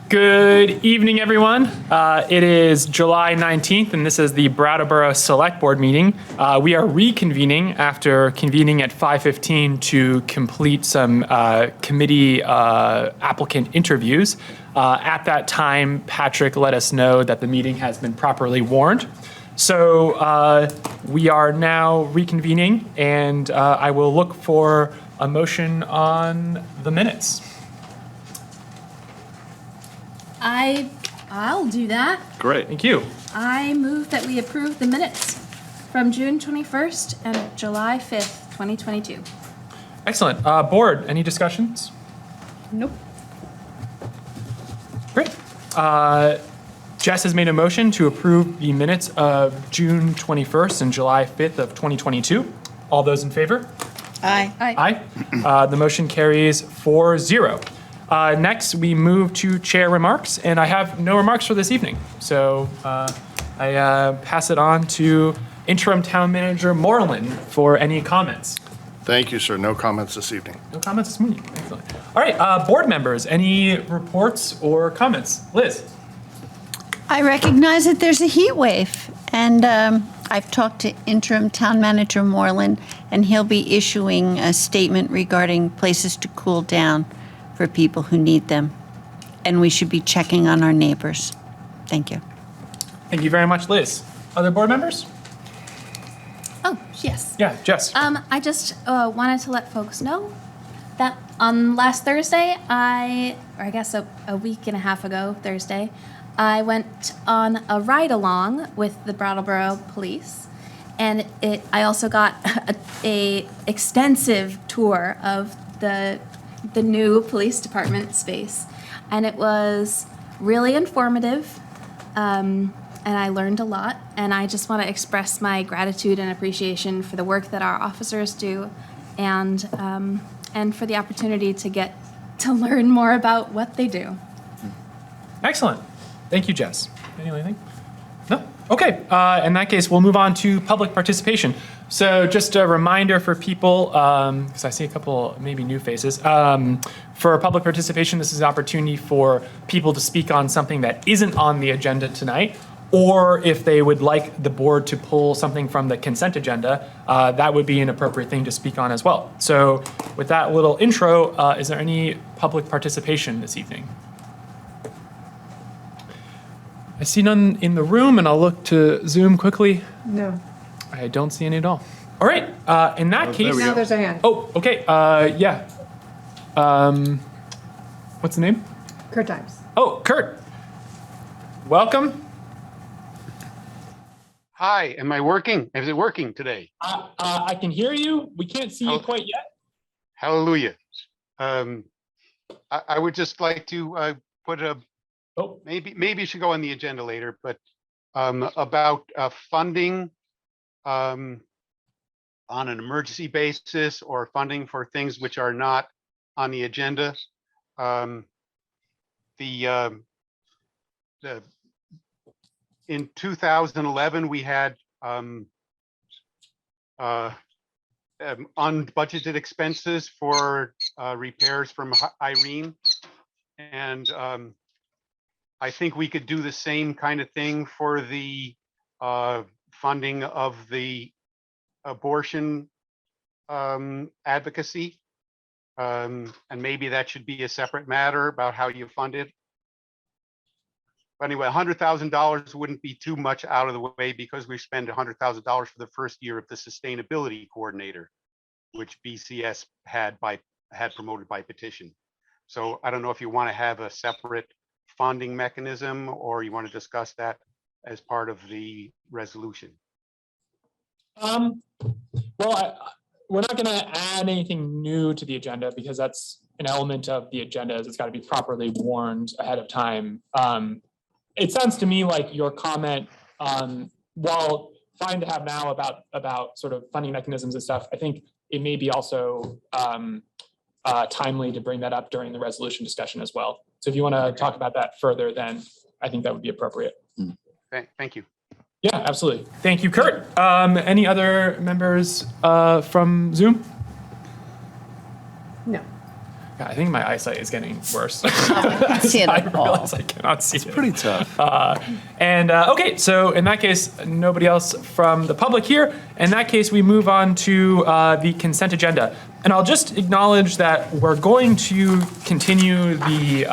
Good evening, everyone. It is July 19th, and this is the Brattleboro Selectboard meeting. We are reconvening after convening at 5:15 to complete some committee applicant interviews. At that time, Patrick let us know that the meeting has been properly warned. So we are now reconvening, and I will look for a motion on the minutes. I'll do that. Great. Thank you. I move that we approve the minutes from June 21st and July 5th, 2022. Excellent. Board, any discussions? Nope. Great. Jess has made a motion to approve the minutes of June 21st and July 5th of 2022. All those in favor? Aye. Aye. The motion carries 4-0. Next, we move to chair remarks, and I have no remarks for this evening. So I pass it on to Interim Town Manager Moreland for any comments. Thank you, sir. No comments this evening. No comments this morning. Excellent. All right, board members, any reports or comments? Liz? I recognize that there's a heat wave, and I've talked to Interim Town Manager Moreland, and he'll be issuing a statement regarding places to cool down for people who need them. And we should be checking on our neighbors. Thank you. Thank you very much, Liz. Other board members? Oh, yes. Yeah, Jess. I just wanted to let folks know that on last Thursday, or I guess a week and a half ago, Thursday, I went on a ride-along with the Brattleboro Police. And I also got a extensive tour of the new police department space, and it was really informative, and I learned a lot, and I just want to express my gratitude and appreciation for the work that our officers do, and for the opportunity to get to learn more about what they do. Excellent. Thank you, Jess. Anything? No? Okay. In that case, we'll move on to public participation. So just a reminder for people, because I see a couple maybe new faces. For public participation, this is an opportunity for people to speak on something that isn't on the agenda tonight, or if they would like the board to pull something from the consent agenda, that would be an appropriate thing to speak on as well. So with that little intro, is there any public participation this evening? I see none in the room, and I'll look to Zoom quickly. No. I don't see any at all. All right. In that case, Now there's a hand. oh, okay. Yeah. What's the name? Kurt Times. Oh, Kurt. Welcome. Hi, am I working? Is it working today? I can hear you. We can't see you quite yet. Hallelujah. I would just like to put a, Oh, maybe it should go on the agenda later, but about funding on an emergency basis or funding for things which are not on the agenda. In 2011, we had unbudgeted expenses for repairs from Irene, and I think we could do the same kind of thing for the funding of the abortion advocacy. And maybe that should be a separate matter about how you fund it. But anyway, $100,000 wouldn't be too much out of the way, because we spend $100,000 for the first year of the sustainability coordinator, which BCS had promoted by petition. So I don't know if you want to have a separate funding mechanism, or you want to discuss that as part of the resolution. Well, we're not going to add anything new to the agenda, because that's an element of the agenda. It's got to be properly warned ahead of time. It sounds to me like your comment, while fine to have now about sort of funding mechanisms and stuff, I think it may be also timely to bring that up during the resolution discussion as well. So if you want to talk about that further, then I think that would be appropriate. Thank you. Yeah, absolutely. Thank you, Kurt. Any other members from Zoom? No. God, I think my eyesight is getting worse. I see it I at all. realize I cannot see it. Pretty tough. Okay, so in that case, nobody else from the public here. In that case, we move on to the consent agenda. And I'll just acknowledge that we're going to continue the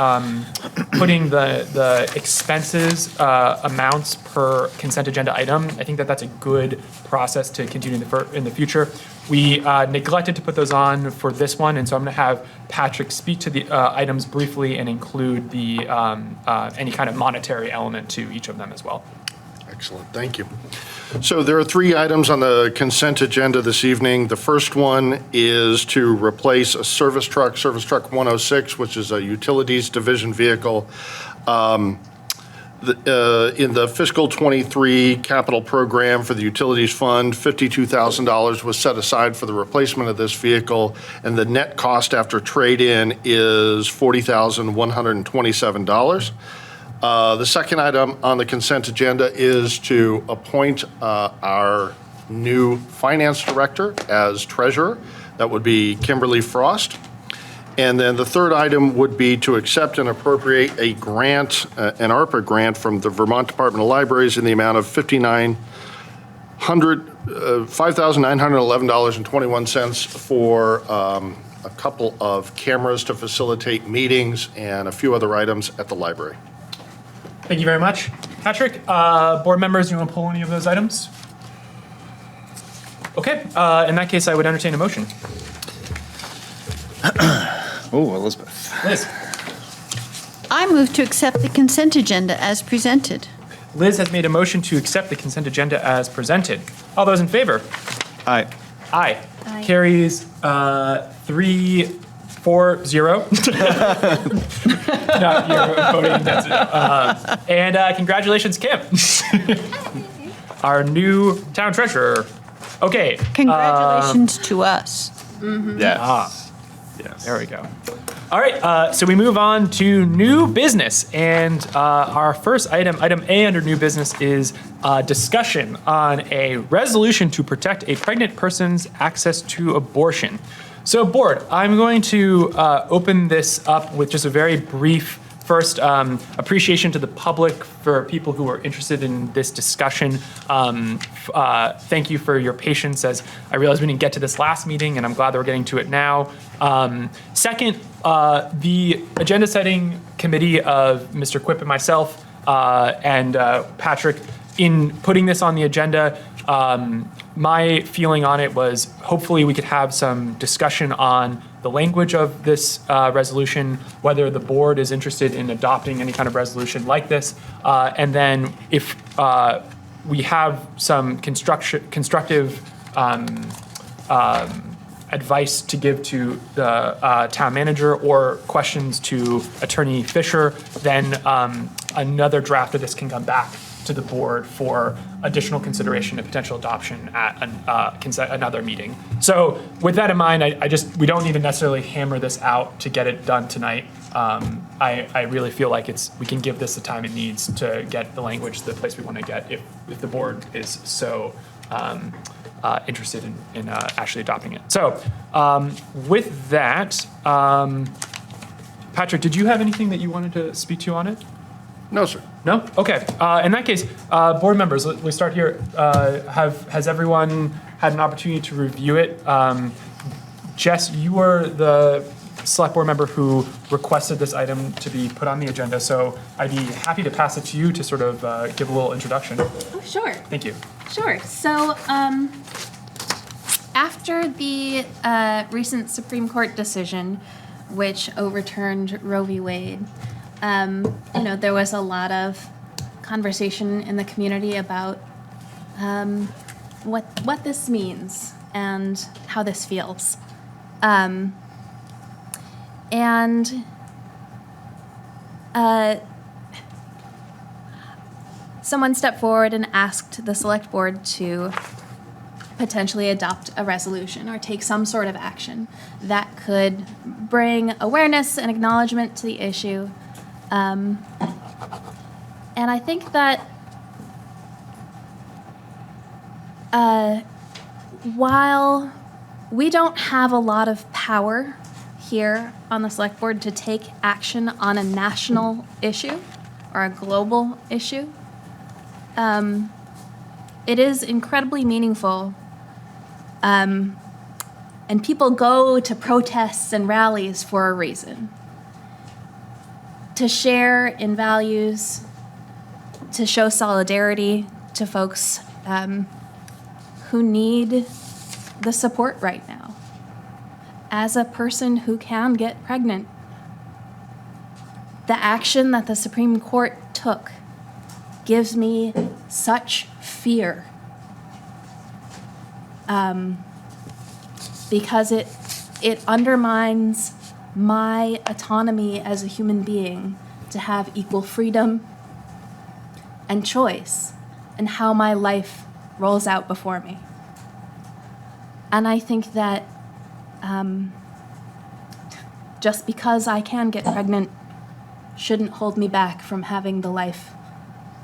putting the expenses amounts per consent agenda item. I think that that's a good process to continue in the future. We neglected to put those on for this one, and so I'm going to have Patrick speak to the items briefly and include the any kind of monetary element to each of them as well. Excellent, thank you. So there are 3 items on the consent agenda this evening. The first one is to replace a service truck 106, which is a utilities division vehicle. In the fiscal 23 capital program for the utilities fund, $52,000 was set aside for the replacement of this vehicle, and the net cost after trade-in is $40,127. The second item on the consent agenda is to appoint our new finance director as treasurer. That would be Kimberly Frost. And then the third item would be to accept and appropriate a grant, an ARPA grant from the Vermont Department of Libraries in the amount of $5,911.21 for a couple of cameras to facilitate meetings and a few other items at the library. Thank you very much. Patrick, board members, you want to pull any of those items? Okay, in that case, I would entertain a motion. Oh, Elizabeth. Liz. I move to accept the consent agenda as presented. Liz has made a motion to accept the consent agenda as presented. All those in favor? Aye. Aye. Aye. Carries 3-4-0. No, you're voting against it. And congratulations, Kim, our new town treasurer. Okay. Congratulations to us. Yes. Yes. There we go. All right, so we move on to new business. And our first item, item A under new business, is discussion on a resolution to protect a pregnant person's access to abortion. So board, I'm going to open this up with just a very brief first appreciation to the public for people who are interested in this discussion. Thank you for your patience, as I realized we didn't get to this last meeting, and I'm glad that we're getting to it now. Second, the agenda setting committee of Mr. Quip and myself and Patrick, in putting this on the agenda, my feeling on it was hopefully we could have some discussion on the language of this resolution, whether the board is interested in adopting any kind of resolution like this, and then if we have some constructive advice to give to the town manager or questions to Attorney Fisher, then another draft of this can come back to the board for additional consideration and potential adoption at another meeting. So with that in mind, we don't need to necessarily hammer this out to get it done tonight. I really feel like we can give this the time it needs to get the language to the place we want to get if the board is so interested in actually adopting it. So with that, Patrick, did you have anything that you wanted to speak to on it? No, sir. No? Okay. In that case, board members, we start here. Has everyone had an opportunity to review it? Jess, you were the select board member who requested this item to be put on the agenda, so I'd be happy to pass it to you to sort of give a little introduction. Oh, sure. Thank you. Sure. So, after the recent Supreme Court decision, which overturned Roe v. Wade, there was a lot of conversation in the community about what this means and how this feels. Someone stepped forward and asked the select board to potentially adopt a resolution or take some sort of action that could bring awareness and acknowledgement to the issue. And I think that while we don't have a lot of power here on the select board to take action on a national issue or a global issue. It is incredibly meaningful. And people go to protests and rallies for a reason. To share in values, to show solidarity to folks who need the support right now. As a person who can get pregnant, the action that the Supreme Court took gives me such fear. Because it undermines my autonomy as a human being to have equal freedom and choice in how my life rolls out before me. And I think that just because I can get pregnant shouldn't hold me back from having the life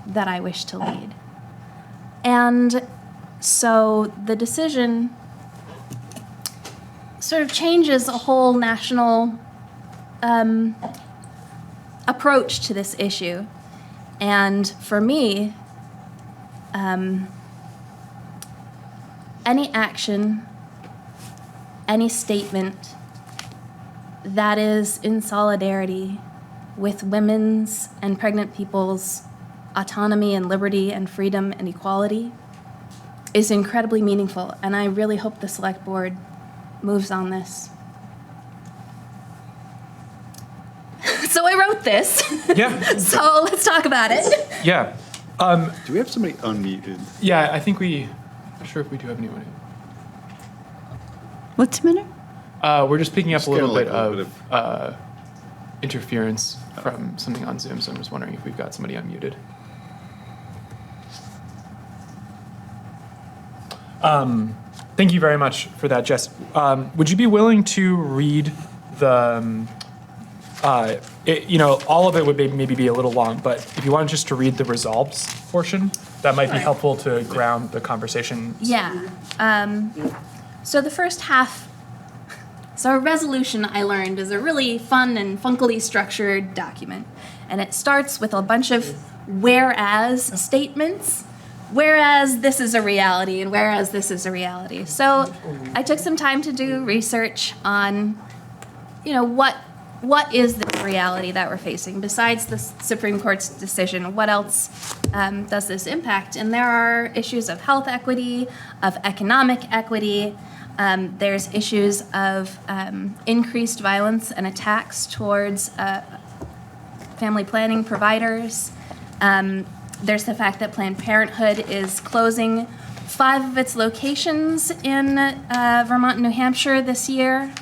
that I wish to lead. And so the decision sort of changes a whole national approach to this issue. And for me, any action, any statement that is in solidarity with women's and pregnant people's autonomy and liberty and freedom and equality is incredibly meaningful. And I really hope the select board moves on this. So I wrote this. Yeah. So let's talk about it. Yeah. Do we have somebody unmuted? Yeah, I think not sure if we do have anyone. What's the matter? We're just picking up Just a little kinda bit like a little of interference from something on Zoom, so I'm just wondering if we've got somebody unmuted. Thank you very much for that, Jess. Would you be willing to read the, all of it would maybe be a little long, but if you wanted just to read the resolves portion, that might be Sure. helpful to ground the conversation. Yeah. So the first half, so a resolution, I learned, is a really fun and funkily structured document. And it starts with a bunch of whereas statements. Whereas this is a reality, and whereas this is a reality. So I took some time to do research on, what is this reality that we're facing? Besides the Supreme Court's decision, what else does this impact? And there are issues of health equity, of economic equity. There's issues of increased violence and attacks towards family planning providers. There's the fact that Planned Parenthood is closing 5 of its locations in Vermont and New Hampshire this year.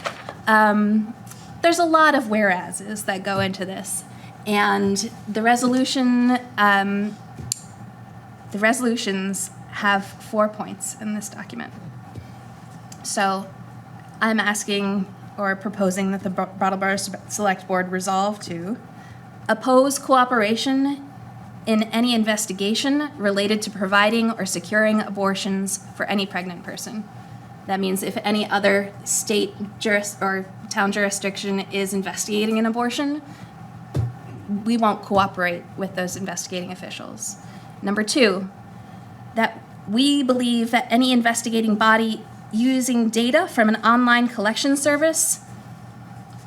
There's a lot of whereases that go into this. And the resolutions have 4 points in this document. So I'm asking or proposing that the Brattleboro Select Board resolve to oppose cooperation in any investigation related to providing or securing abortions for any pregnant person. That means if any other state or town jurisdiction is investigating an abortion, we won't cooperate with those investigating officials. Number 2, that we believe that any investigating body using data from an online collection service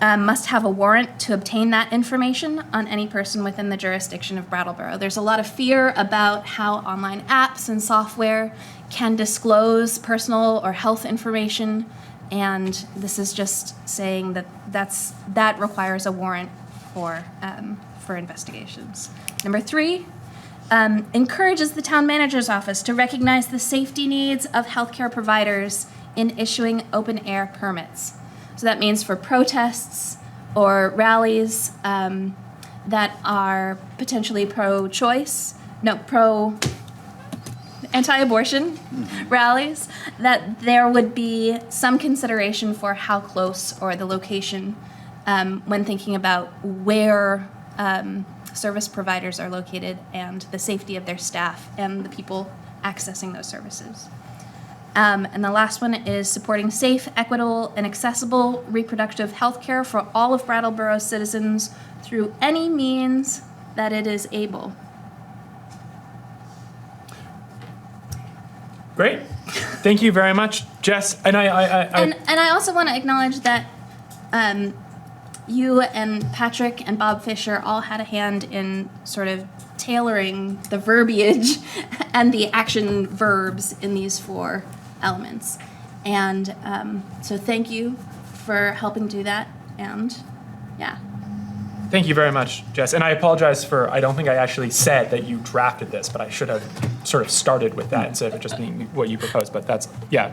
must have a warrant to obtain that information on any person within the jurisdiction of Brattleboro. There's a lot of fear about how online apps and software can disclose personal or health information, and this is just saying that requires a warrant for investigations. Number 3, encourages the town manager's office to recognize the safety needs of healthcare providers in issuing open-air permits. So that means for protests or rallies that are potentially anti-abortion rallies, that there would be some consideration for how close or the location when thinking about where service providers are located and the safety of their staff and the people accessing those services. And the last one is supporting safe, equitable, and accessible reproductive health care for all of Brattleboro citizens through any means that it is able. Great. Thank you very much, Jess. And And I also want to acknowledge that you and Patrick and Bob Fisher all had a hand in sort of tailoring the verbiage and the action verbs in these 4 elements. And so thank you for helping do that. And yeah. Thank you very much, Jess. And I apologize I don't think I actually said that you drafted this, but I should have sort of started with that instead of it just being what you proposed, but that's, yeah.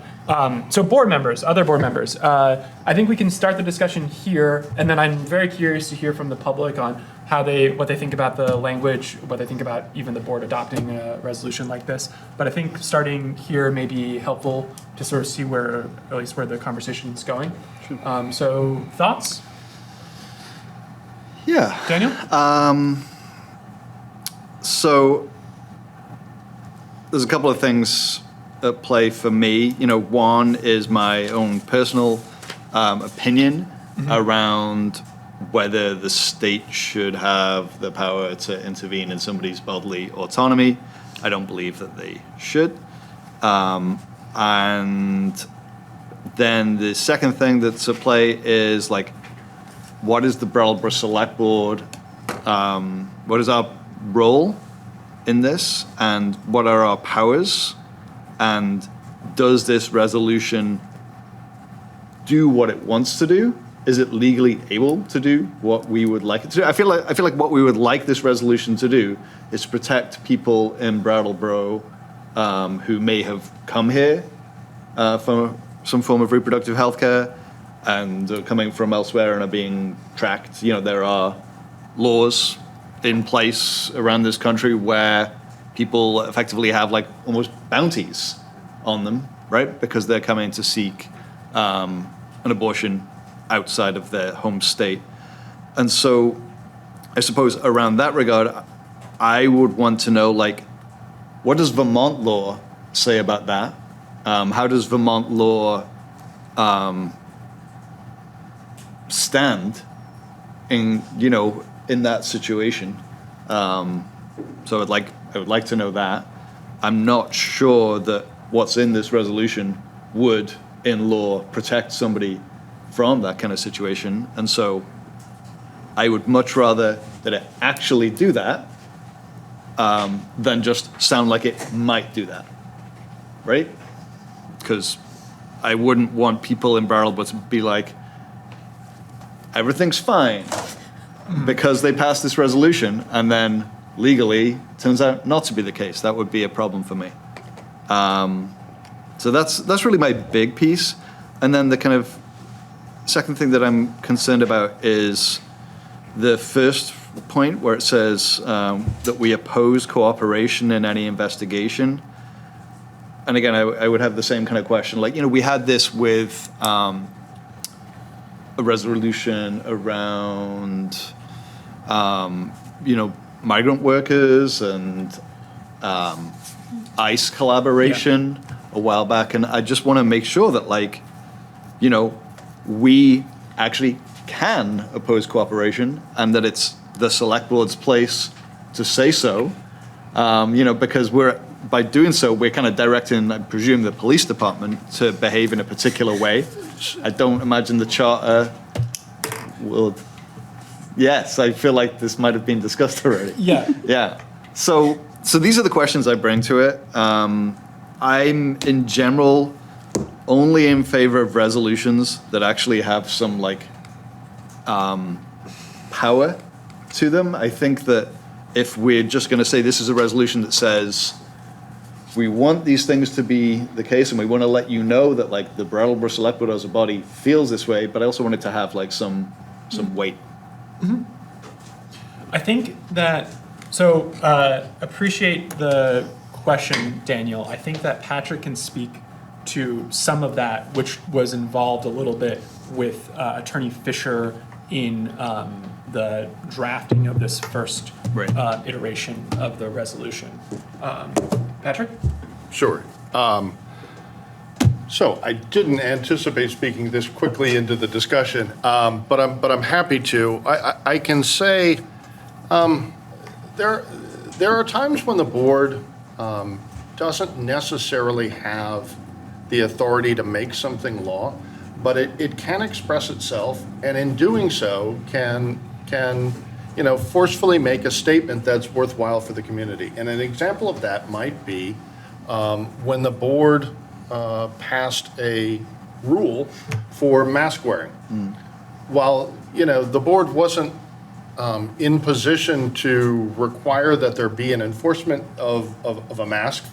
So other board members, I think we can start the discussion here, and then I'm very curious to hear from the public on what they think about the language, what they think about even the board adopting a resolution like this. But I think starting here may be helpful to sort of see at least where the conversation is going. So thoughts? Yeah. Daniel? So there's a couple of things at play for me. One is my own personal opinion around whether the state should have the power to intervene in somebody's bodily autonomy. I don't believe that they should. And then the second thing that's at play is what is the Brattleboro Selectboard? What is our role in this, and what are our powers? And does this resolution do what it wants to do? Is it legally able to do what we would like it to do? I feel like what we would like this resolution to do is protect people in Brattleboro who may have come here for some form of reproductive health care and are coming from elsewhere and are being tracked. There are laws in place around this country where people effectively have almost bounties on them, right? Because they're coming to seek an abortion outside of their home state. And so I suppose around that regard, I would want to know, what does Vermont law say about that? How does Vermont law stand in that situation? So I would like to know that. I'm not sure that what's in this resolution would, in law, protect somebody from that kind of situation. And so I would much rather that it actually do that than just sound like it might do that, right? Because I wouldn't want people in Brattleboro to be like, everything's fine because they passed this resolution, and then legally turns out not to be the case. That would be a problem for me. So that's really my big piece. And then the kind of second thing that I'm concerned about is the first point where it says that we oppose cooperation in any investigation. And again, I would have the same kind of question. We had this with a resolution around, migrant workers and ICE collaboration a while back. And I just want to make sure that, we actually can oppose cooperation and that it's the select board's place to say so, because by doing so, we're kind of directing, I presume, the police department to behave in a particular way. I don't imagine the charter will. Yes, I feel like this might have been discussed already. Yeah. Yeah. So these are the questions I bring to it. I'm, in general, only in favor of resolutions that actually have some, power to them. I think that if we're just going to say this is a resolution that says we want these things to be the case and we want to let you know that, the Brattleboro Select Board as a body feels this way, but I also want it to have, some weight. Mm-hmm. I think that, appreciate the question, Daniel. I think that Patrick can speak to some of that, which was involved a little bit with Attorney Fisher in the drafting of this first iteration of the resolution. Patrick? Sure. So I didn't anticipate speaking this quickly into the discussion, but I'm happy to. I can say there are times when the board doesn't necessarily have the authority to make something law, but it can express itself, and in doing so can forcefully make a statement that's worthwhile for the community. And an example of that might be when the board passed a rule for mask wearing. While, the board wasn't in position to require that there be an enforcement of a mask,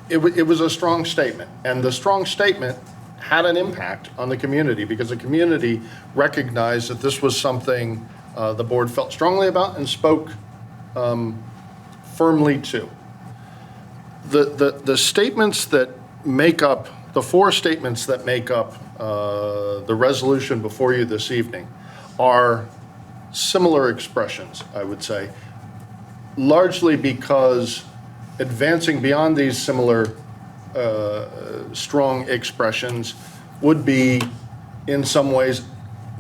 it was a strong statement. And the strong statement had an impact on the community because the community recognized that this was something the board felt strongly about and spoke firmly to. The statements that make up, the four statements that make up the resolution before you this evening are similar expressions, I would say, largely because advancing beyond these similar strong expressions would be, in some ways,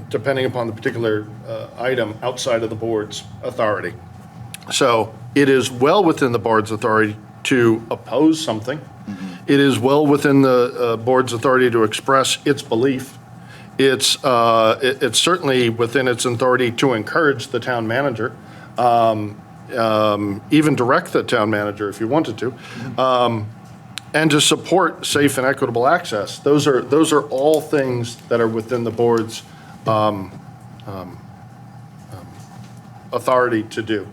depending upon the particular item, outside of the board's authority. So it is well within the board's authority to oppose something. It is well within the board's authority to express its belief. It's certainly within its authority to encourage the town manager, even direct the town manager if you wanted to, and to support safe and equitable access. Those are all things that are within the board's authority to do.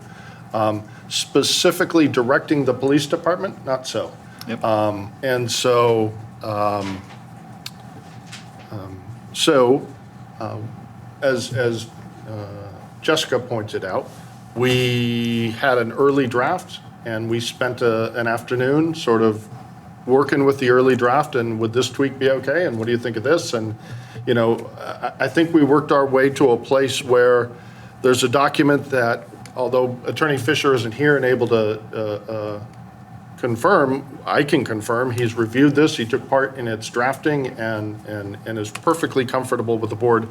Specifically directing the police department, not so. Yep. And so, as Jessica pointed out, we had an early draft, and we spent an afternoon sort of working with the early draft, and would this tweak be okay, and what do you think of this? And, I think we worked our way to a place where there's a document that, although Attorney Fisher isn't here and able to confirm, I can confirm, he's reviewed this, he took part in its drafting, and is perfectly comfortable with the board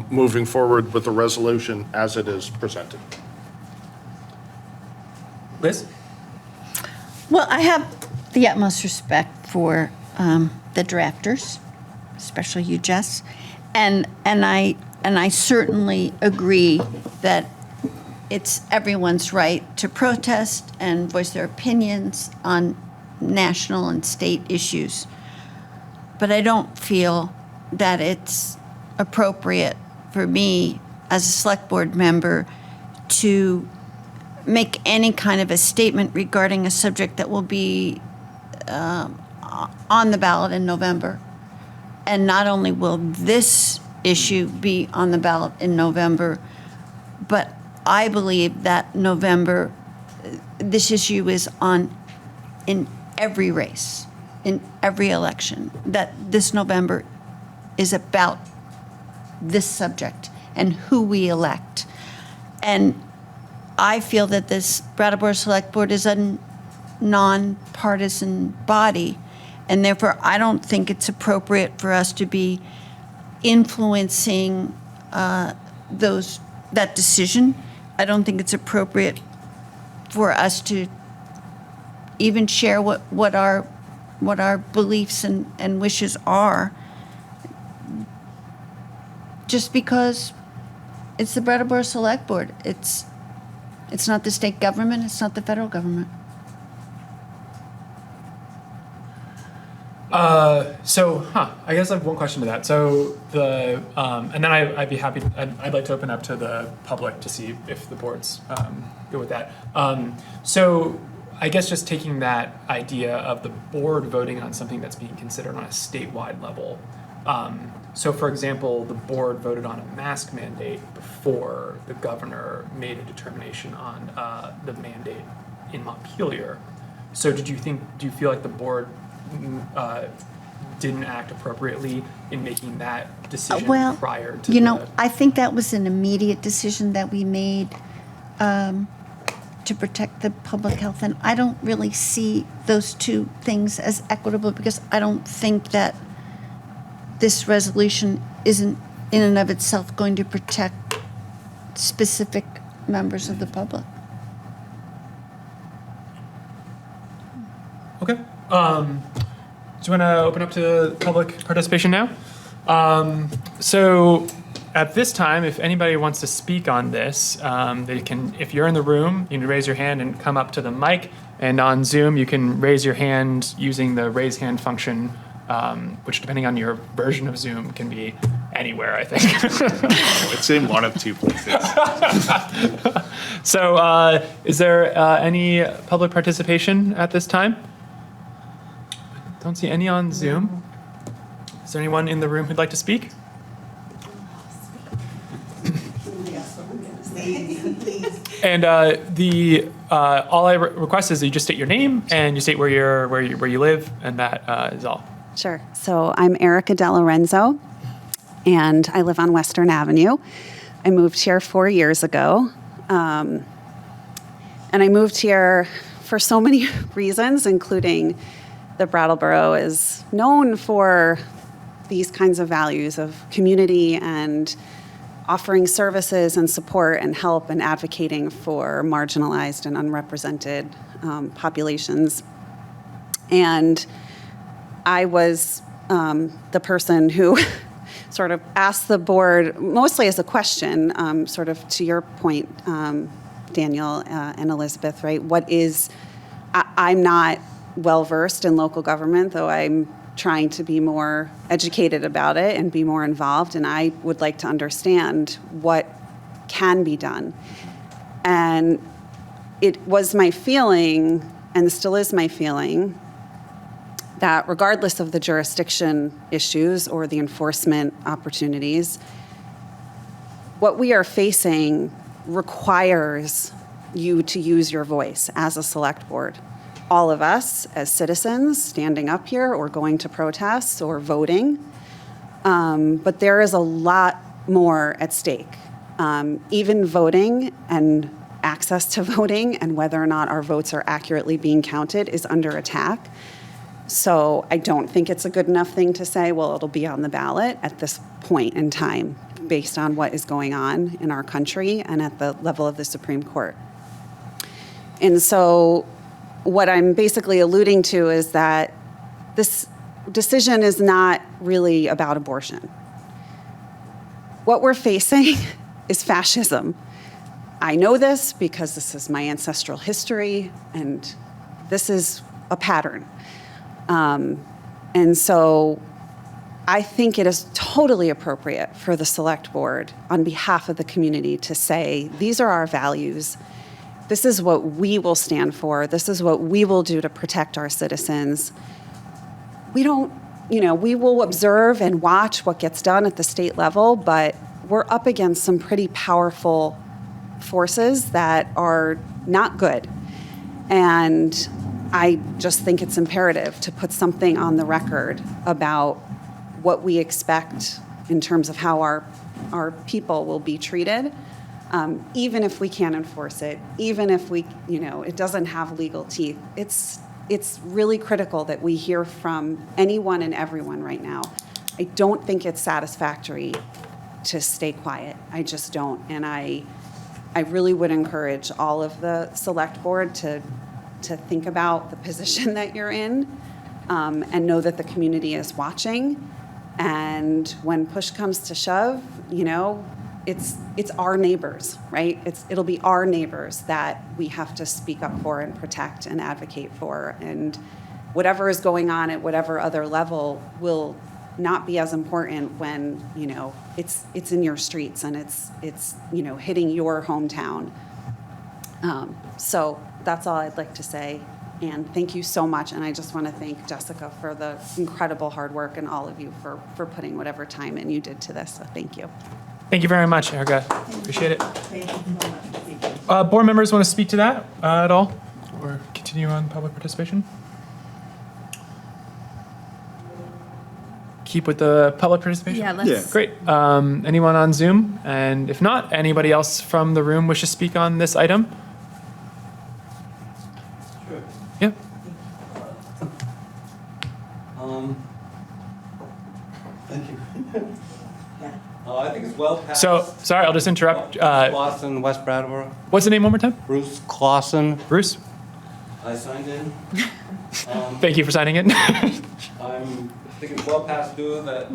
moving forward with the resolution as it is presented. Liz? Well, I have the utmost respect for the drafters, especially you, Jess, and I certainly agree that it's everyone's right to protest and voice their opinions on national and state issues. But I don't feel that it's appropriate for me as a select board member to make any kind of a statement regarding a subject that will be on the ballot in November. And not only will this issue be on the ballot in November, but I believe that November, this issue is on in every race, in every election, that this November is about this subject and who we elect. And I feel that this Brattleboro Select Board is a nonpartisan body, and therefore I don't think it's appropriate for us to be influencing that decision. I don't think it's appropriate for us to even share what our beliefs and wishes are, just because it's the Brattleboro Select Board. It's not the state government. It's not the federal government. I guess I have one question to that. So and then I'd be happy, I'd like to open up to the public to see if the board's good with that. So I guess just taking that idea of the board voting on something that's being considered on a statewide level. So for example, the board voted on a mask mandate before the governor made a determination on the mandate in Montpelier. So do you feel like the board didn't act appropriately in making that decision prior to I think that was an immediate decision that we made to to protect the public health. And I don't really see those two things as equitable because I don't think that this resolution isn't in and of itself going to protect specific members of the public. Okay. Do you want to open up to public participation now? So at this time, if anybody wants to speak on this, they can, if you're in the room, you can raise your hand and come up to the mic. And on Zoom, you can raise your hand using the raise hand function, which depending on your version of Zoom can be anywhere, I think. It's in one of two places. So is there any public participation at this time? Don't see any on Zoom. Is there anyone in the room who'd like to speak? And all I request is that you just state your name and you state where you live, and that is all. Sure. So I'm Erica De Lorenzo, and I live on Western Avenue. I moved here 4 years ago, and I moved here for so many reasons, including that Brattleboro is known for these kinds of values of community and offering services and support and help and advocating for marginalized and unrepresented populations. And I was the person who sort of asked the board, mostly as a question, sort of to your point, Daniel and Elizabeth, right? I'm not well-versed in local government, though I'm trying to be more educated about it and be more involved, and I would like to understand what can be done. And it was my feeling, and still is my feeling, that regardless of the jurisdiction issues or the enforcement opportunities, what we are facing requires you to use your voice as a select board. All of us as citizens standing up here or going to protests or voting, but there is a lot more at stake. Even voting and access to voting and whether or not our votes are accurately being counted is under attack. So I don't think it's a good enough thing to say, well, it'll be on the ballot at this point in time based on what is going on in our country and at the level of the Supreme Court. And so what I'm basically alluding to is that this decision is not really about abortion. What we're facing is fascism. I know this because this is my ancestral history, and this is a pattern. And so I think it is totally appropriate for the select board on behalf of the community to say, these are our values. This is what we will stand for. This is what we will do to protect our citizens. We will observe and watch what gets done at the state level, but we're up against some pretty powerful forces that are not good. And I just think it's imperative to put something on the record about what we expect in terms of how our people will be treated. Even if we can't enforce it, even if it doesn't have legal teeth, it's really critical that we hear from anyone and everyone right now. I don't think it's satisfactory to stay quiet. I just don't. And I really would encourage all of the select board to think about the position that you're in and know that the community is watching. And when push comes to shove, it's our neighbors, right? It'll be our neighbors that we have to speak up for and protect and advocate for. And whatever is going on at whatever other level will not be as important when, it's in your streets and it's hitting your hometown. So that's all I'd like to say. And thank you so much. And I just want to thank Jessica for the incredible hard work and all of you for putting whatever time in you did to this. So thank you. Thank you very much, Erica. Appreciate it. Board members want to speak to that at all? Or continue on public participation? Keep with the public participation? Yeah, let's. Yeah. Great. Anyone on Zoom? And if not, anybody else from the room wish to speak on this item? Thank you. I think it's well past. So, sorry, I'll just interrupt. Clausen, West Brattleboro. What's the name one more time? Bruce Clausen. Bruce, I signed in. thank you for signing in. I think it's well past due that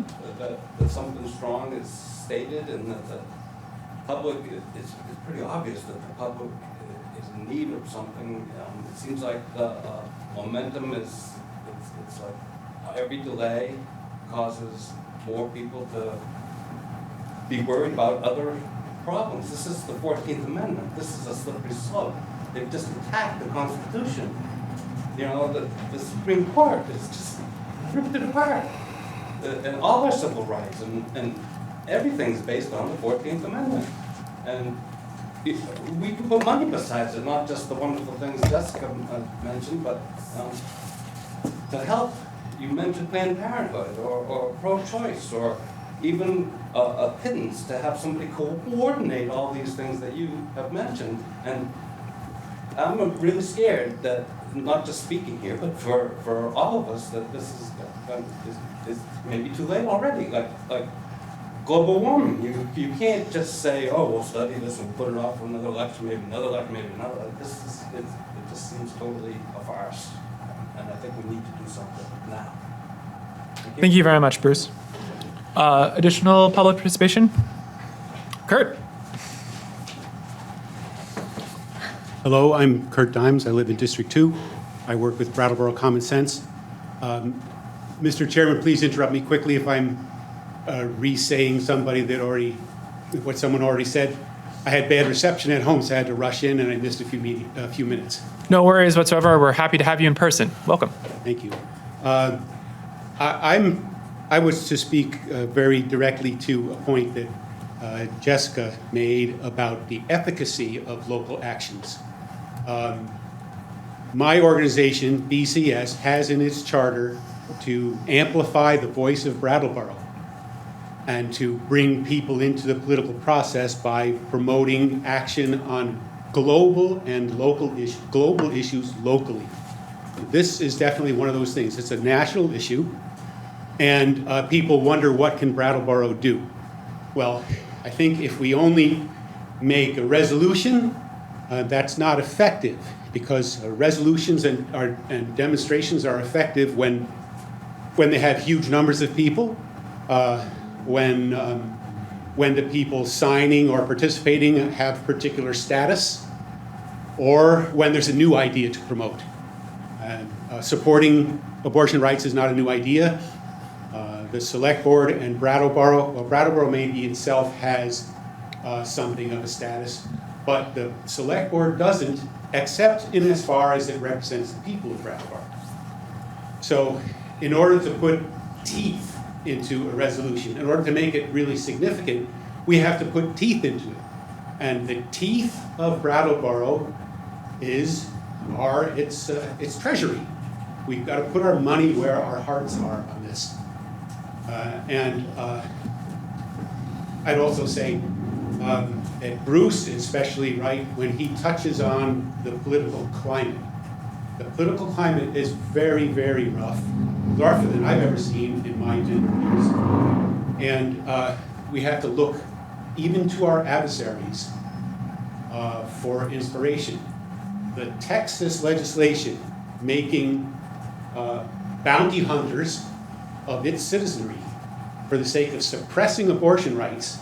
something strong is stated and that the public, it's pretty obvious that the public is in need of something. It seems like the momentum is, it's like every delay causes more people to be worried about other problems. This is the 14th Amendment. This is a slippery slope. They've just attacked the Constitution. You know, the Supreme Court is just ripped it apart. And all our civil rights and everything's based on the 14th Amendment. And we can put money besides it, not just the wonderful things Jessica mentioned, but to help. You mentioned Planned Parenthood or pro-choice or even a pittance to have somebody coordinate all these things that you have mentioned. And I'm really scared that, not just speaking here, but for all of us, that this is maybe too late already. Like global warming, you can't just say, oh, we'll study this and put it off for another election, maybe another election, maybe another. It just seems totally a farce. And I think we need to do something now. Thank you very much, Bruce. Additional public participation? Kurt? Hello, I'm Kurt Dimes. I live in District 2. I work with Brattleboro Common Sense. Mr. Chairman, please interrupt me quickly if I'm re-saying what someone already said. I had bad reception at home, so I had to rush in, and I missed a few minutes. No worries whatsoever. We're happy to have you in person. Welcome. Thank you. I was to speak very directly to a point that Jessica made about the efficacy of local actions. My organization, BCS, has in its charter to amplify the voice of Brattleboro and to bring people into the political process by promoting action on global and global issues locally. This is definitely one of those things. It's a national issue, and people wonder, what can Brattleboro do? Well, I think if we only make a resolution, that's not effective, because resolutions and demonstrations are effective when they have huge numbers of people, when the people signing or participating have particular status, or when there's a new idea to promote. Supporting abortion rights is not a new idea. The Selectboard and Brattleboro maybe itself has something of a status, but the Selectboard doesn't, except in as far as it represents the people of Brattleboro. So in order to put teeth into a resolution, in order to make it really significant, we have to put teeth into it. And the teeth of Brattleboro is its treasury. We've got to put our money where our hearts are on this. I'd also say that Bruce, especially right, when he touches on the political climate. The political climate is very, very rough, rougher than I've ever seen in my 10 years. And we have to look even to our adversaries for inspiration. The Texas legislation making bounty hunters of its citizenry for the sake of suppressing abortion rights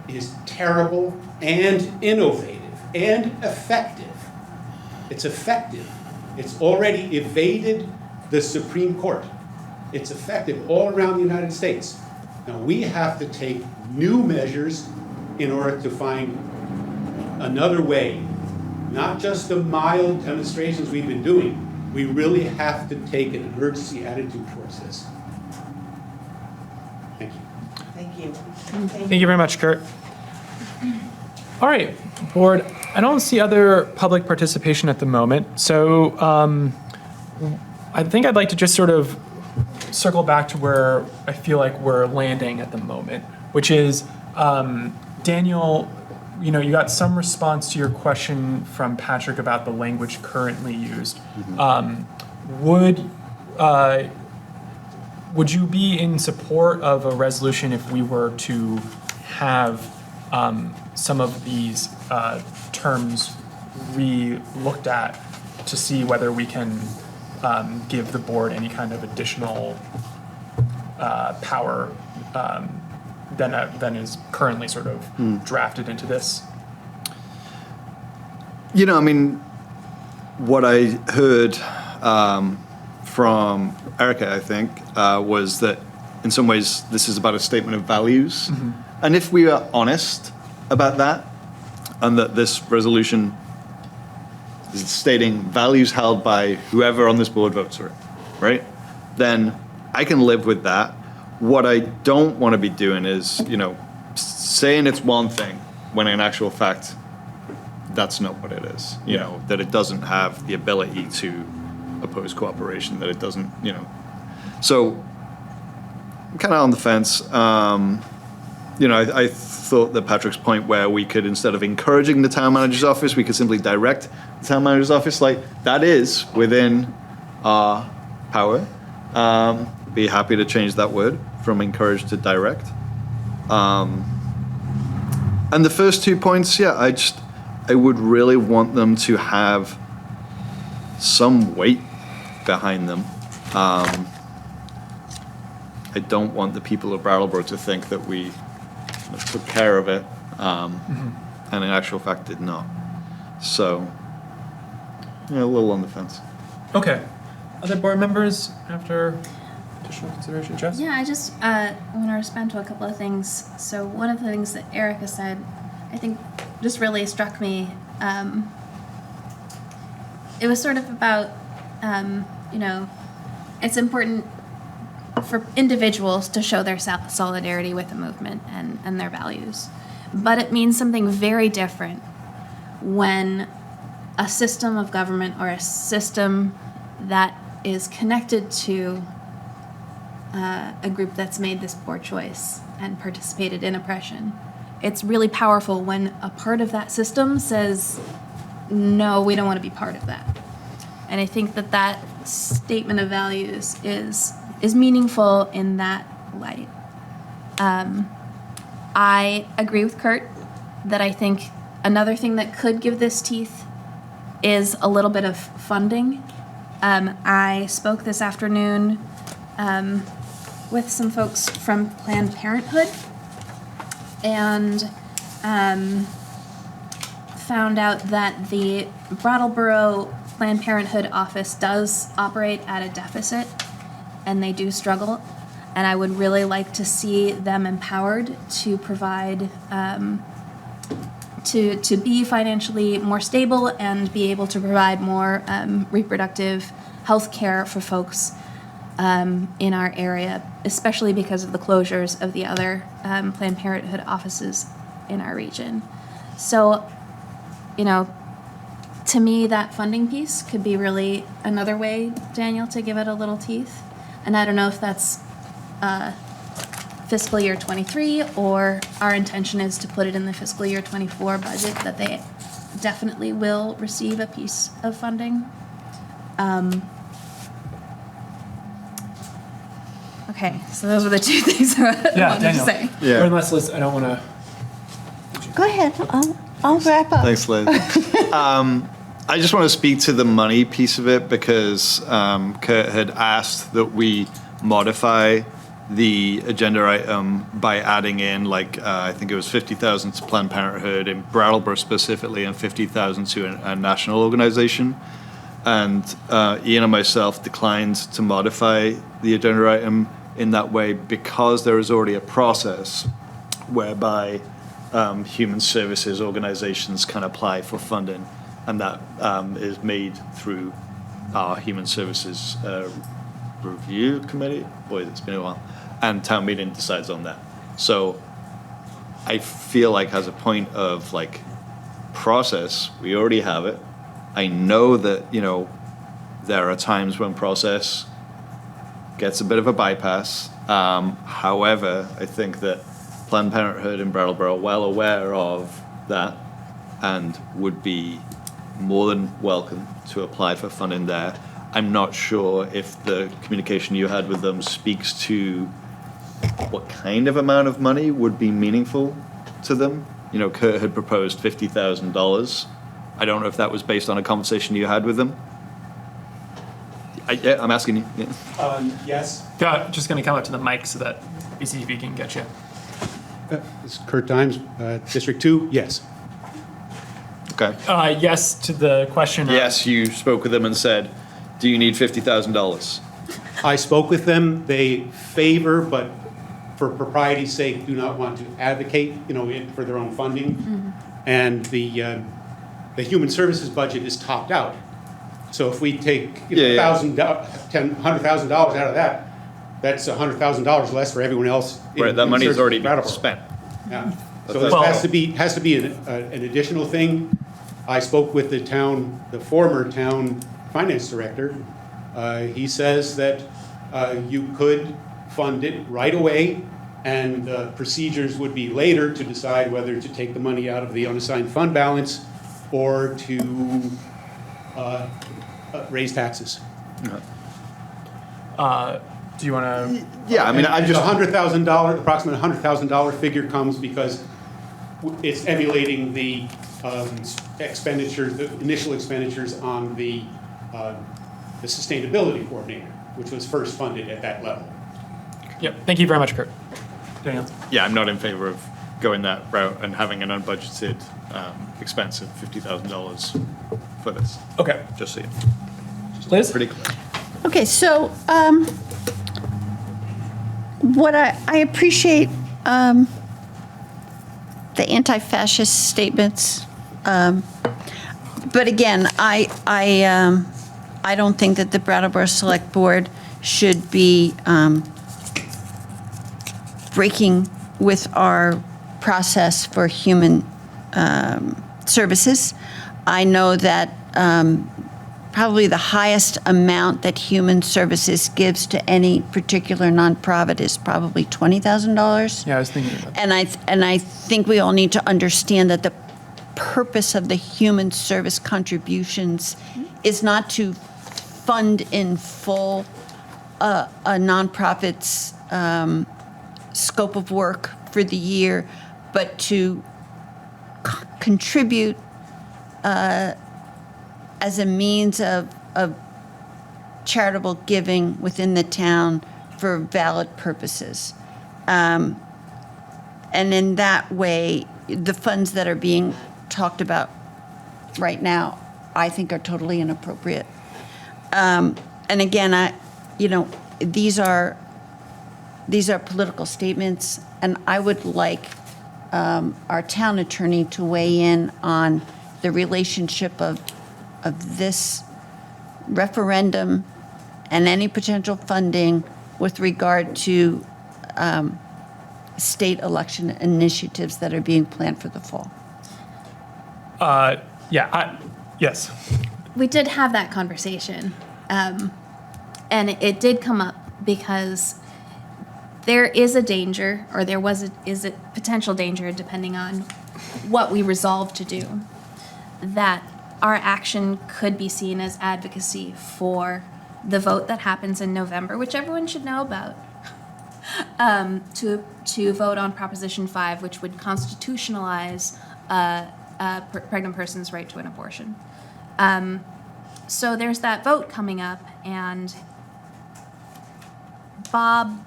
is terrible and innovative and effective. It's effective. It's already evaded the Supreme Court. It's effective all around the United States. Now we have to take new measures in order to find another way, not just the mild demonstrations we've been doing. We really have to take an emergency attitude towards this. Thank you. Thank you. Thank you very much, Kurt. All right, board, I don't see other public participation at the moment. So I think I'd like to just sort of circle back to where I feel like we're landing at the moment, which is, Daniel, you know, you got some response to your question from Patrick about the language currently used. would you be in support of a resolution if we were to have some of these terms re-looked at to see whether we can give the board any kind of additional power than is currently sort of drafted into this? You know, I mean, what I heard from Erica, I think, was that in some ways this is about a statement of values. And if we are honest about that, and that this resolution is stating values held by whoever on this board votes for it, right? Then I can live with that. What I don't want to be doing is, you know, saying it's one thing when in actual fact, that's not what it is. You know, that it doesn't have the ability to oppose cooperation, that it doesn't, you know. So I'm kind of on the fence. You know, I thought that Patrick's point where we could, instead of encouraging the town manager's office, we could simply direct the town manager's office, like that is within our power. Be happy to change that word from encourage to direct. And the first 2 points, yeah, I would really want them to have some weight behind them. I don't want the people of Brattleboro to think that we took care of it, and in actual fact did not. So, yeah, a little on the fence. Okay. Other board members after additional consideration? Jess? Yeah, I just want to respond to a couple of things. So one of the things that Erica said, I think just really struck me. It was sort of about, you know, it's important for individuals to show their solidarity with the movement and their values. But it means something very different when a system of government or a system that is connected to a group that's made this poor choice and participated in oppression. It's really powerful when a part of that system says, no, we don't want to be part of that. And I think that that statement of values is meaningful in that light. I agree with Kurt that I think another thing that could give this teeth is a little bit of funding. I spoke this afternoon with some folks from Planned Parenthood and found out that the Brattleboro Planned Parenthood office does operate at a deficit, and they do struggle. And I would really like to see them empowered to provide, to be financially more stable and be able to provide more reproductive health care for folks in our area, especially because of the closures of the other Planned Parenthood offices in our region. So, you know, to me, that funding piece could be really another way, Daniel, to give it a little teeth. And I don't know if that's fiscal year 23 or our intention is to put it in the fiscal year 24 budget, that they definitely will receive a piece of funding. Okay, so those are the two things I wanted Daniel. to say. Yeah. Or unless, Liz, I don't want to. Go ahead, I'll wrap up. Thanks, Liz. I just want to speak to the money piece of it because Kurt had asked that we modify the agenda item by adding in, like, I think it was 50,000 to Planned Parenthood in Brattleboro specifically and 50,000 to a national organization. And Ian and myself declined to modify the agenda item in that way because there is already a process whereby human services organizations can apply for funding, and that is made through our Human Services Review Committee. Boy, it's been a while. And town meeting decides on that. So I feel like as a point of like process, we already have it. I know that, you know, there are times when process gets a bit of a bypass. However, I think that Planned Parenthood in Brattleboro are well aware of that and would be more than welcome to apply for funding there. I'm not sure if the communication you had with them speaks to what kind of amount of money would be meaningful to them. You know, Kurt had proposed $50,000. I don't know if that was based on a conversation you had with them. I'm asking you. Yeah. Yes. Just going to come up to the mic so that BCV can get you. This is Kurt Dimes, District 2, yes. Okay. Yes to the question. Yes, you spoke with them and said, do you need $50,000? I spoke with them. They favor, but for propriety's sake, do not want to advocate, for their own funding. And the human services budget is topped out. So if we take $100,000 out of that, that's $100,000 less for everyone else. Right, that money has already been Brattleboro. spent. Yeah. So this has to be an additional thing. I spoke with the former town finance director. He says that you could fund it right away, and the procedures would be later to decide whether to take the money out of the unassigned fund balance or to raise taxes. Do you want to? Yeah, I mean, I The just. approximate $100,000 figure comes because it's emulating the expenditures, the initial expenditures on the sustainability coordinator, which was first funded at that level. Yep. Thank you very much, Kurt. Daniel. Yeah, I'm not in favor of going that route and having an unbudgeted expense of $50,000 for this. Okay. Just so you know. Liz? Pretty clear. Okay, so what I appreciate the anti-fascist statements, but again, I don't think that the Brattleboro Select Board should be breaking with our process for human services. I know that probably the highest amount that Human Services gives to any particular nonprofit is probably $20,000. Yeah, I was thinking about that. And I think we all need to understand that the purpose of the human service contributions is not to fund in full a nonprofit's scope of work for the year, but to contribute as a means of charitable giving within the town for valid purposes. And in that way, the funds that are being talked about right now, I think are totally inappropriate. And again, these are political statements, and I would like our town attorney to weigh in on the relationship of this referendum and any potential funding with regard to state election initiatives that are being planned for the fall. Yes. We did have that conversation, and it did come up because there is a danger, or is a potential danger, depending on what we resolve to do, that our action could be seen as advocacy for the vote that happens in November, which everyone should know about, to vote on Proposition 5, which would constitutionalize a pregnant person's right to an abortion. So there's that vote coming up, and Bob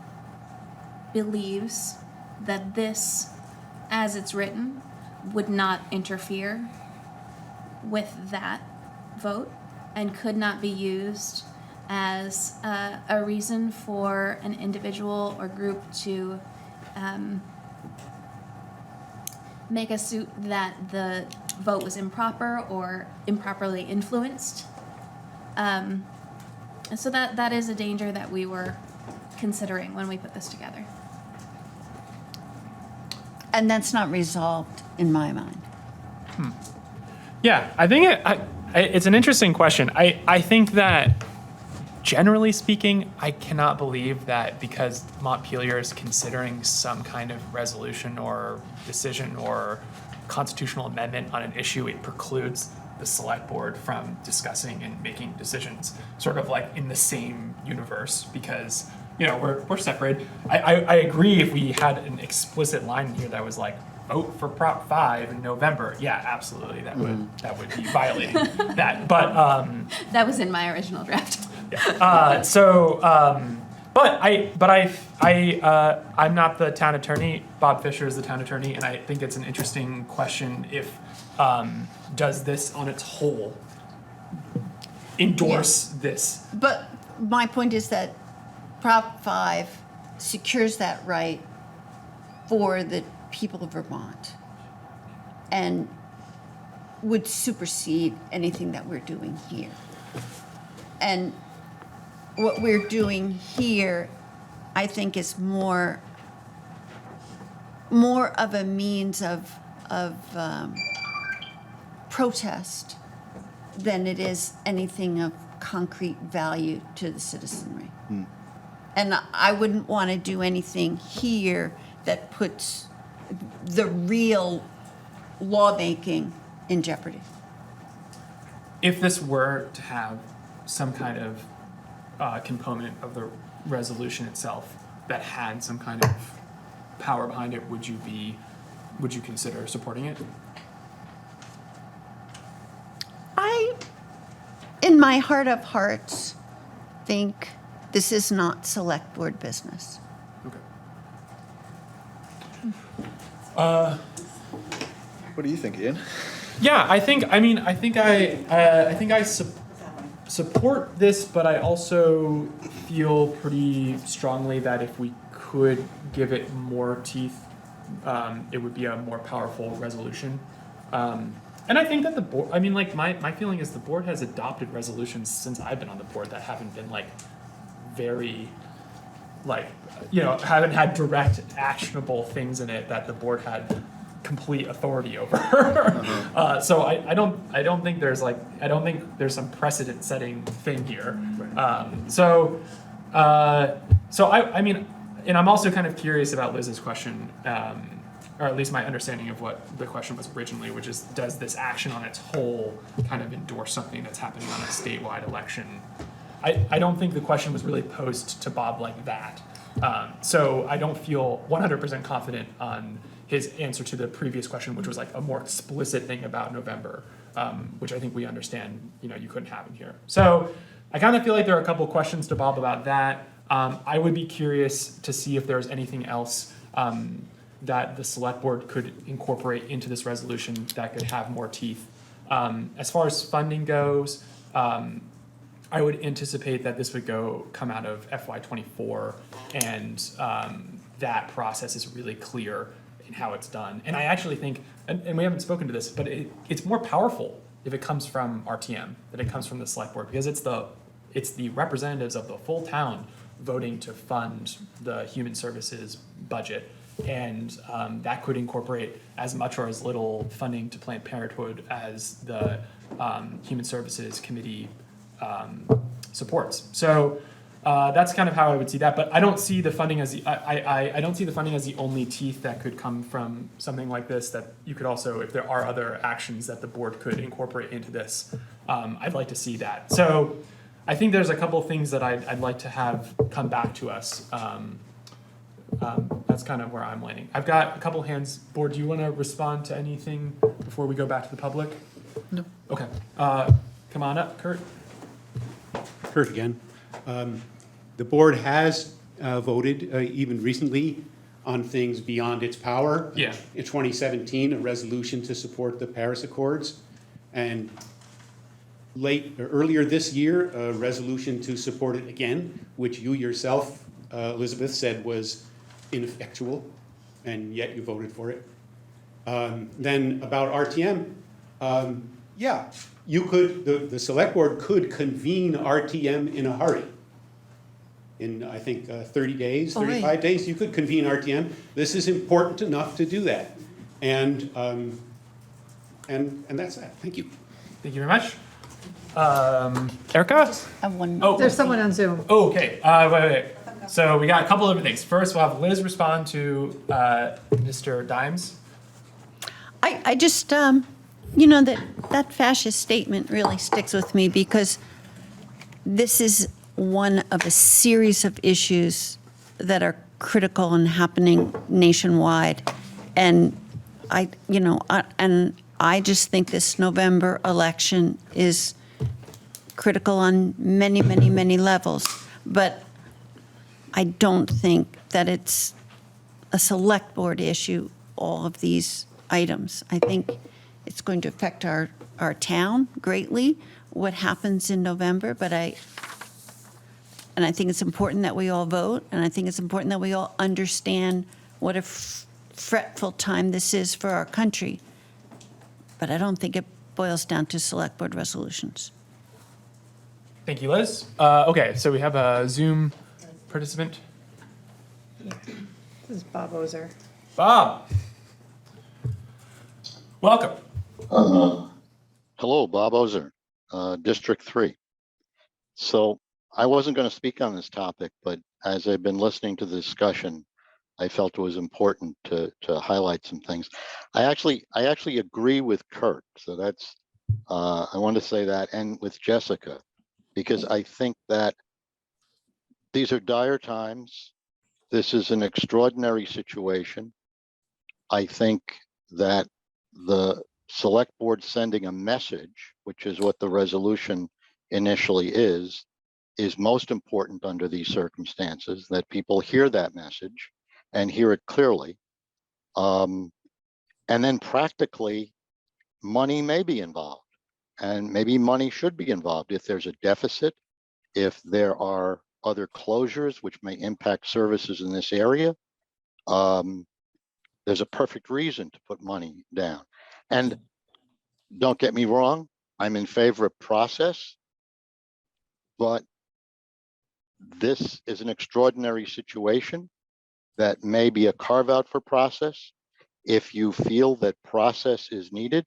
believes that this, as it's written, would not interfere with that vote and could not be used as a reason for an individual or group to make a suit that the vote was improper or improperly influenced. So that is a danger that we were considering when we put this together. And that's not resolved in my mind. Yeah, I think it's an interesting question. I think that, generally speaking, I cannot believe that because Montpelier is considering some kind of resolution or decision or constitutional amendment on an issue, it precludes the select board from discussing and making decisions sort of like in the same universe, because, you know, we're separated. I agree if we had an explicit line here that was like, vote for Prop 5 in November. Yeah, absolutely. That would be violating that. But That was in my original draft. I'm not the town attorney. Bob Fisher is the town attorney, and I think it's an interesting question if does this on its whole endorse this? But my point is that Prop 5 secures that right for the people of Vermont and would supersede anything that we're doing here. And what we're doing here, I think, is more of a means of protest than it is anything of concrete value to the citizenry. And I wouldn't want to do anything here that puts the real lawmaking in jeopardy. If this were to have some kind of component of the resolution itself that had some kind of power behind it, would you consider supporting it? I, in my heart of hearts, think this is not select board business. Okay. What do you think, Ian? Yeah, I think I support this, but I also feel pretty strongly that if we could give it more teeth, it would be a more powerful resolution. And I think that the board, I mean, like, my feeling is the board has adopted resolutions since I've been on the board that haven't been, like, very, like, you know, haven't had direct actionable things in it that the board had complete authority over. So I don't think there's some precedent setting thing here. So I mean, and I'm also kind of curious about Liz's question, or at least my understanding of what the question was originally, which is, does this action on its whole kind of endorse something that's happening on a statewide election? I don't think the question was really posed to Bob like that. So I don't feel 100% confident on his answer to the previous question, which was like a more explicit thing about November, which I think we understand, you know, you couldn't have in here. So I kind of feel like there are a couple of questions to Bob about that. I would be curious to see if there's anything else that the select board could incorporate into this resolution that could have more teeth. As far as funding goes, I would anticipate that this would come out of FY24, and that process is really clear in how it's done. And I actually think, and we haven't spoken to this, but it's more powerful if it comes from RTM than it comes from the select board, because it's the representatives of the full town voting to fund the human services budget. And that could incorporate as much or as little funding to Planned Parenthood as the Human Services Committee supports. So that's kind of how I would see that. But I don't see the funding as I don't see the funding as the only teeth that could come from something like this. That you could also, if there are other actions that the board could incorporate into this, I'd like to see that. So I think there's a couple of things that I'd like to have come back to us. That's kind of where I'm landing. I've got a couple hands. Board, do you want to respond to anything before we go back to the public? No. Okay. Come on up, Kurt. Kurt again. The board has voted even recently on things beyond its power. Yeah. In 2017, a resolution to support the Paris Accords, and earlier this year, a resolution to support it again, which you yourself, Elizabeth, said was ineffectual, and yet you voted for it. Then about RTM, yeah, you could, the select board could convene RTM in a hurry. In, I think, 30 days, 35 days, you could convene RTM. This is important enough to do that. And that's that. Thank you. Thank you very much. Erica? I have one. Oh, There's someone on Zoom. oh, okay. Wait. So we got a couple of different things. First, we'll have Liz respond to Mr. Dimes. I just, You know, that fascist statement really sticks with me because this is one of a series of issues that are critical and happening nationwide. And I just think this November election is critical on many, many, many levels. But I don't think that it's a select board issue, all of these items. I think it's going to affect our town greatly, what happens in November, and I think it's important that we all vote, and I think it's important that we all understand what a fretful time this is for our country. But I don't think it boils down to select board resolutions. Thank you, Liz. Okay, so we have a Zoom participant. This is Bob Ozer. Bob. Welcome. Hello, Bob Ozer, District 3. So I wasn't going to speak on this topic, but as I've been listening to the discussion, I felt it was important to highlight some things. I actually agree with Kurt. So that's, I want to say that, and with Jessica, because I think that these are dire times. This is an extraordinary situation. I think that the select board sending a message, which is what the resolution initially is most important under these circumstances, that people hear that message and hear it clearly. And then practically, money may be involved, and maybe money should be involved if there's a deficit, if there are other closures which may impact services in this area. There's a perfect reason to put money down. And don't get me wrong, I'm in favor of process, but this is an extraordinary situation that may be a carve out for process. If you feel that process is needed,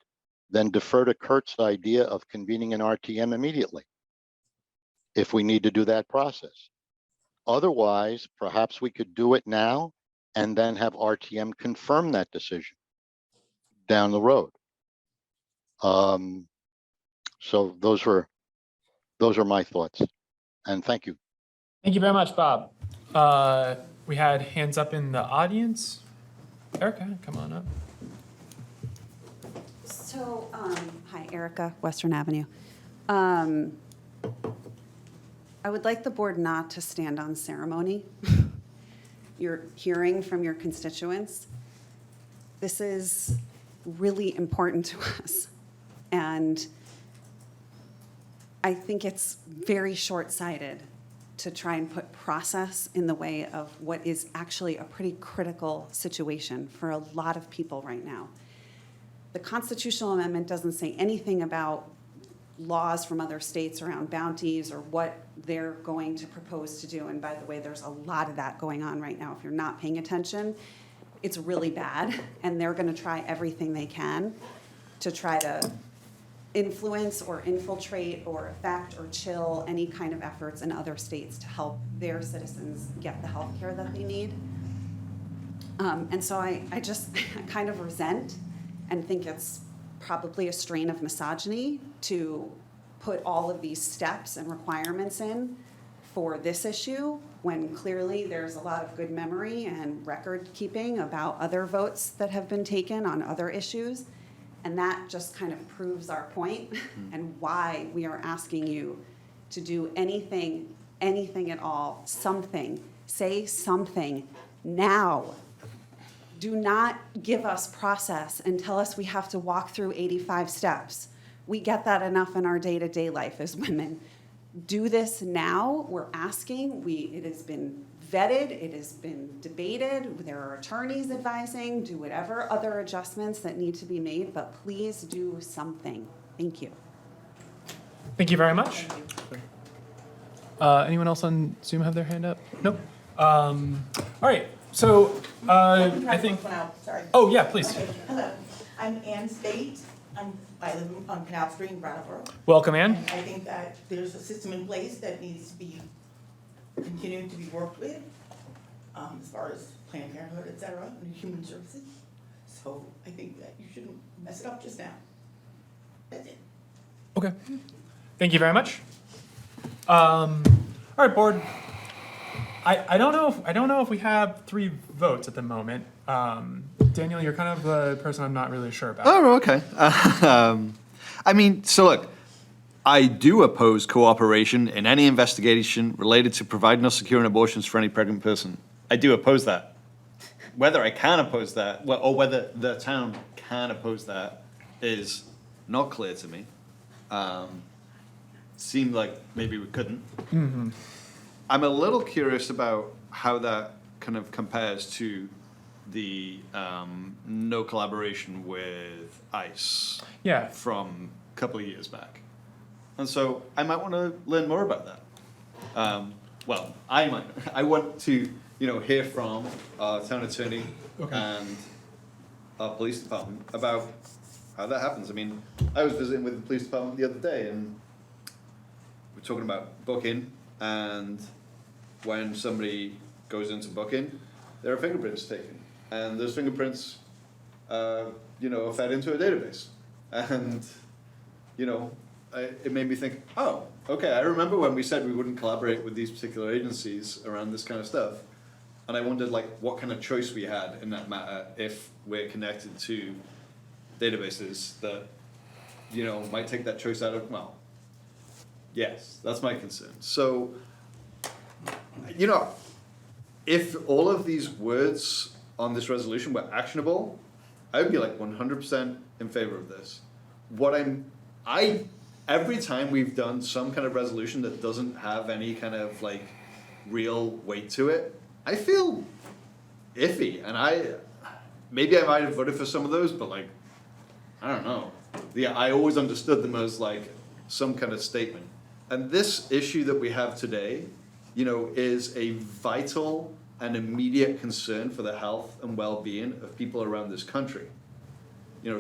then defer to Kurt's idea of convening an RTM immediately, if we need to do that process. Otherwise, perhaps we could do it now and then have RTM confirm that decision down the road. So those are my thoughts, and thank you. Thank you very much, Bob. We had hands up in the audience. Erica, come on up. So, hi, Erica, Western Avenue. I would like the board not to stand on ceremony. You're hearing from your constituents. This is really important to us. And I think it's very short-sighted to try and put process in the way of what is actually a pretty critical situation for a lot of people right now. The constitutional amendment doesn't say anything about laws from other states around bounties or what they're going to propose to do. And by the way, there's a lot of that going on right now. If you're not paying attention, it's really bad. And they're going to try everything they can to try to influence or infiltrate or affect or chill any kind of efforts in other states to help their citizens get the health care that they need. And so I just kind of resent and think it's probably a strain of misogyny to put all of these steps and requirements in for this issue when clearly there's a lot of good memory and record keeping about other votes that have been taken on other issues. And that just kind of proves our point and why we are asking you to do anything at all, something, say something now. Do not give us process and tell us we have to walk through 85 steps. We get that enough in our day-to-day life as women. Do this now, we're asking. It has been vetted, it has been debated, there are attorneys advising, do whatever other adjustments that need to be made, but please do something. Thank you. Thank you very much. Anyone else on Zoom have their hand up? Nope. All right. So I think. Sorry. Oh yeah, please. Okay. Hello, I'm Ann Spate. I live on Canal Street in Brattleboro. Welcome, Ann. And I think that there's a system in place that needs to be continuing to be worked with, as far as Planned Parenthood, et cetera, and human services. So I think that you shouldn't mess it up just now. That's it. Okay. Thank you very much. All right, board. I don't know if we have 3 votes at the moment. Daniel, you're kind of the person I'm not really sure about. Oh, okay. I mean, so look, I do oppose cooperation in any investigation related to providing or securing abortions for any pregnant person. I do oppose that. Whether I can oppose that, or whether the town can oppose that, is not clear to me. Seemed like maybe we couldn't. I'm a little curious about how that kind of compares to the no collaboration with ICE Yeah. from a couple of years back. And so I might want to learn more about that. Well, I want to, hear from our town attorney and our police department about how that happens. I mean, I was visiting with the police department the other day, and we're talking about booking, and when somebody goes into booking, there are fingerprints taken, and those fingerprints, are fed into a database, and it made me think, oh, okay, I remember when we said we wouldn't collaborate with these particular agencies around this kind of stuff, and I wondered what kind of choice we had in that matter if we're connected to databases that might take that choice out of. Well, yes, that's my concern. So if all of these words on this resolution were actionable, I would be 100% in favor of this. Every time we've done some kind of resolution that doesn't have any kind of real weight to it, I feel iffy, and maybe I might have voted for some of those, but I don't know. I always understood them as some kind of statement. And this issue that we have today, is a vital and immediate concern for the health and well-being of people around this country.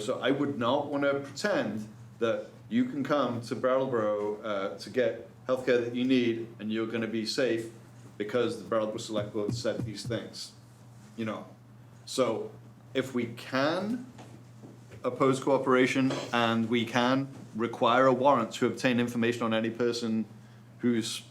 So I would not want to pretend that you can come to Brattleboro to get healthcare that you need and you're going to be safe because the Brattleboro Selectboard said these things. So if we can oppose cooperation and we can require a warrant to obtain information on any person who's,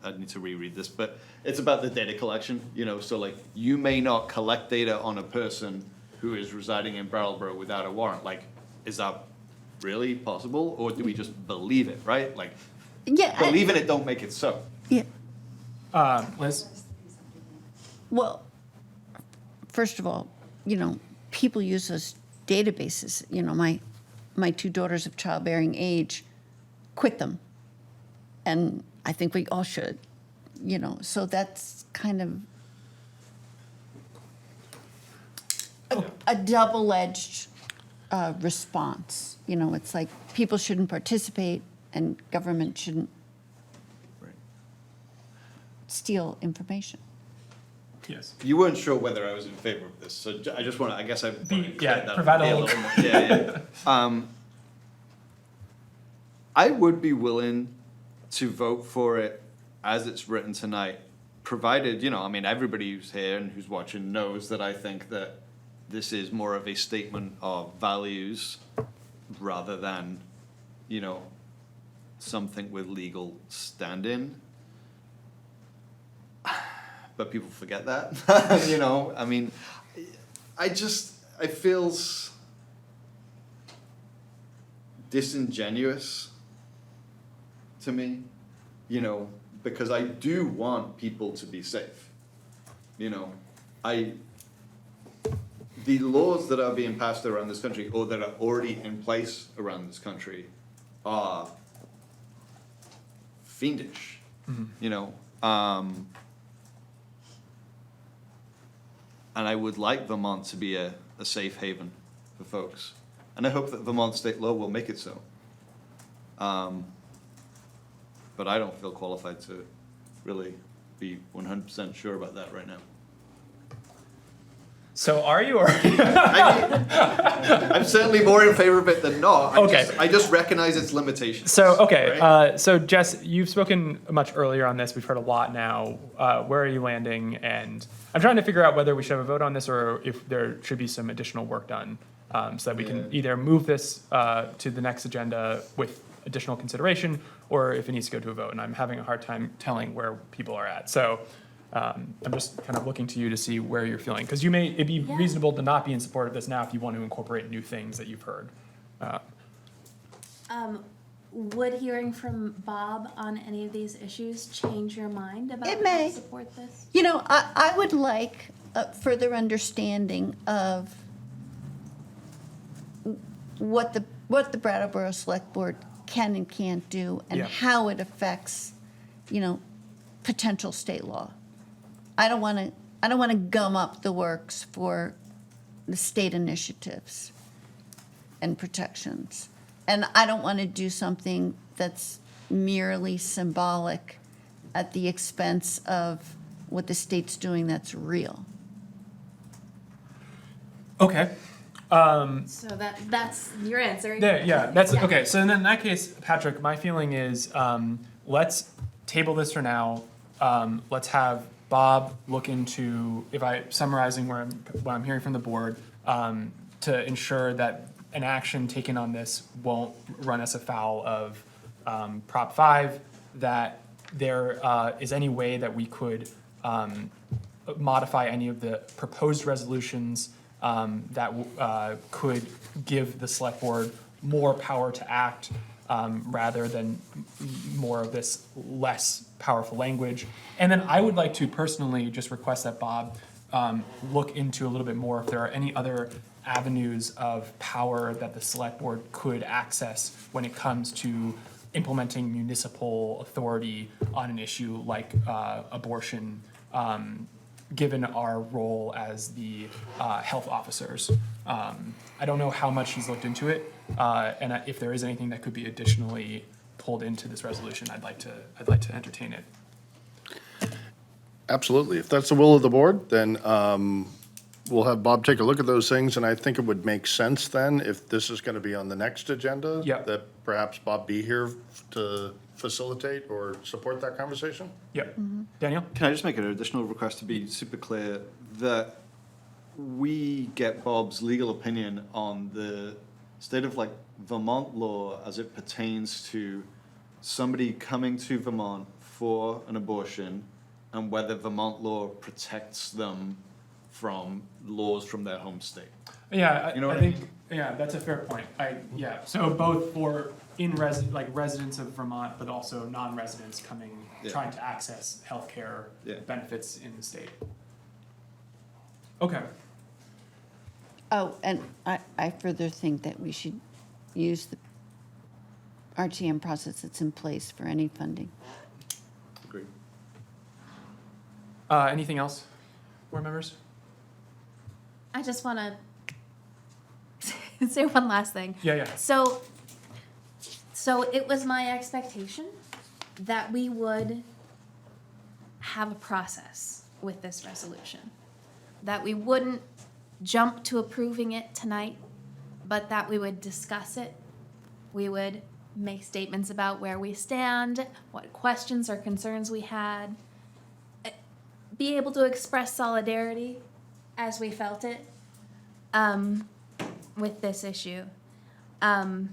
I need to reread this, but it's about the data collection, so you may not collect data on a person who is residing in Brattleboro without a warrant. Is that really possible, or do we just believe it, right? Yeah. Believing it don't make it so. Yeah. Liz? Well, first of all, people use those databases. My 2 daughters of childbearing age quit them. And I think we all should, so that's kind of a double-edged response. It's people shouldn't participate and government shouldn't steal information. Yes. You weren't sure whether I was in favor of this, so I just want to, I guess I provide a little more. Yeah. I would be willing to vote for it as it's written tonight, provided, everybody who's here and who's watching knows that I think that this is more of a statement of values rather than, something with legal standing. But people forget that, it feels disingenuous to me, because I do want people to be safe. The laws that are being passed around this country or that are already in place around this country are fiendish, and I would like Vermont to be a safe haven for folks. And I hope that Vermont state law will make it so. But I don't feel qualified to really be 100% sure about that right now. So are you, or? I'm certainly more in favor of it than not. I just recognize its limitations. So, okay, right? So Jess, you've spoken much earlier on this. We've heard a lot now. Where are you landing? And I'm trying to figure out whether we should have a vote on this or if there should be some additional work done so that we can either move this to the next agenda with additional consideration, or if it needs to go to a vote. And I'm having a hard time telling where people are at. So I'm just kind of looking to you to see where you're feeling, because it'd be reasonable to not be in support of this now if you want to incorporate new things that you've heard. Would hearing from Bob on any of these issues change your mind about It how may. to support this? You know, I would like a further understanding of what the Brattleboro Select Board can and can't do, and Yeah. how it affects, potential state law. I don't want to gum up the works for the state initiatives and protections. And I don't want to do something that's merely symbolic at the expense of what the state's doing that's real. Okay. So that's your answer. That's okay. So then in that case, Patrick, my feeling is let's table this for now. Let's have Bob look into, summarizing what I'm hearing from the board, to ensure that an action taken on this won't run us afoul of Prop 5, that there is any way that we could modify any of the proposed resolutions that could give the select board more power to act rather than more of this less powerful language. And then I would like to personally just request that Bob look into a little bit more if there are any other avenues of power that the select board could access when it comes to implementing municipal authority on an issue like abortion, given our role as the health officers. I don't know how much he's looked into it, and if there is anything that could be additionally pulled into this resolution, I'd like to entertain it. Absolutely. If that's the will of the board, then we'll have Bob take a look at those things, and I think it would make sense then, if this is going to be on the next agenda, Yeah. that perhaps Bob be here to facilitate or support that conversation? Yep. Daniel? Can I just make an additional request to be super clear that we get Bob's legal opinion on the state of Vermont law as it pertains to somebody coming to Vermont for an abortion, and whether Vermont law protects them from laws from their home state. Yeah, You know what I I think, that's a fair point. So both for residents of Vermont, but also non-residents coming, Yeah. trying to access healthcare Yeah. benefits in the state. Okay. Oh, and I further think that we should use the RTM process that's in place for any funding. Agreed. Anything else, board members? I just want to say one last thing. Yeah. So it was my expectation that we would have a process with this resolution, that we wouldn't jump to approving it tonight, but that we would discuss it. We would make statements about where we stand, what questions or concerns we had, be able to express solidarity as we felt it with this issue. The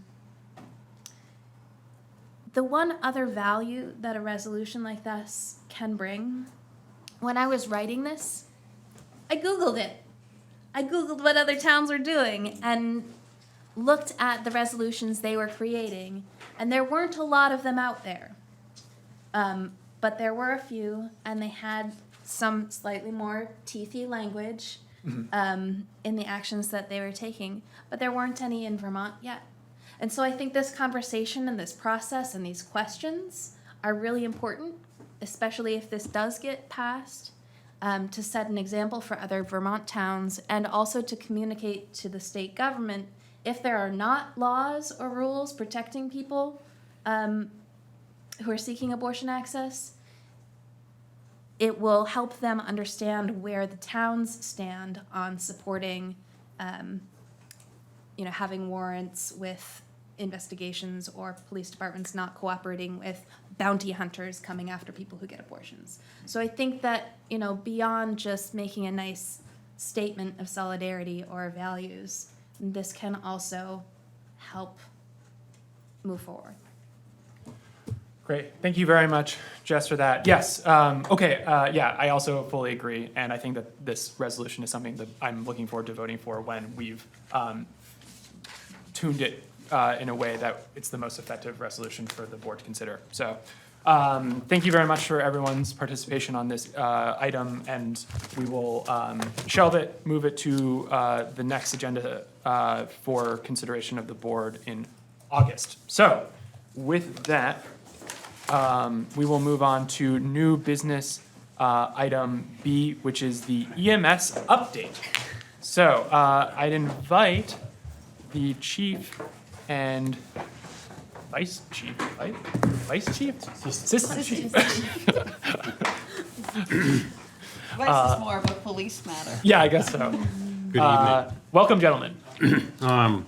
one other value that a resolution like this can bring, when I was writing this, I Googled it. I Googled what other towns were doing and looked at the resolutions they were creating, and there weren't a lot of them out there. But there were a few, and they had some slightly more teethy language in the actions that they were taking, but there weren't any in Vermont yet. And so I think this conversation and this process and these questions are really important, especially if this does get passed, to set an example for other Vermont towns, and also to communicate to the state government if there are not laws or rules protecting people who are seeking abortion access. It will help them understand where the towns stand on supporting, having warrants with investigations, or police departments not cooperating with bounty hunters coming after people who get abortions. So I think that, beyond just making a nice statement of solidarity or values, this can also help move forward. Great. Thank you very much, Jess, for that. Yes. Okay. Yeah, I also fully agree. And I think that this resolution is something that I'm looking forward to voting for when we've tuned it in a way that it's the most effective resolution for the board to consider. So thank you very much for everyone's participation on this item. And we will shelve it, move it to the next agenda for consideration of the board in August. So with that, we will move on to new business item B, which is the EMS update. So I'd invite the chief and vice chief, right? Vice chief? Assistant chief. Vice is more of a police matter. Yeah, I guess so. Good evening. Welcome, gentlemen. I'm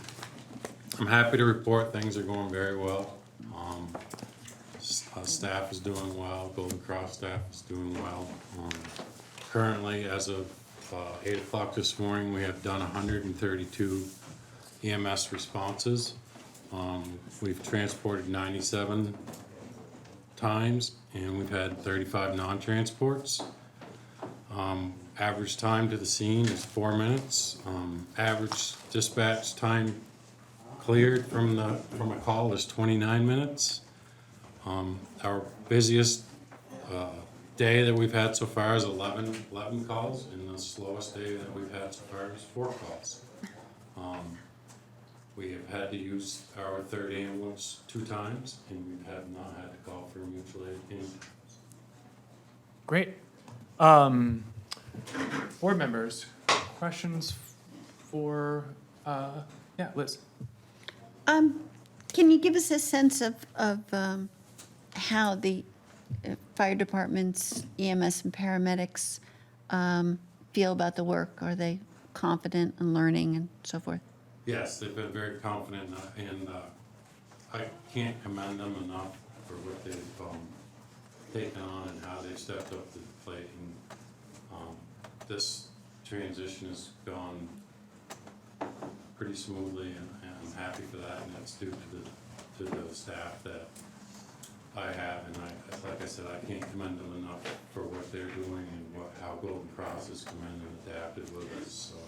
happy to report things are going very well. Staff is doing well, Golden Cross staff is doing well. Currently, as of 8 o'clock this morning, we have done 132 EMS responses. We've transported 97 times, and we've had 35 non-transports. Average time to the scene is 4 minutes. Average dispatch time cleared from a call is 29 minutes. Our busiest day that we've had so far is 11 calls, and the slowest day that we've had so far is 4 calls. We have had to use our third ambulance 2 times, and we have not had to call for mutual aid any times. Great. Board members, questions for, yeah, Liz? Can you give us a sense of how the fire departments, EMS and paramedics feel about the work? Are they confident and learning and so forth? Yes, they've been very confident, and I can't commend them enough for what they've taken on and how they've stepped up to the plate. And this transition has gone pretty smoothly, and I'm happy for that, and that's due to the staff that I have, and like I said, I can't commend them enough for what they're doing and how Golden Cross has come in and adapted with us. So,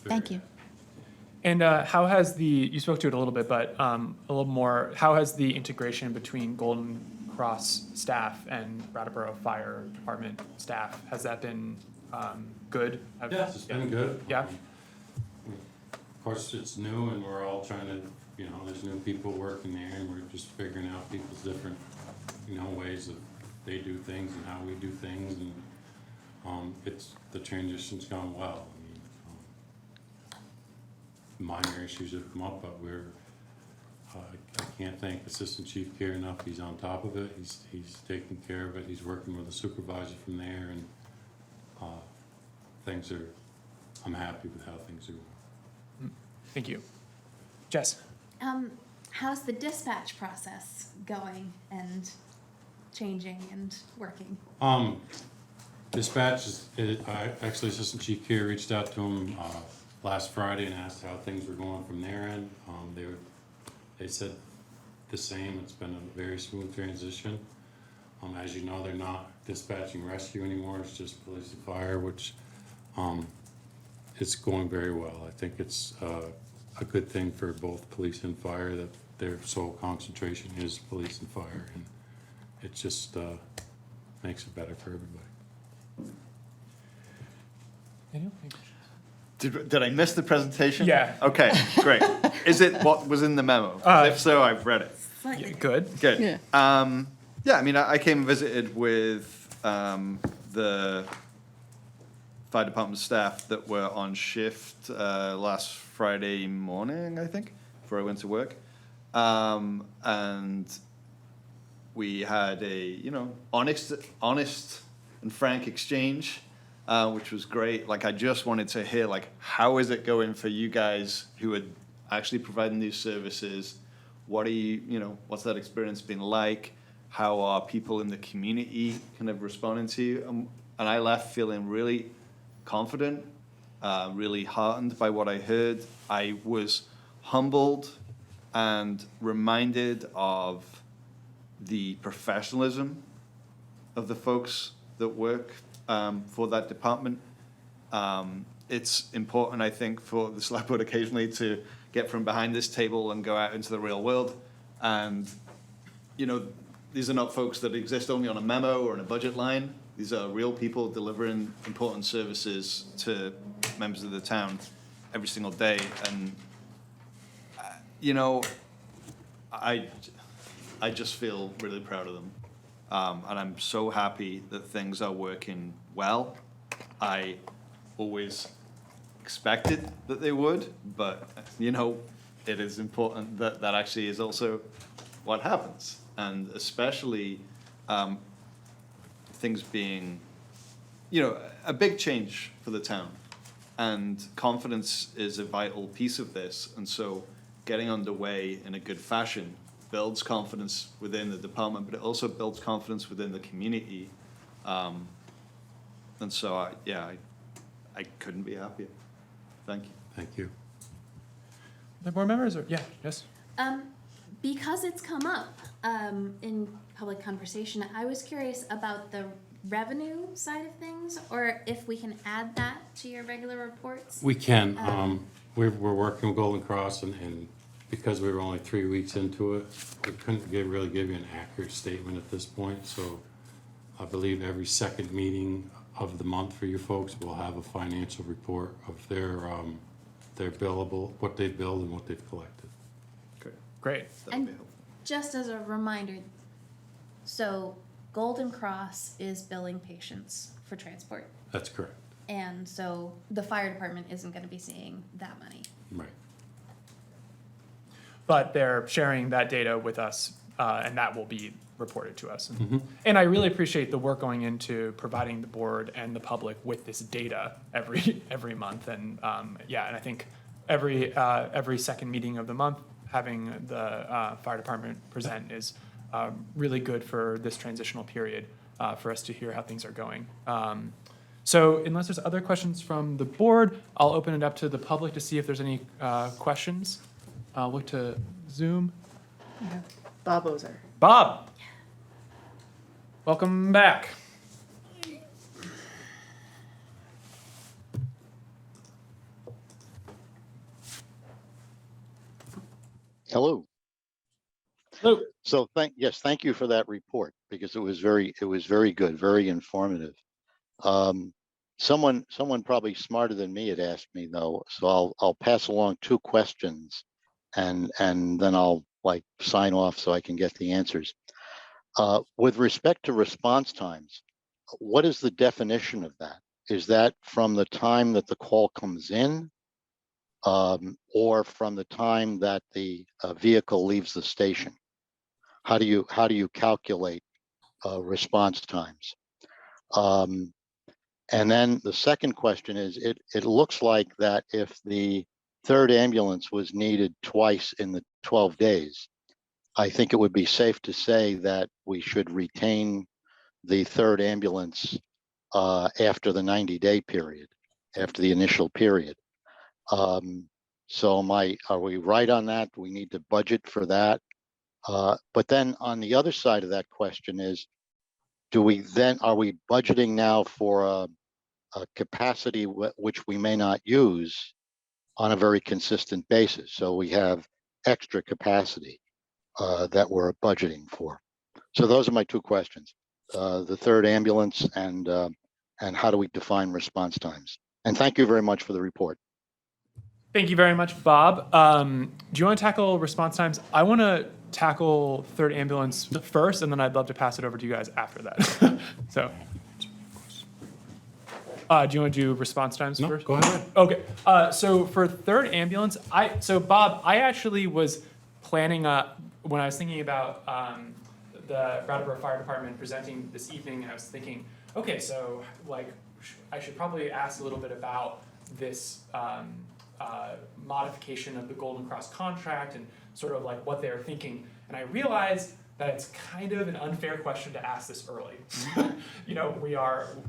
Thank you. And how has you spoke to it a little bit, but a little more, how has the integration between Golden Cross staff and Brattleboro Fire Department staff, has that been good? Yes, it's been good. Yeah. Of course, it's new, and we're all trying to, there's new people working there, and we're just figuring out people's different, ways that they do things and how we do things, and the transition's gone well. Minor issues have come up, but I can't thank Assistant Chief Care enough. He's on top of it. He's taking care of it. He's working with a supervisor from there, and I'm happy with how things are going. Thank you. Jess? How's the dispatch process going and changing and working? Dispatch actually Assistant Chief Care reached out to him last Friday and asked how things were going from their end. They said the same. It's been a very smooth transition. As you know, they're not dispatching rescue anymore. It's just police and fire, which it's going very well. I think it's a good thing for both police and fire that their sole concentration is police and fire, and it just makes it better for everybody. Daniel? Did I miss the presentation? Yeah. Okay, great. Is it what was in the memo? If so, I've read it. Yeah, good. Good. Yeah. Yeah, I mean, I came and visited with the fire department staff that were on shift last Friday morning, I think, before I went to work. And we had a, honest and frank exchange, which was great. Like, I just wanted to hear, how is it going for you guys who are actually providing these services? What are you, what's that experience been like? How are people in the community kind of responding to you? And I left feeling really confident really heartened by what I heard. I was humbled and reminded of the professionalism of the folks that work for that department. It's important, I think, for the select board occasionally to get from behind this table and go out into the real world. And, you know, these are not folks that exist only on a memo or in a budget line. These are real people delivering important services to members of the town every single day. And, you know, I just feel really proud of them. And I'm so happy that things are working well. I always expected that they would, but, you know, it is important that that actually is also what happens. And especially things being, you know, a big change for the town. And confidence is a vital piece of this. And so getting underway in a good fashion builds confidence within the department, but it also builds confidence within the community. And so, I couldn't be happier. Thank you. Thank you. The board members, or, yeah, yes? Because it's come up in public conversation, I was curious about the revenue side of things, or if we can add that to your regular reports. We can. We're working with Golden Cross, and because we were only 3 weeks into it, we couldn't really give you an accurate statement at this point. So I believe every second meeting of the month for you folks will have a financial report of their billable, what they've billed and what they've collected. Great. And just as a reminder, so Golden Cross is billing patients for transport. That's correct. And so the fire department isn't going to be seeing that money. Right. But they're sharing that data with us, and that will be reported to us. And I really appreciate the work going into providing the board and the public with this data every month. And yeah, and I think every second meeting of the month, having the fire department present is really good for this transitional period for us to hear how things are going. So unless there's other questions from the board, I'll open it up to the public to see if there's any questions. I'll look to Zoom. Bob Ozer. Bob, welcome back. Hello. Hello. So thank you for that report, because it was very good, very informative. Someone probably smarter than me had asked me though, so I'll pass along two questions, and then I'll sign off so I can get the answers. With respect to response times, what is the definition of that? Is that from the time that the call comes in, or from the time that the vehicle leaves the station? How do you calculate response times? And then the second question is, it looks like that if the third ambulance was needed twice in the 12 days, I think it would be safe to say that we should retain the third ambulance after the 90-day period, after the initial period. So are we right on that? Do we need to budget for that? But then on the other side of that question is, are we budgeting now for a capacity which we may not use on a very consistent basis? So we have extra capacity that we're budgeting for. So those are my two questions: the third ambulance and how do we define response times? And thank you very much for the report. Thank you very much, Bob. Do you want to tackle response times? I want to tackle third ambulance first, and then I'd love to pass it over to you guys after that. So, do you want to do response times first? Go ahead. Okay. So for third ambulance, Bob, I actually was planning when I was thinking about the Brattleboro Fire Department presenting this evening, I was thinking, okay, so I should probably ask a little bit about this modification of the Golden Cross contract and sort of what they're thinking. And I realized that it's kind of an unfair question to ask this early. You know,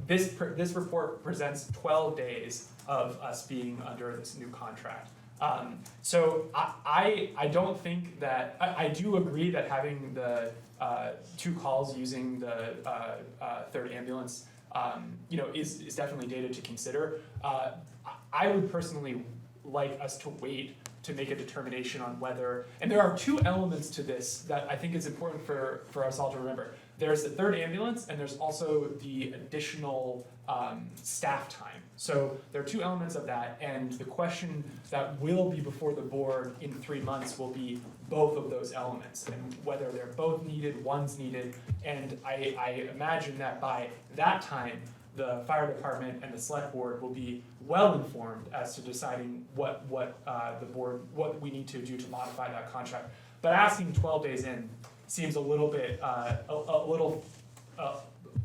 this report presents 12 days of us being under this new contract. So I don't think that, I do agree that having the 2 calls using the 3rd ambulance, you know, is definitely data to consider. I would personally like us to wait to make a determination on whether, and there are 2 elements to this that I think is important for us all to remember. There's the 3rd ambulance, and there's also the additional staff time. So there are 2 elements of that, and the question that will be before the board in 3 months will be both of those elements, and whether they're both needed, one's needed, and I imagine that by that time, the fire department and the select board will be well informed as to deciding what we need to do to modify that contract. But asking 12 days in seems a little bit a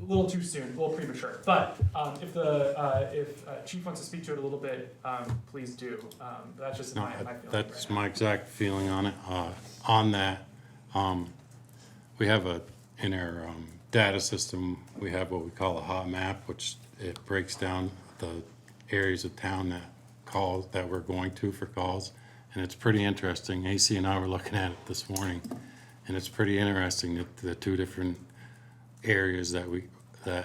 little too soon, a little premature. But if Chief wants to speak to it a little bit, please do. That's just my feeling. That's right now. my exact feeling on it. On that, we have in our data system, we have what we call a hot map, which it breaks down the areas of town that we're going to for calls. And it's pretty interesting. AC and I were looking at it this morning, and it's pretty interesting that the 2 different areas that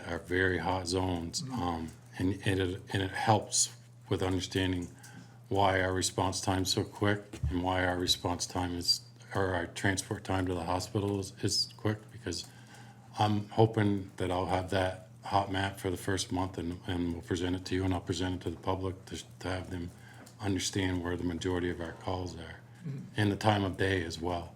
are very hot zones. And it helps with understanding why our response time is so quick and why our response time or our transport time to the hospital is quick, because I'm hoping that I'll have that hot map for the first month, and we'll present it to you, and I'll present it to the public to have them understand where the majority of our calls are, and the time of day as well.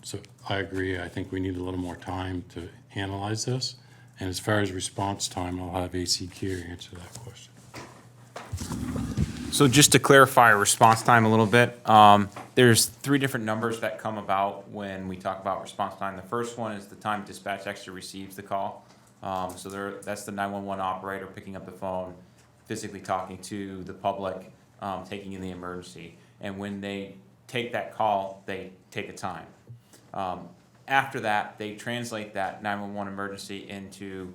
So I agree. I think we need a little more time to analyze this. And as far as response time, I'll have AC Kier answer that question. So just to clarify response time a little bit, there's 3 different numbers that come about when we talk about response time. The first one is the time dispatch actually receives the call. That's the 911 operator picking up the phone, physically talking to the public, taking in the emergency. And when they take that call, they take a time. After that, they translate that 911 emergency into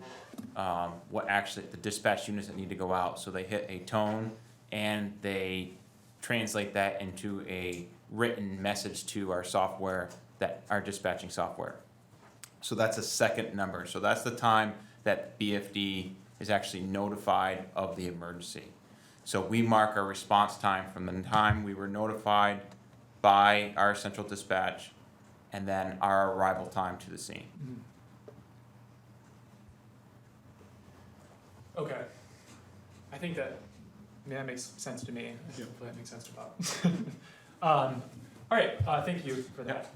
what actually the dispatch units that need to go out. So they hit a tone, and they translate that into a written message to our software, our dispatching software. So that's a second number. So that's the time that BFD is actually notified of the emergency. So we mark our response time from the time we were notified by our central dispatch, and then our arrival time to the scene. Okay. I think that makes sense to me. Hopefully that makes sense to Bob. All right, thank you for that.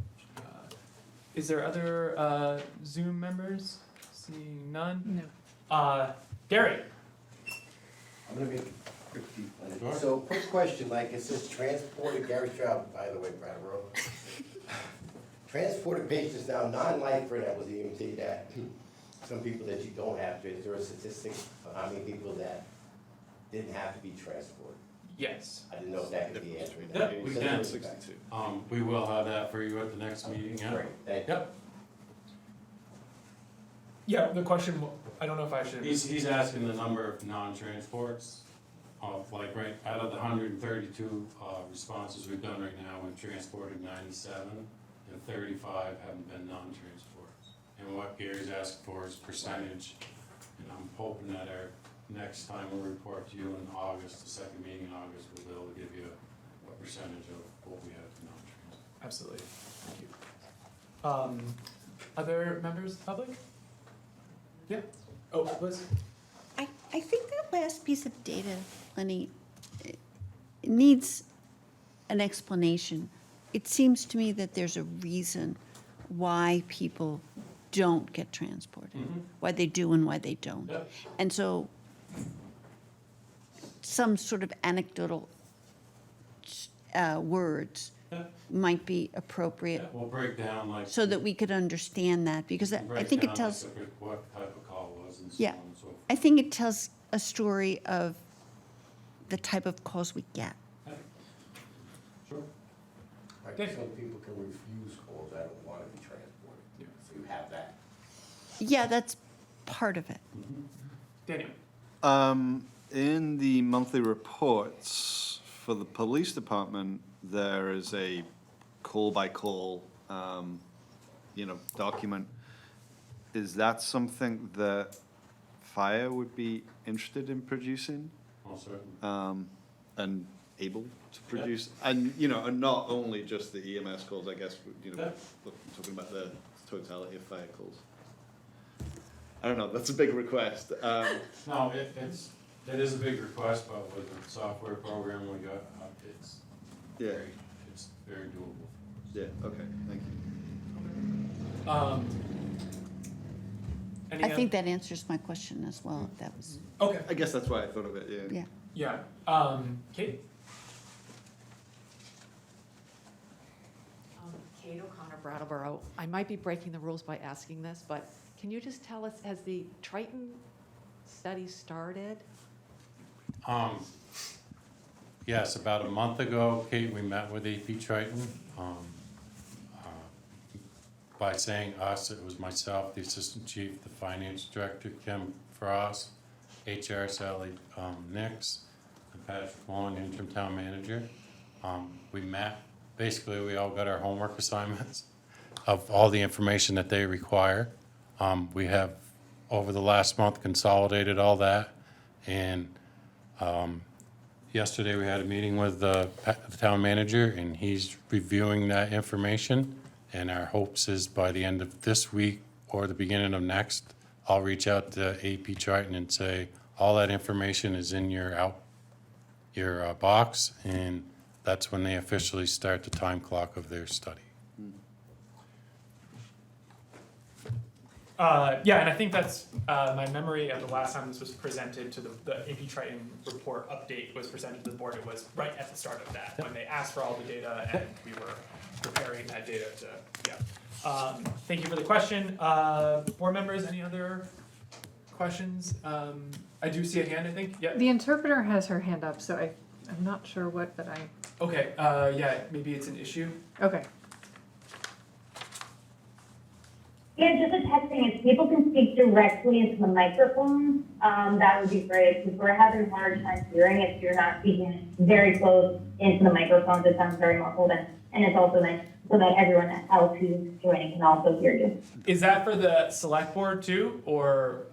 Is there other Zoom members? Seeing none? No. Gary? I'm gonna be quick. So quick question, like it says transported, Gary Stroud, by the way, Brattleboro. Transported patients now, non-lifer, that was the EMT, that some people that you don't have to, is there a statistic of how many people that didn't have to be transported? Yes. I didn't know if that could be answered. Yep, we can. We will have that for you at the next meeting, yeah. Great, thank you. Yep. Yeah, the question, I don't know if I should. He's asking the number of non-transports, like right out of the 132 responses we've done right now, we've transported 97, and 35 haven't been non-transports. And what Gary's asking for is percentage, and I'm hoping that our next time we'll report to you in August, the second meeting in August, we'll be able to give you a percentage of what we have to non-transport. Absolutely, thank you. Other members of the public? Yeah. Oh, Liz? I think that last piece of data, Lenny, it needs an explanation. It seems to me that there's a reason why people don't get transported, why they do and why they don't. Yep. And so some sort of anecdotal words might be appropriate. Yeah, we'll break down like. So that we could understand that, because I think it tells. What type of call was and so Yeah, on and so forth. I think it tells a story of the type of calls we get. Sure. Like some people can refuse calls, I don't want to be transported. have that. Yeah, that's part of it. Daniel. In the monthly reports for the police department, there is a call-by-call, document. Is that something that fire would be interested in producing? Most certainly. And able to produce? And, and not only just the EMS calls, I guess, talking about the totality of fire calls. I don't know, that's a big request. No, it is a big request, but with the software program we got, it's very doable. Yeah, okay, thank you. I think that answers my question as well, if that was. Okay. I guess that's why I thought of it, yeah. Yeah. Yeah. Kate? Kate O'Connor, Brattleboro. I might be breaking the rules by asking this, but can you just tell us, has the Triton study started? Yes, about a month ago, Kate, we met with AP Triton. By saying us, it was myself, the assistant chief, the finance director, Kim Frost, HR Sally Nix, and Patrick Long, interim town manager. We met, basically we all got our homework assignments of all the information that they require. We have, over the last month, consolidated all that, and yesterday we had a meeting with the town manager, and he's reviewing that information. And our hopes is by the end of this week or the beginning of next, I'll reach out to AP Triton and say, all that information is in your box, and that's when they officially start the time clock of their study. Yeah, and I think that's my memory of the last time this was presented to the AP Triton report update was presented to the board. It was right at the start of that, when they asked for all the data and we were preparing that data to, thank you for the question. Board members, any other questions? I do see a hand, I think. Yeah. The interpreter has her hand up, so I'm not sure what, but I. Okay, yeah, maybe it's an issue. Okay. Yeah, just a texting, if people can speak directly into the microphone, that would be great, because we're having a hard time hearing if you're not speaking very close into the microphone. It sounds very muffled, and it's also nice so that everyone else who's joining can also hear you. Is that for the select board too, or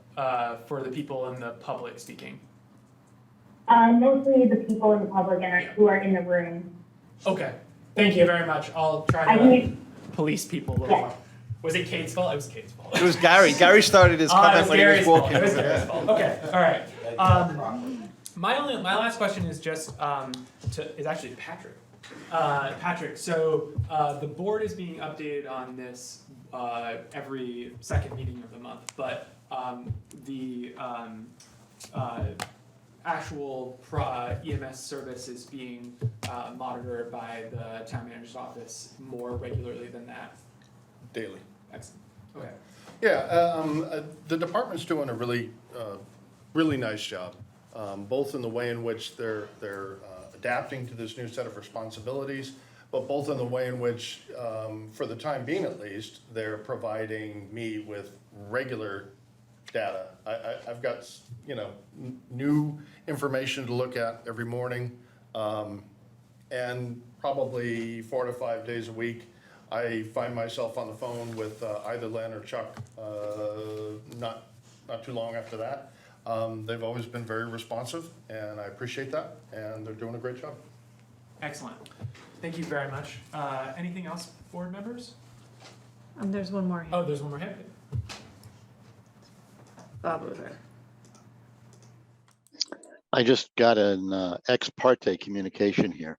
for the people in the public speaking? Mostly the people in the public who are in the room. Okay, thank you very much. I'll try to police people a little more. Was it Kate's fault? It was Kate's fault. It was Gary. Gary started his comment when he was walking. It was Gary's fault. Okay, all right. My last question is just is actually Patrick. Patrick, so the board is being updated on this every second meeting of the month, but the actual EMS service is being monitored by the town manager's office more regularly than that. Daily. Excellent. Okay. Yeah, the department's doing a really nice job, both in the way in which they're adapting to this new set of responsibilities, but both in the way in which, for the time being at least, they're providing me with regular data. I've got, new information to look at every morning, and probably 4 to 5 days a week. I find myself on the phone with either Len or Chuck not too long after that. They've always been very responsive, and I appreciate that, and they're doing a great job. Excellent. Thank you very much. Anything else, board members? There's one more. Oh, there's one more hand. Bob was there. I just got an ex parte communication here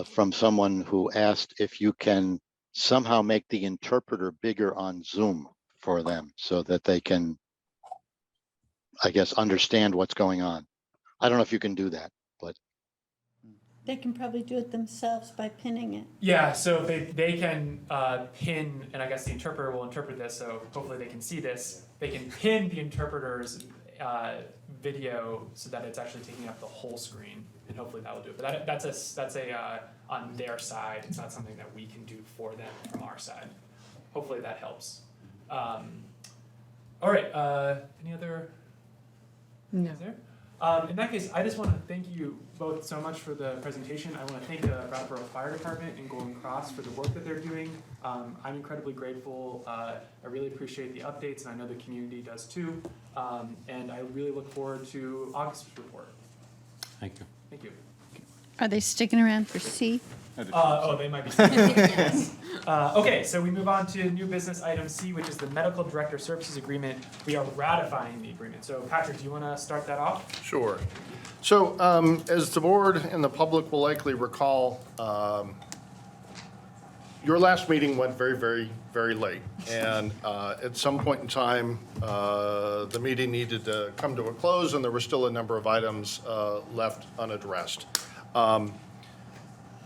from someone who asked if you can somehow make the interpreter bigger on Zoom for them so that they can, I guess, understand what's going on. I don't know if you can do that, but. They can probably do it themselves by pinning it. Yeah, so they can pin, and I guess the interpreter will interpret this, so hopefully they can see this. They can pin the interpreter's video so that it's actually taking up the whole screen, and hopefully that will do it. But that's on their side. It's not something that we can do for them from our side. Hopefully that helps. All right, any other? No. Is there? In that case, I just want to thank you both so much for the presentation. I want to thank the Brattleboro Fire Department and Golden Cross for the work that they're doing. I'm incredibly grateful. I really appreciate the updates, and I know the community does too. And I really look forward to August's report. Thank you. Thank you. Are they sticking around for C? They might be. Yes. Okay, so we move on to new business item C, which is the Medical Director Services Agreement. We are ratifying the agreement. So Patrick, do you want to start that off? Sure. So as the board and the public will likely recall, your last meeting went very, very, very late. And at some point in time, the meeting needed to come to a close, and there were still a number of items left unaddressed.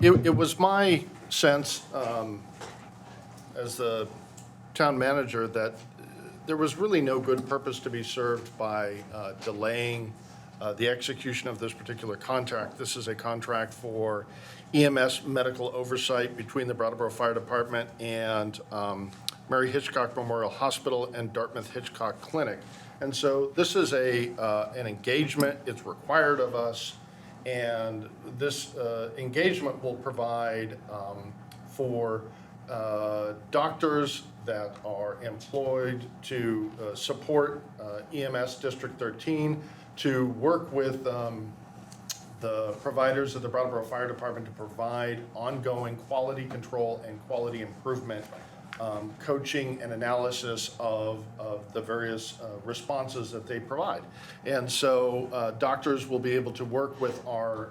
It was my sense as the town manager that there was really no good purpose to be served by delaying the execution of this particular contract. This is a contract for EMS medical oversight between the Brattleboro Fire Department and Mary Hitchcock Memorial Hospital and Dartmouth Hitchcock Clinic. And so this is an engagement. It's required of us. And this engagement will provide for doctors that are employed to support EMS District 13 to work with the providers of the Brattleboro Fire Department to provide ongoing quality control and quality improvement coaching and analysis of the various responses that they provide. And so doctors will be able to work with our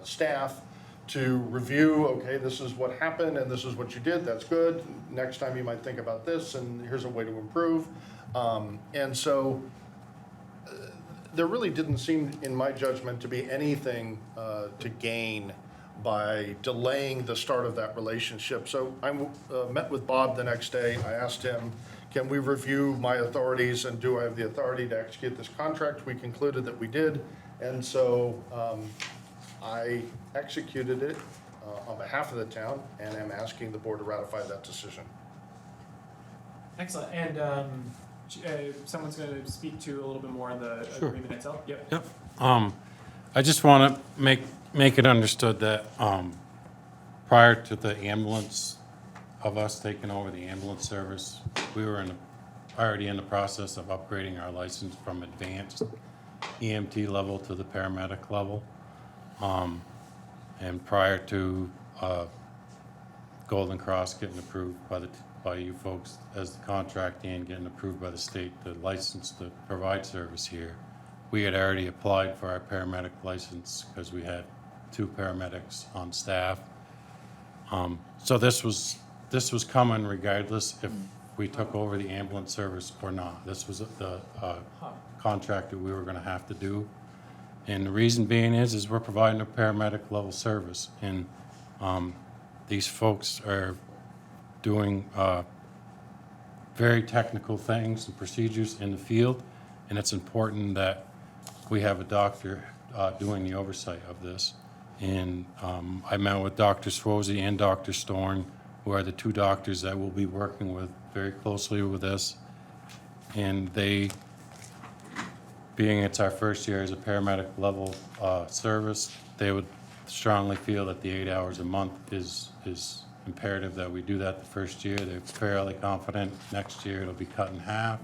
staff to review, okay, this is what happened and this is what you did, that's good. Next time you might think about this and here's a way to improve. And so there really didn't seem, in my judgment, to be anything to gain by delaying the start of that relationship. So I met with Bob the next day. I asked him, can we review my authorities and do I have the authority to execute this contract? We concluded that we did. And so I executed it on behalf of the town and am asking the board to ratify that decision. Excellent. And someone's going to speak to a little bit more on the agreement itself. Yep. I just want to make it understood that prior to the ambulance, of us taking over the ambulance service, we were already in the process of upgrading our license from advanced EMT level to the paramedic level. And prior to Golden Cross getting approved by you folks as the contract and getting approved by the state, the license to provide service here, we had already applied for our paramedic license because we had 2 paramedics on staff. So this was coming regardless if we took over the ambulance service or not. This was the contract that we were going to have to do. And the reason being is we're providing a paramedic level service, and these folks are doing very technical things and procedures in the field, and it's important that we have a doctor doing the oversight of this. And I met with Dr. Swozy and Dr. Storn, who are the 2 doctors that will be working with very closely with this. And they, being it's our first year as a paramedic level service, they would strongly feel that the 8 hours a month is imperative that we do that the first year. They're fairly confident next year it'll be cut in half.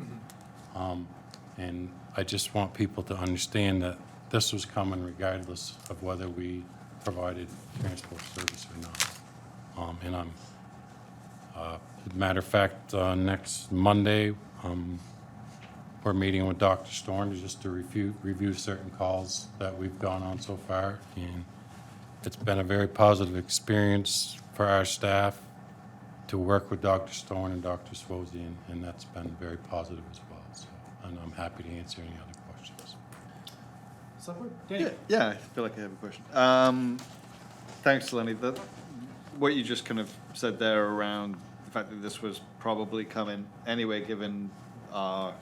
And I just want people to understand that this was coming regardless of whether we provided transport service or not. And I'm, as a matter of fact, next Monday, we're meeting with Dr. Storm just to review certain calls that we've gone on so far. And it's been a very positive experience for our staff to work with Dr. Storm and Dr. Swozy, and that's been very positive as well. So, and I'm happy to answer any other questions. Yeah, I feel like I have a question. Thanks, Lenny. What you just kind of said there around the fact that this was probably coming anyway, given our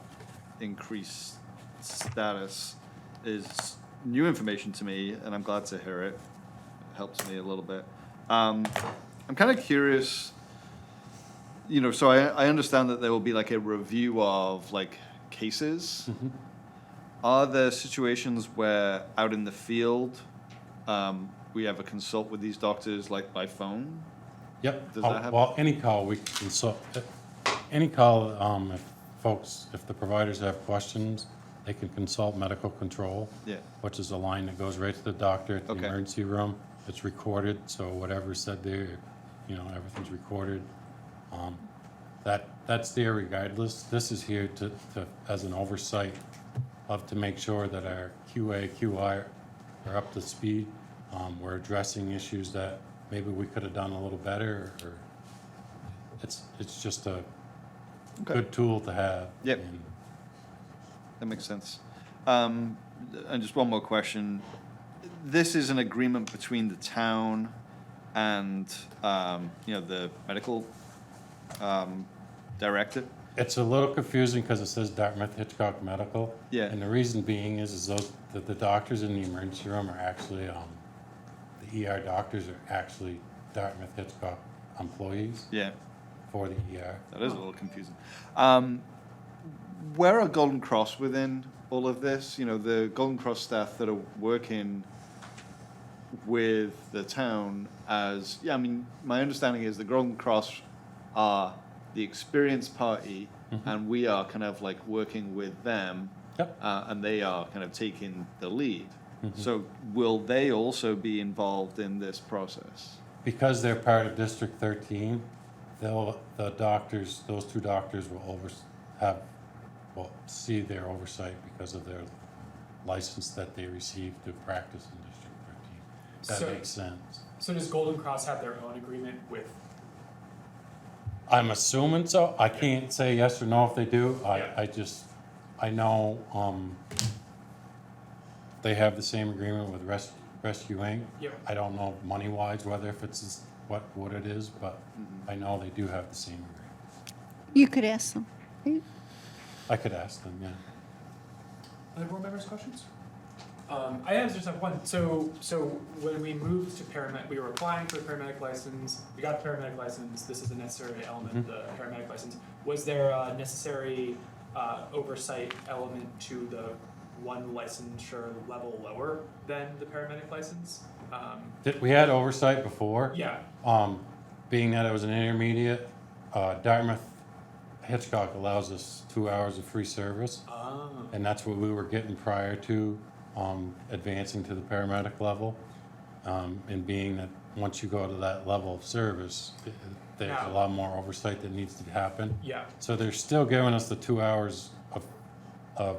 increased status, is new information to me, and I'm glad to hear it. It helps me a little bit. I'm kind of curious, you know, so I understand that there will be like a review of like cases. Are there situations where out in the field, we ever consult with these doctors like by phone? Yep. Does that happen? Well, any call, we can consult, any call, if the providers have questions, they can consult medical control. Yeah. Which is a line that goes right to the doctor at the Okay. emergency room. It's recorded, so whatever's said there, you know, everything's recorded. That's there regardless. This is here to as an oversight to make sure that our QA, QI are up to speed. We're addressing issues that maybe we could have done a little better, or it's just a good tool to have. Yep. And That makes sense. And just one more question. This is an agreement between the town and, you know, the medical director? It's a little confusing because it says Dartmouth Hitchcock Medical. Yeah. And the reason being is that the doctors in the emergency room are actually, the ER doctors are actually Dartmouth Hitchcock employees. Yeah. For the ER. That is a little confusing. Where are Golden Cross within all of this? You know, the Golden Cross staff that are working with the town as, yeah, I mean, my understanding is the Golden Cross are the experienced party, and we are kind of like working with them, and they are kind of taking the lead. So will they also be involved in this process? Because they're part of District 13, those two doctors will see their oversight because of their license that they received to practice in District 13. That makes sense. So does Golden Cross have their own agreement with? I'm assuming so. I can't say yes or no if they do. I know they have the same agreement with Rescue Inc. Yep. I don't know money-wise whether if it's what it is, but I know they do have the same agreement. You could ask them. I could ask them, yeah. Other board members' questions? I just have one. So when we moved to paramedic, we were applying for the paramedic license. We got the paramedic license. This is a necessary element, the paramedic license. Was there a necessary oversight element to the one licensure level lower than the paramedic license? We had oversight before. Yeah. Being that it was an intermediate, Dartmouth Hitchcock allows us 2 hours of free service. Oh. And that's what we were getting prior to advancing to the paramedic level. And being that once you go to that level of service, there's a lot more oversight that needs to happen. Yeah. So they're still giving us the 2 hours of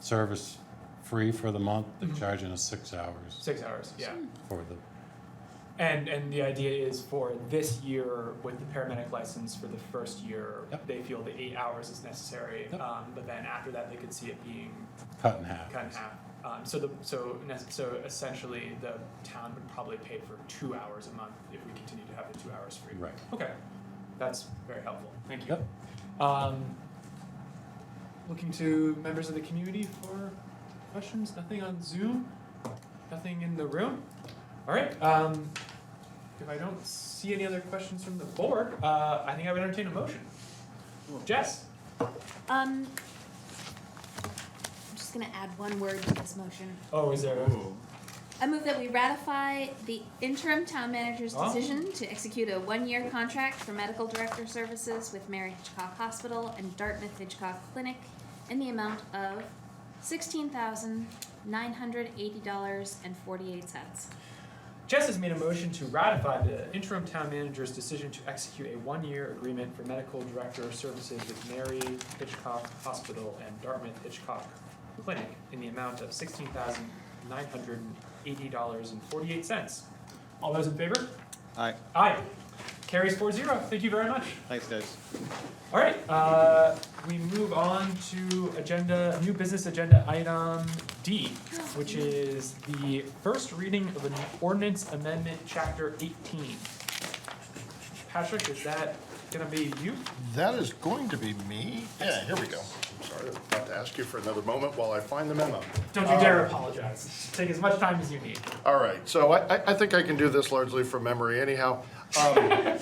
service free for the month. They're charging us 6 hours. 6 hours, yeah. For the. And the idea is for this year with the paramedic license for the first year, they feel the 8 hours is necessary. But then after that, they could see it being cut in half. So essentially, the town would probably pay for 2 hours a month if we continue to have the 2 hours free. Right. Okay, that's very helpful. Thank you. Looking to members of the community for questions. Nothing on Zoom. Nothing in the room. All right. If I don't see any other questions from the board, I think I would entertain a motion. Jess. I'm just gonna add one word to this motion. Oh, is there? I move that we ratify the interim town manager's decision to execute a one-year contract for medical director services with Mary Hitchcock Hospital and Dartmouth Hitchcock Clinic in the amount of $16,980.48. Jess has made a motion to ratify the interim town manager's decision to execute a one-year agreement for medical director services with Mary Hitchcock Hospital and Dartmouth Hitchcock Clinic in the amount of $16,980.48. All those in favor? Aye. Aye. Carries 4-0. Thank you very much. Thanks, guys. All right, we move on to new business agenda item D, which is the first reading of an ordinance amendment, chapter 18. Patrick, is that gonna be you? That is going to be me. Yeah, here we go. I'm sorry, I'm about to ask you for another moment while I find the memo. Don't you dare apologize. Take as much time as you need. All right, so I think I can do this largely from memory anyhow. The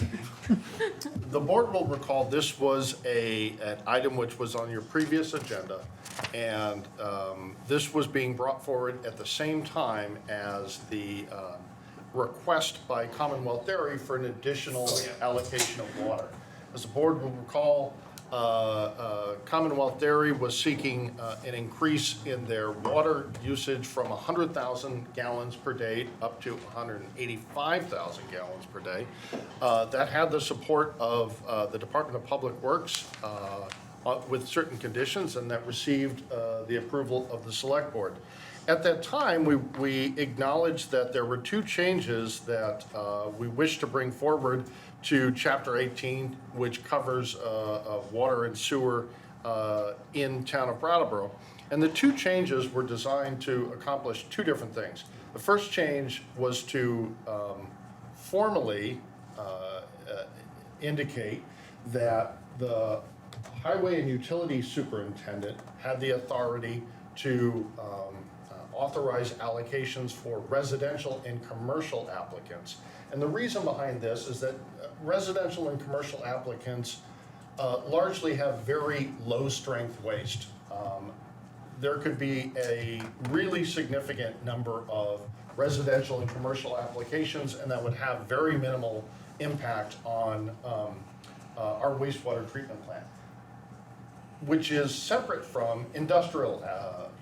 board will recall this was an item which was on your previous agenda, and this was being brought forward at the same time as the request by Commonwealth Dairy for an additional allocation of water. As the board will recall, Commonwealth Dairy was seeking an increase in their water usage from 100,000 gallons per day up to 185,000 gallons per day. That had the support of the Department of Public Works with certain conditions, and that received the approval of the Select Board. At that time, we acknowledged that there were two changes that we wish to bring forward to Chapter 18, which covers water and sewer in town of Brattleboro. And the two changes were designed to accomplish two different things. The first change was to formally indicate that the highway and utility superintendent had the authority to authorize allocations for residential and commercial applicants. And the reason behind this is that residential and commercial applicants largely have very low-strength waste. There could be a really significant number of residential and commercial applications, and that would have very minimal impact on our wastewater treatment plant, which is separate from industrial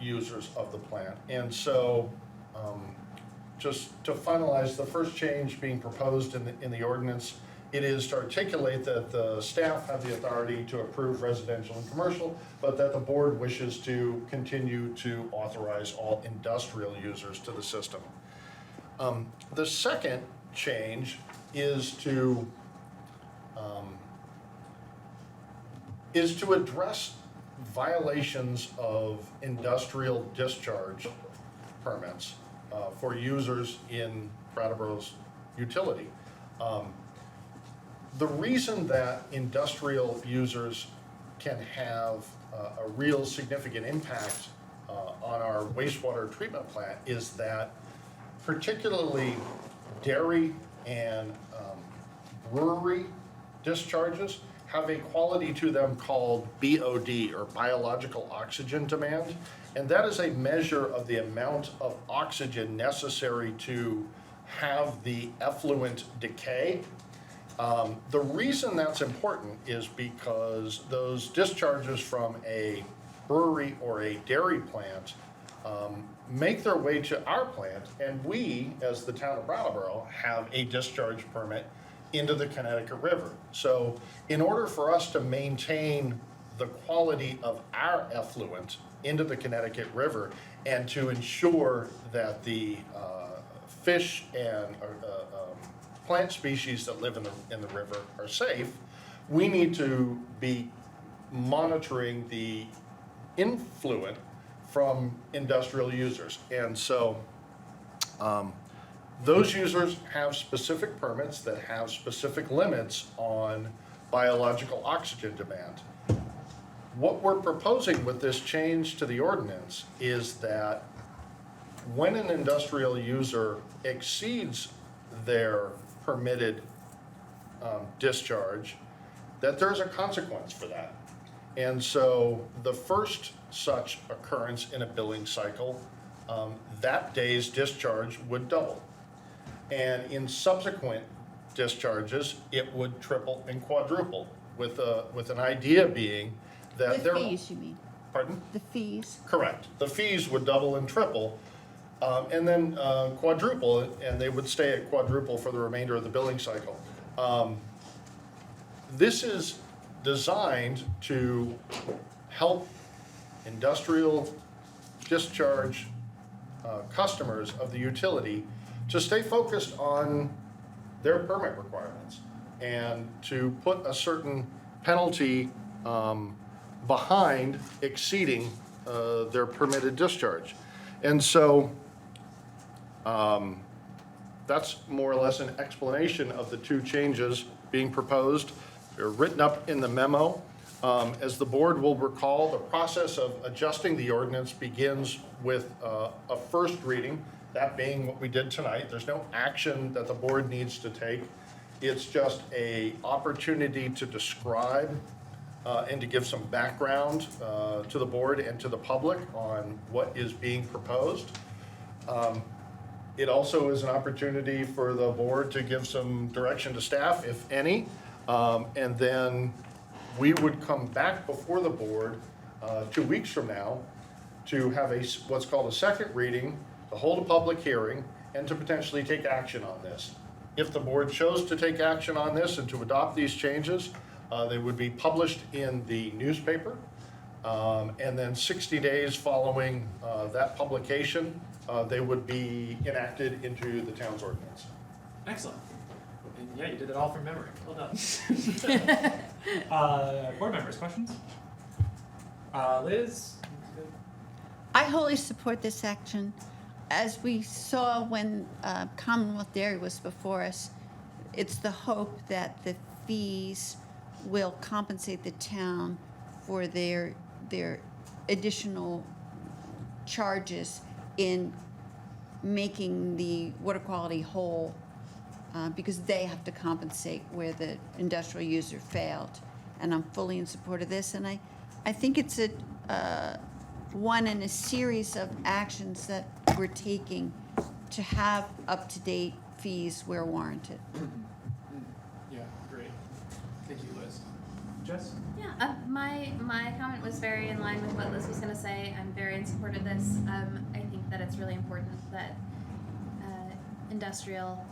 users of the plant. And so just to finalize, the first change being proposed in the ordinance, it is to articulate that the staff have the authority to approve residential and commercial, but that the board wishes to continue to authorize all industrial users to the system. The second change is to address violations of industrial discharge permits for users in Brattleboro's utility. The reason that industrial users can have a real significant impact on our wastewater treatment plant is that particularly dairy and brewery discharges have a quality to them called BOD, or biological oxygen demand, and that is a measure of the amount of oxygen necessary to have the effluent decay. The reason that's important is because those discharges from a brewery or a dairy plant make their way to our plant, and we, as the town of Brattleboro, have a discharge permit into the Connecticut River. So in order for us to maintain the quality of our effluent into the Connecticut River and to ensure that the fish and plant species that live in the river are safe, we need to be monitoring the influent from industrial users. And so those users have specific permits that have specific limits on biological oxygen demand. What we're proposing with this change to the ordinance is that when an industrial user exceeds their permitted discharge, that there's a consequence for that. And so the first such occurrence in a billing cycle, that day's discharge would double. And in subsequent discharges, it would triple and quadruple, with an idea being that The fees, you mean? Pardon? The fees? Correct. The fees would double and triple, and then quadruple, and they would stay at quadruple for the remainder of the billing cycle. This is designed to help industrial discharge customers of the utility to stay focused on their permit requirements and to put a certain penalty behind exceeding their permitted discharge. And so that's more or less an explanation of the two changes being proposed. They're written up in the memo. As the board will recall, the process of adjusting the ordinance begins with a first reading, that being what we did tonight. There's no action that the board needs to take. It's just a opportunity to describe and to give some background to the board and to the public on what is being proposed. It also is an opportunity for the board to give some direction to staff, if any. And then we would come back before the board 2 weeks from now to have what's called a second reading, to hold a public hearing, and to potentially take action on this. If the board chose to take action on this and to adopt these changes, they would be published in the newspaper. And then 60 days following that publication, they would be enacted into the town's ordinance. Excellent. And yeah, you did it all from memory. Well done. Board members, questions? Liz? I wholly support this action. As we saw when Commonwealth Dairy was before us, it's the hope that the fees will compensate the town for their additional charges in making the water quality whole, because they have to compensate where the industrial user failed. And I'm fully in support of this, and I think it's one in a series of actions that we're taking to have up-to-date fees where warranted. Yeah, great. Thank you, Liz. Jess? Yeah, my comment was very in line with what Liz was going to say. I'm very in support of this. I think that it's really important that industrial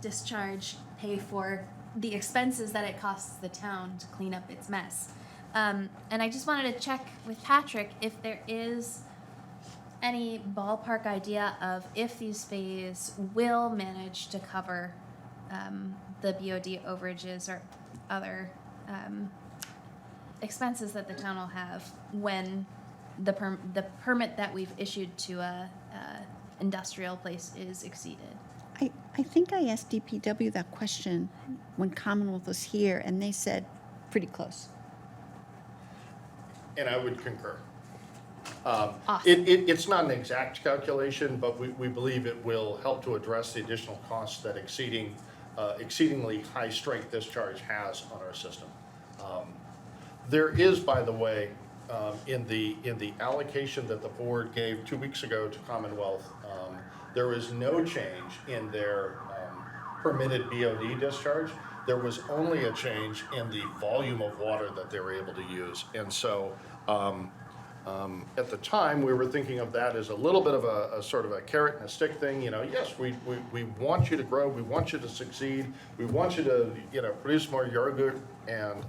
discharge pay for the expenses that it costs the town to clean up its mess. And I just wanted to check with Patrick if there is any ballpark idea of if these fees will manage to cover the BOD overages or other expenses that the town will have when the permit that we've issued to a industrial place is exceeded. I think I asked DPW that question when Commonwealth was here, and they said pretty close. And I would concur. Awesome. It's not an exact calculation, but we believe it will help to address the additional costs that exceedingly high strength discharge has on our system. There is, by the way, in the allocation that the board gave 2 weeks ago to Commonwealth, there is no change in their permitted BOD discharge. There was only a change in the volume of water that they were able to use. And so at the time, we were thinking of that as a little bit of a sort of a carrot and a stick thing. You know, yes, we want you to grow, we want you to succeed, we want you to produce more yogurt and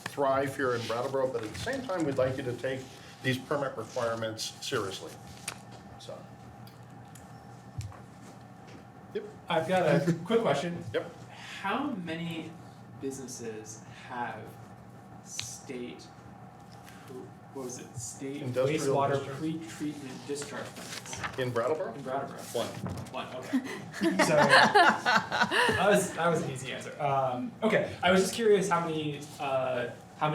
thrive here in Brattleboro, but at the same time, we'd like you to take these permit requirements seriously. So. Yep. I've got a quick question. Yep. How many businesses have state, what was it, state Industrial wastewater discharge? pre-treatment discharge permits? In Brattleboro? In Brattleboro. One. Okay. So that was an easy answer. Okay, I was just curious how many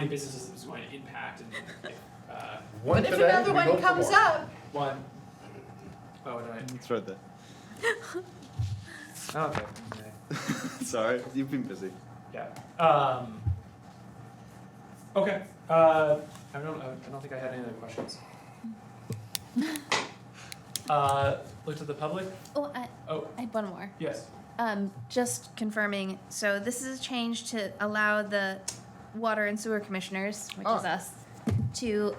businesses this was going to impact, and One But if today, another we one hope for comes more. up, one. Oh, did I? It's right there. Okay. Sorry, you've been busy. Yeah. Okay. I don't think I had any other questions. Look to the public. Oh, Oh, I had one more. yes. Just confirming, so this is a change to allow the water and sewer commissioners, which is us, to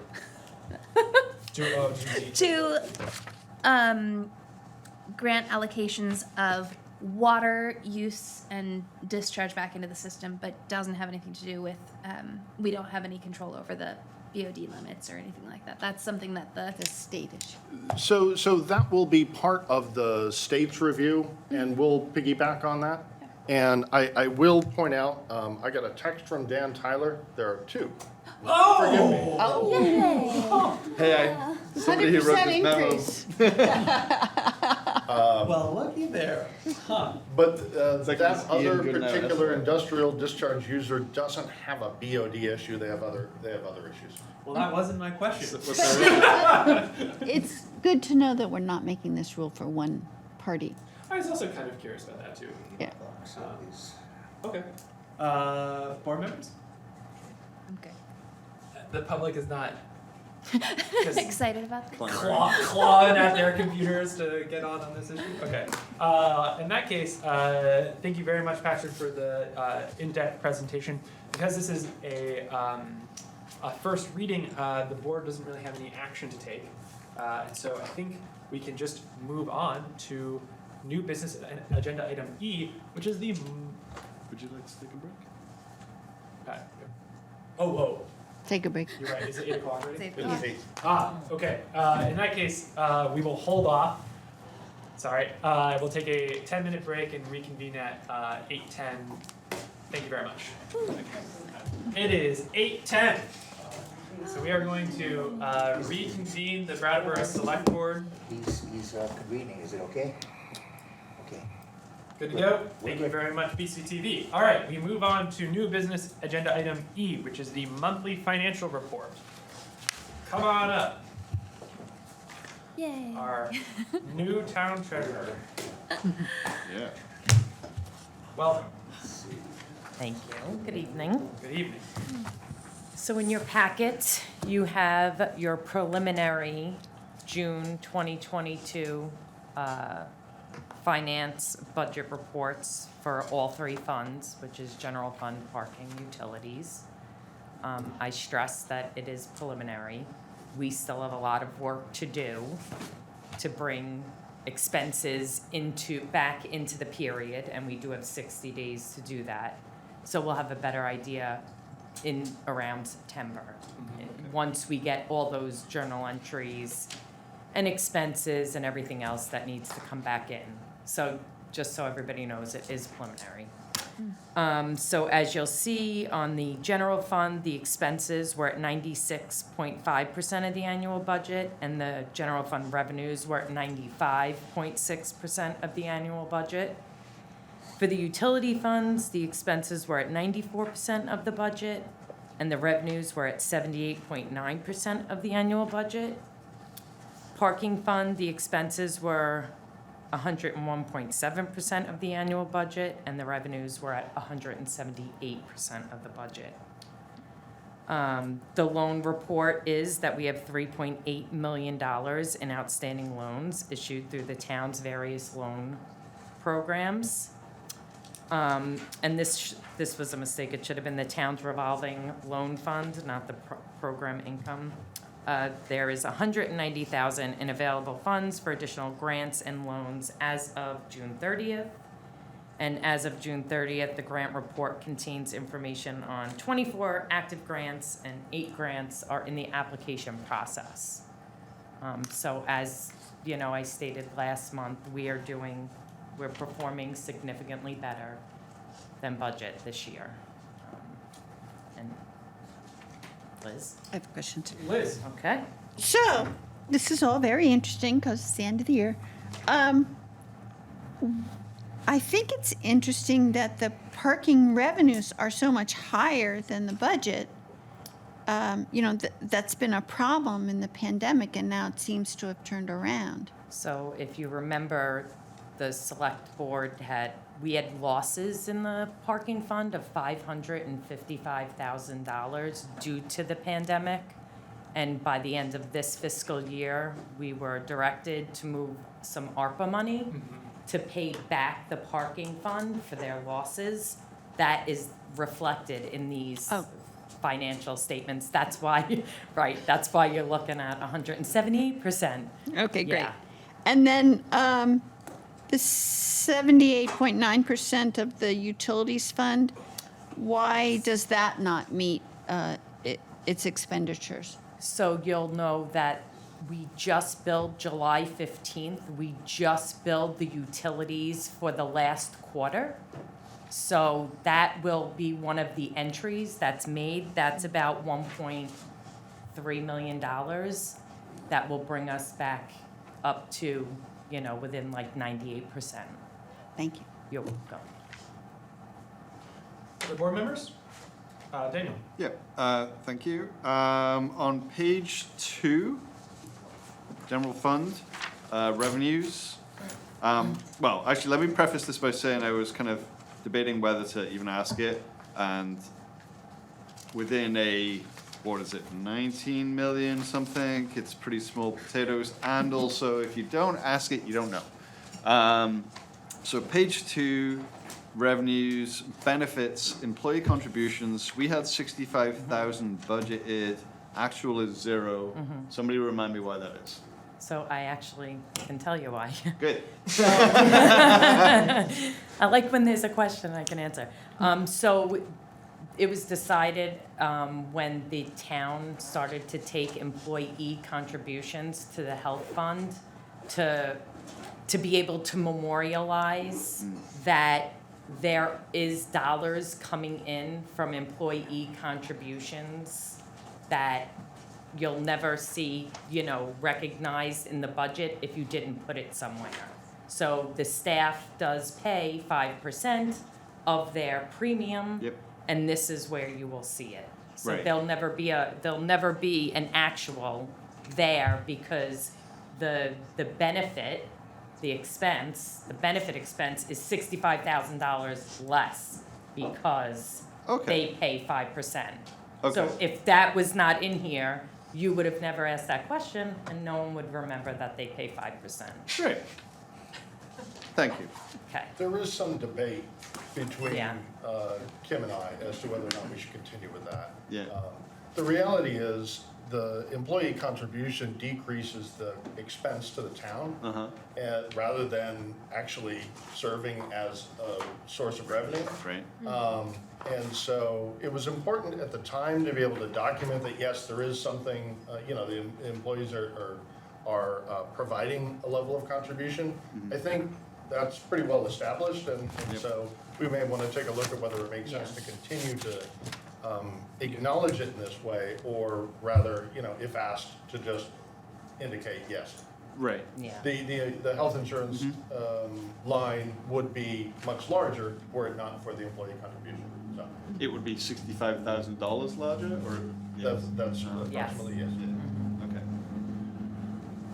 grant allocations of water use and discharge back into the system, but doesn't have anything to do with, we don't have any control over the BOD limits or anything like that. That's something that the state issue. So that will be part of the state's review, and we'll piggyback on that. And I will point out, I got a text from Dan Tyler. There are two. Forgive me. Hey, somebody who wrote this memo. increase. Well, looky there. Huh. But like that this other Ian Goodenow, particular that's- industrial discharge user doesn't have a BOD issue. They have other issues. Well, that wasn't my question. It's good to know that we're not making this rule for one party. I was also kind of curious about that too. Yeah. Okay. Board members? I'm good. The public is not Excited about this? clawing at their computers to get on this issue? Okay. In that case, thank you very much, Patrick, for the in-depth presentation. Because this is a first reading, the board doesn't really have any action to take. And so I think we can just move on to new business agenda item E, which is the... Would you like to take a break? Take a break. You're right. Is it 8 o'clock already? It's 8 o'clock. Okay. In that case, we will hold off. Sorry. We'll take a 10-minute break and reconvene at 8:10. Thank you very much. It is 8:10. So we are going to reconvene the Brattleboro Selectboard. He's convening, is it okay? Okay. Good to go? Thank you very much, BCTV. All right, we move on to new business agenda item E, which is the monthly financial report. Come on up. Yay. Our new town treasurer. Yeah. Welcome. Thank you. Good evening. Good evening. So in your packet, you have your preliminary June 2022 finance budget reports for all three funds, which is general fund, parking, utilities. I stress that it is preliminary. We still have a lot of work to do to bring expenses back into the period, and we do have 60 days to do that. So we'll have a better idea in around September. Once we get all those journal entries and expenses and everything else that needs to come back in. So just so everybody knows, it is preliminary. So as you'll see on the general fund, the expenses were at 96.5% of the annual budget, and the general fund revenues were at 95.6% of the annual budget. For the utility funds, the expenses were at 94% of the budget, and the revenues were at 78.9% of the annual budget. Parking fund, the expenses were 101.7% of the annual budget, and the revenues were at 178% of the budget. The loan report is that we have $3.8 million in outstanding loans issued through the town's various loan programs. And this was a mistake. It should have been the town's revolving loan fund, not the program income. There is $190,000 in available funds for additional grants and loans as of June 30th. And as of June 30th, the grant report contains information on 24 active grants, and 8 grants are in the application process. So as you know, I stated last month, we're performing significantly better than budget this year. And Liz? I have questions. Liz. Okay. So, this is all very interesting because it's the end of the year. I think it's interesting that the parking revenues are so much higher than the budget. That's been a problem in the pandemic, and now it seems to have turned around. So if you remember, the select board we had losses in the parking fund of $555,000 due to the pandemic. And by the end of this fiscal year, we were directed to move some ARPA money to pay back the parking fund for their losses. That is reflected in these financial statements. That's why, that's why you're looking at 178%. Okay, great. Yeah. And then the 78.9% of the utilities fund, why does that not meet its expenditures? So you'll know that we just billed July 15th. We just billed the utilities for the last quarter. So that will be one of the entries that's made. That's about $1.3 million. That will bring us back up to, within like 98%. Thank you. You're welcome. Other board members? Daniel. Yeah, thank you. On page 2, general fund, revenues, Well, actually, let me preface this by saying I was kind of debating whether to even ask it, and within a, what is it, 19 million something, it's pretty small potatoes, and also if you don't ask it, you don't know. So page 2, revenues, benefits, employee contributions, we had 65,000 budgeted, actual is 0. Somebody remind me why that is. So I actually can tell you why. Good. I like when there's a question I can answer. So it was decided when the town started to take employee contributions to the health fund to be able to memorialize that there is dollars coming in from employee contributions that you'll never see, recognized in the budget if you didn't put it somewhere. So the staff does pay 5% of their premium. Yep. And this is where you will see it. So Right. there'll never be an actual there because the benefit expense is $65,000 less because they pay 5%. Okay. So if that was not in here, you would have never asked that question and no one would remember that they pay 5%. Great. Thank you. Okay. There is some debate between Yeah. Kim and I as to whether or not we should continue with that. Yeah. The reality is, the employee contribution decreases the expense to the town rather than actually serving as a source of revenue. Right. And so it was important at the time to be able to document that, yes, there is something, the employees are providing a level of contribution. I think that's pretty well established, and so we may want to take a look at whether it makes sense to continue to acknowledge it in this way, or rather, if asked, to just indicate yes. Right. Yeah. The health insurance line would be much larger were it not for the employee contribution. So It would be $65,000 larger, or? that's approximately yes. Okay.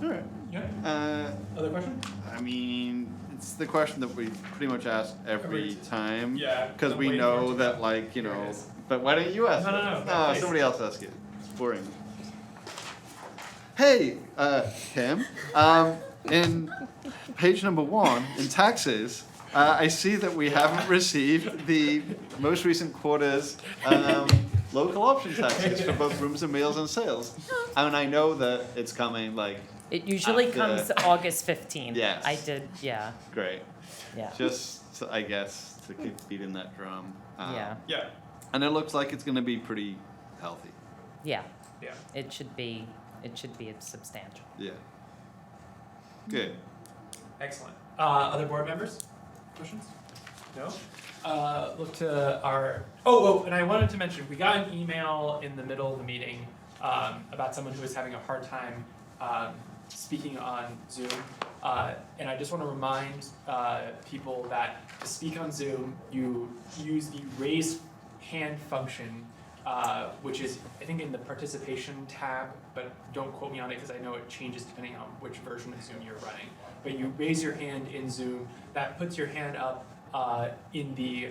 All right. Yeah. Other question? I mean, it's the question that we pretty much ask every time. Yeah, Because I'm we waiting know for it. that, like, but why don't you ask it? No, please. Somebody else ask it. It's boring. Hey, Kim, in page number 1, in taxes, I see that we haven't received the most recent quarter's local option taxes for both rooms and meals and sales. And I know that it's coming, like, It usually after- comes August 15th. Yes. I did, yeah. Great. Yeah. Just, I guess, to keep beating that drum. Yeah. Yeah. And it looks like it's going to be pretty healthy. Yeah. Yeah. It should be substantial. Yeah. Good. Excellent. Other board members? Questions? No? Look to our, and I wanted to mention, we got an email in the middle of the meeting about someone who was having a hard time speaking on Zoom. And I just want to remind people that to speak on Zoom, you use the raise hand function, which is, I think, in the participation tab, but don't quote me on it because I know it changes depending on which version of Zoom you're running. But you raise your hand in Zoom, that puts your hand up in the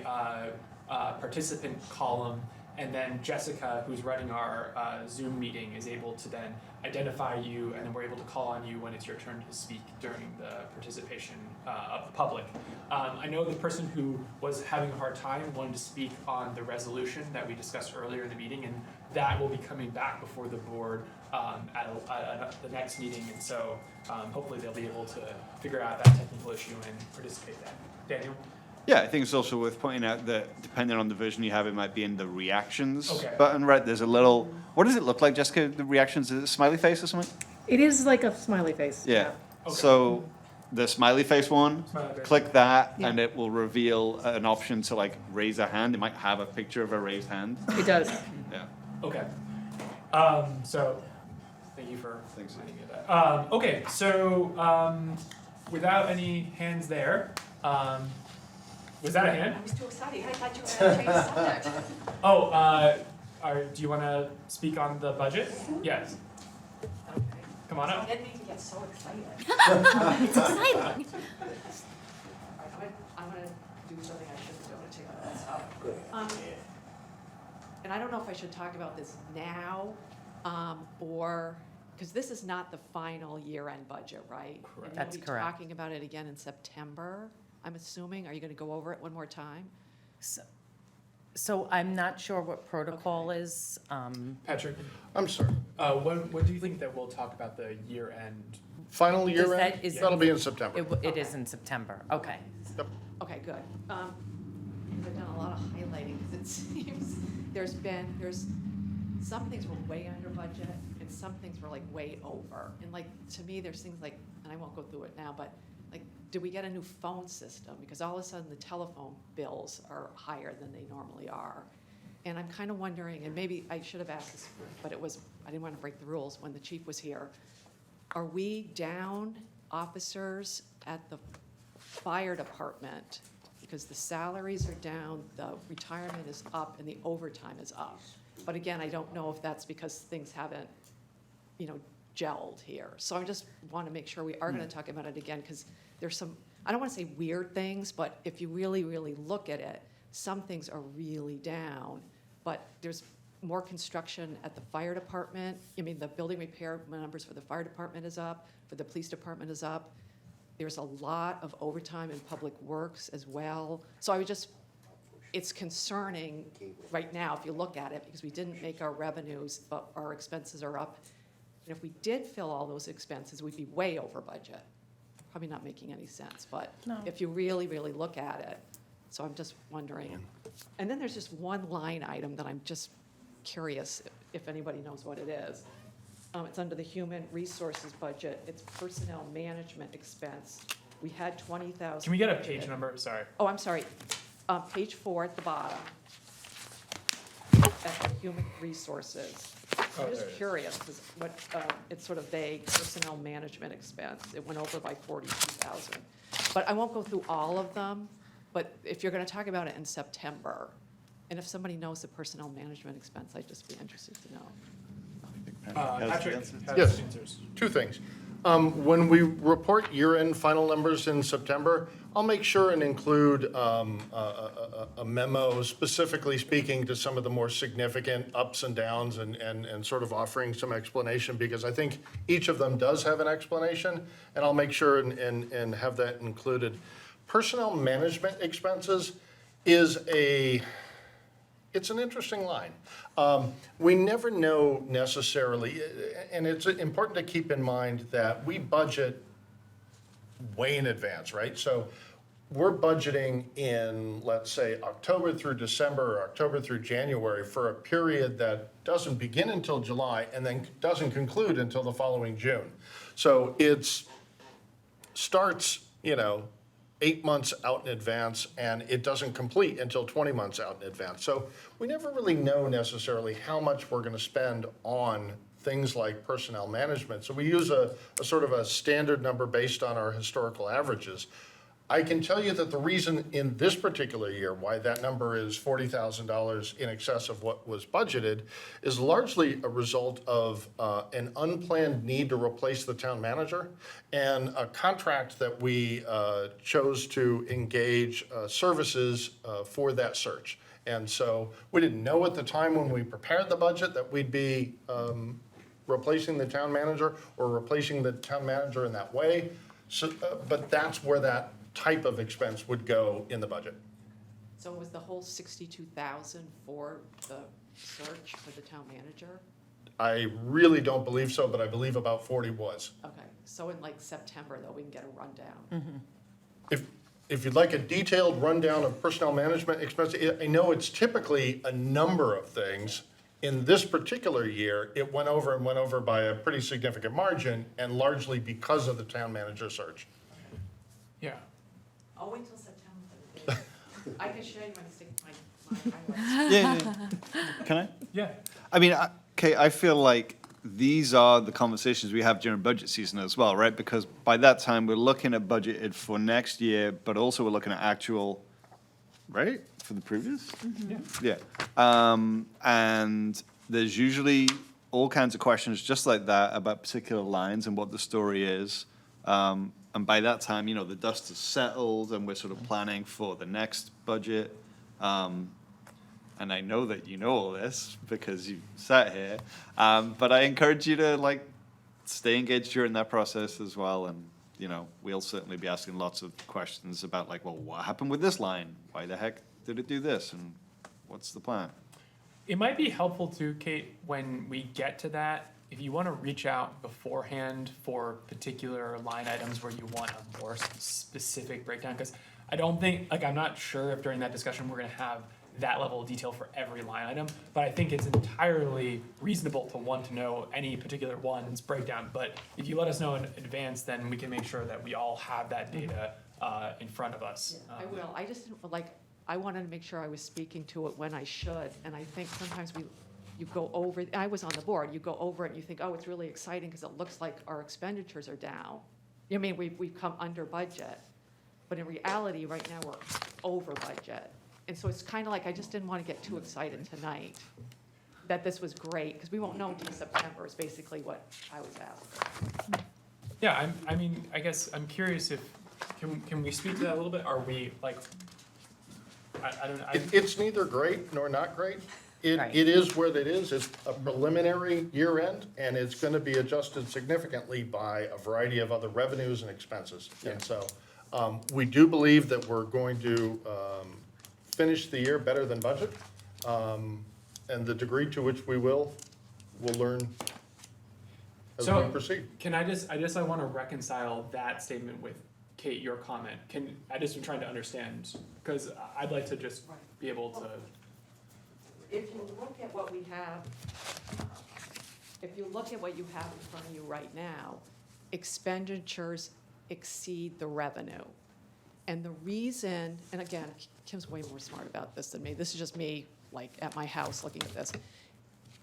participant column, and then Jessica, who's running our Zoom meeting, is able to then identify you, and then we're able to call on you when it's your turn to speak during the participation of the public. I know the person who was having a hard time wanted to speak on the resolution that we discussed earlier in the meeting, and that will be coming back before the board at the next meeting, and so hopefully they'll be able to figure out that technical issue and participate in that. Daniel? Yeah, I think it's also worth pointing out that depending on the version you have, it might be in the reactions Okay. button, right? There's a little, what does it look like, Jessica, the reactions? Is it a smiley face or something? It is like a smiley face. Yeah. Okay. So the smiley face one, Smiley face. click that, Yeah. and it will reveal an option to, like, raise a hand. It might have a picture of a raised hand. It does. Yeah. Okay. So, thank you for Thanks. reminding me of that. Okay, so without any hands there, was that a hand? I was too excited. I thought you were going to change the subject. Do you want to speak on the budget? Yes. Okay. Come on up. I didn't even get so excited. It's exciting. And I don't know if I should talk about this now, or, because this is not the final year-end budget, right? Correct. And That's you'll be correct. talking about it again in September, I'm assuming. Are you going to go over it one more time? So I'm not sure what protocol is. Patrick, I'm sorry. when do you think that we'll talk about the year-end? Final year Is end? that- is- That'll be in September. It is in September, okay. Okay, good. I've done a lot of highlighting because it seems some things were way under budget and some things were like way over. And like, to me, there's things like, and I won't go through it now, but like, did we get a new phone system? Because all of a sudden the telephone bills are higher than they normally are. And I'm kind of wondering, and maybe I should have asked this, but I didn't want to break the rules when the chief was here. Are we down officers at the fire department? Because the salaries are down, the retirement is up, and the overtime is up. But again, I don't know if that's because things haven't, gelled here. So I just want to make sure we are going to talk about it again, because there's some, I don't want to say weird things, but if you really, really look at it, some things are really down, but there's more construction at the fire department. I mean, the building repair numbers for the fire department is up, for the police department is up. There's a lot of overtime in public works as well. So I would just, it's concerning right now if you look at it, because we didn't make our revenues, but our expenses are up. And if we did fill all those expenses, we'd be way over budget. Probably not making any sense, but No. if you really, really look at it. So I'm just wondering. And then there's just one line item that I'm just curious if anybody knows what it is. It's under the human resources budget. It's personnel management expense. We had 20,000. Can we get a page number? Sorry. Oh, I'm sorry. Page 4 at the bottom. At the human resources. Oh, I'm there just it is. curious, because it's sort of vague, personnel management expense. It went over by 42,000. But I won't go through all of them, but if you're going to talk about it in September, and if somebody knows the personnel management expense, I'd just be interested to know. Patrick has Yes. answers. Two things. When we report year-end final numbers in September, I'll make sure and include a memo specifically speaking to some of the more significant ups and downs and sort of offering some explanation, because I think each of them does have an explanation, and I'll make sure and have that included. Personnel management expenses is it's an interesting line. We never know necessarily, and it's important to keep in mind that we budget way in advance, right? So we're budgeting in, let's say, October through December or October through January for a period that doesn't begin until July and then doesn't conclude until the following June. So it starts, 8 months out in advance, and it doesn't complete until 20 months out in advance. So we never really know necessarily how much we're going to spend on things like personnel management. So we use a sort of a standard number based on our historical averages. I can tell you that the reason in this particular year why that number is $40,000 in excess of what was budgeted is largely a result of an unplanned need to replace the town manager and a contract that we chose to engage services for that search. And so we didn't know at the time when we prepared the budget that we'd be replacing the town manager or replacing the town manager in that way. So, but that's where that type of expense would go in the budget. So was the whole 62,000 for the search for the town manager? I really don't believe so, but I believe about 40 was. Okay, so in like September, though, we can get a rundown. If you'd like a detailed rundown of personnel management expenses, I know it's typically a number of things. In this particular year, it went over by a pretty significant margin, and largely because of the town manager search. Yeah. I'll wait till September. I can show you when I stick my highlights. Yeah. Can I? Yeah. I mean, I feel like these are the conversations we have during budget season as well, right? Because by that time, we're looking at budgeted for next year, but also we're looking at actual, right, for the previous? Yeah. And there's usually all kinds of questions just like that about particular lines and what the story is. And by that time, the dust has settled and we're sort of planning for the next budget. and I know that you know all this because you sat here, but I encourage you to like stay engaged during that process as well. And, you know, we'll certainly be asking lots of questions about like, well, what happened with this line? Why the heck did it do this? And what's the plan? It might be helpful too, Kate, when we get to that, if you want to reach out beforehand for particular line items where you want a more specific breakdown, because I don't think, like, I'm not sure if during that discussion we're going to have that level of detail for every line item, but I think it's entirely reasonable to want to know any particular one's breakdown. But if you let us know in advance, then we can make sure that we all have that data in front of us. I will. I just didn't, like, I wanted to make sure I was speaking to it when I should, and I think sometimes you go over, I was on the board, you go over it and you think, oh, it's really exciting because it looks like our expenditures are down. I mean, we've come under budget, but in reality, right now, we're over budget. And so it's kind of like, I just didn't want to get too excited tonight that this was great, because we won't know until September is basically what I was asking. Yeah, I mean, I guess I'm curious if, can we speak to that a little bit? Are we, like, I don't know. It's neither great nor not great. It is what it is. It's a preliminary year end, and it's going to be adjusted significantly by a variety of other revenues and expenses. And so we do believe that we're going to finish the year better than budget. And the degree to which we will, we'll learn as we proceed. Can I want to reconcile that statement with Kate, your comment. I just am trying to understand, because I'd like to just be able to. If you look at what we have, if you look at what you have in front of you right now, expenditures exceed the revenue. And the reason, and again, Kim's way more smart about this than me. This is just me, like, at my house looking at this.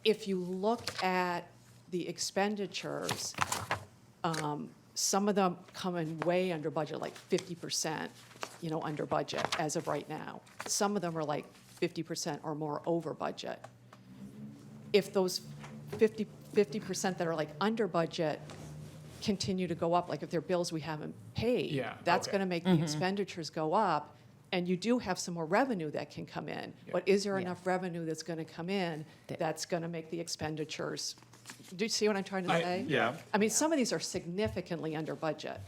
If you look at the expenditures, some of them come in way under budget, like 50%, under budget as of right now. Some of them are like 50% or more over budget. If those 50% that are like under budget continue to go up, like if they're bills we haven't paid, that's going to make the expenditures go up, and you do have some more revenue that can come in. But is there enough revenue that's going to come in that's going to make the expenditures? Do you see what I'm trying to say? Yeah. I mean, some of these are significantly under budget.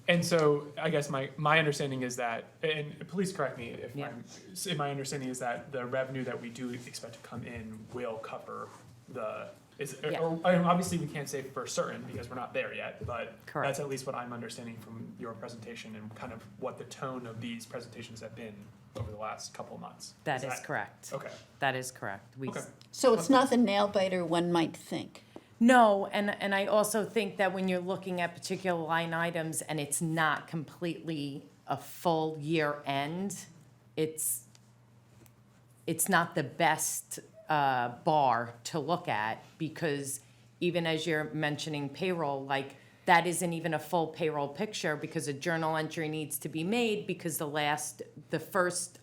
And so I guess my understanding is that, and please correct me if my understanding is that the revenue that we do expect to come in will cover or obviously we can't say for certain because we're not there yet, but that's at least what I'm understanding from your presentation and kind of what the tone of these presentations have been over the last couple of months. That is correct. Okay. That is correct. So it's not the nail biter one might think. No, and I also think that when you're looking at particular line items and it's not completely a full year end, it's not the best bar to look at, because even as you're mentioning payroll, like that isn't even a full payroll picture because a journal entry needs to be made because the first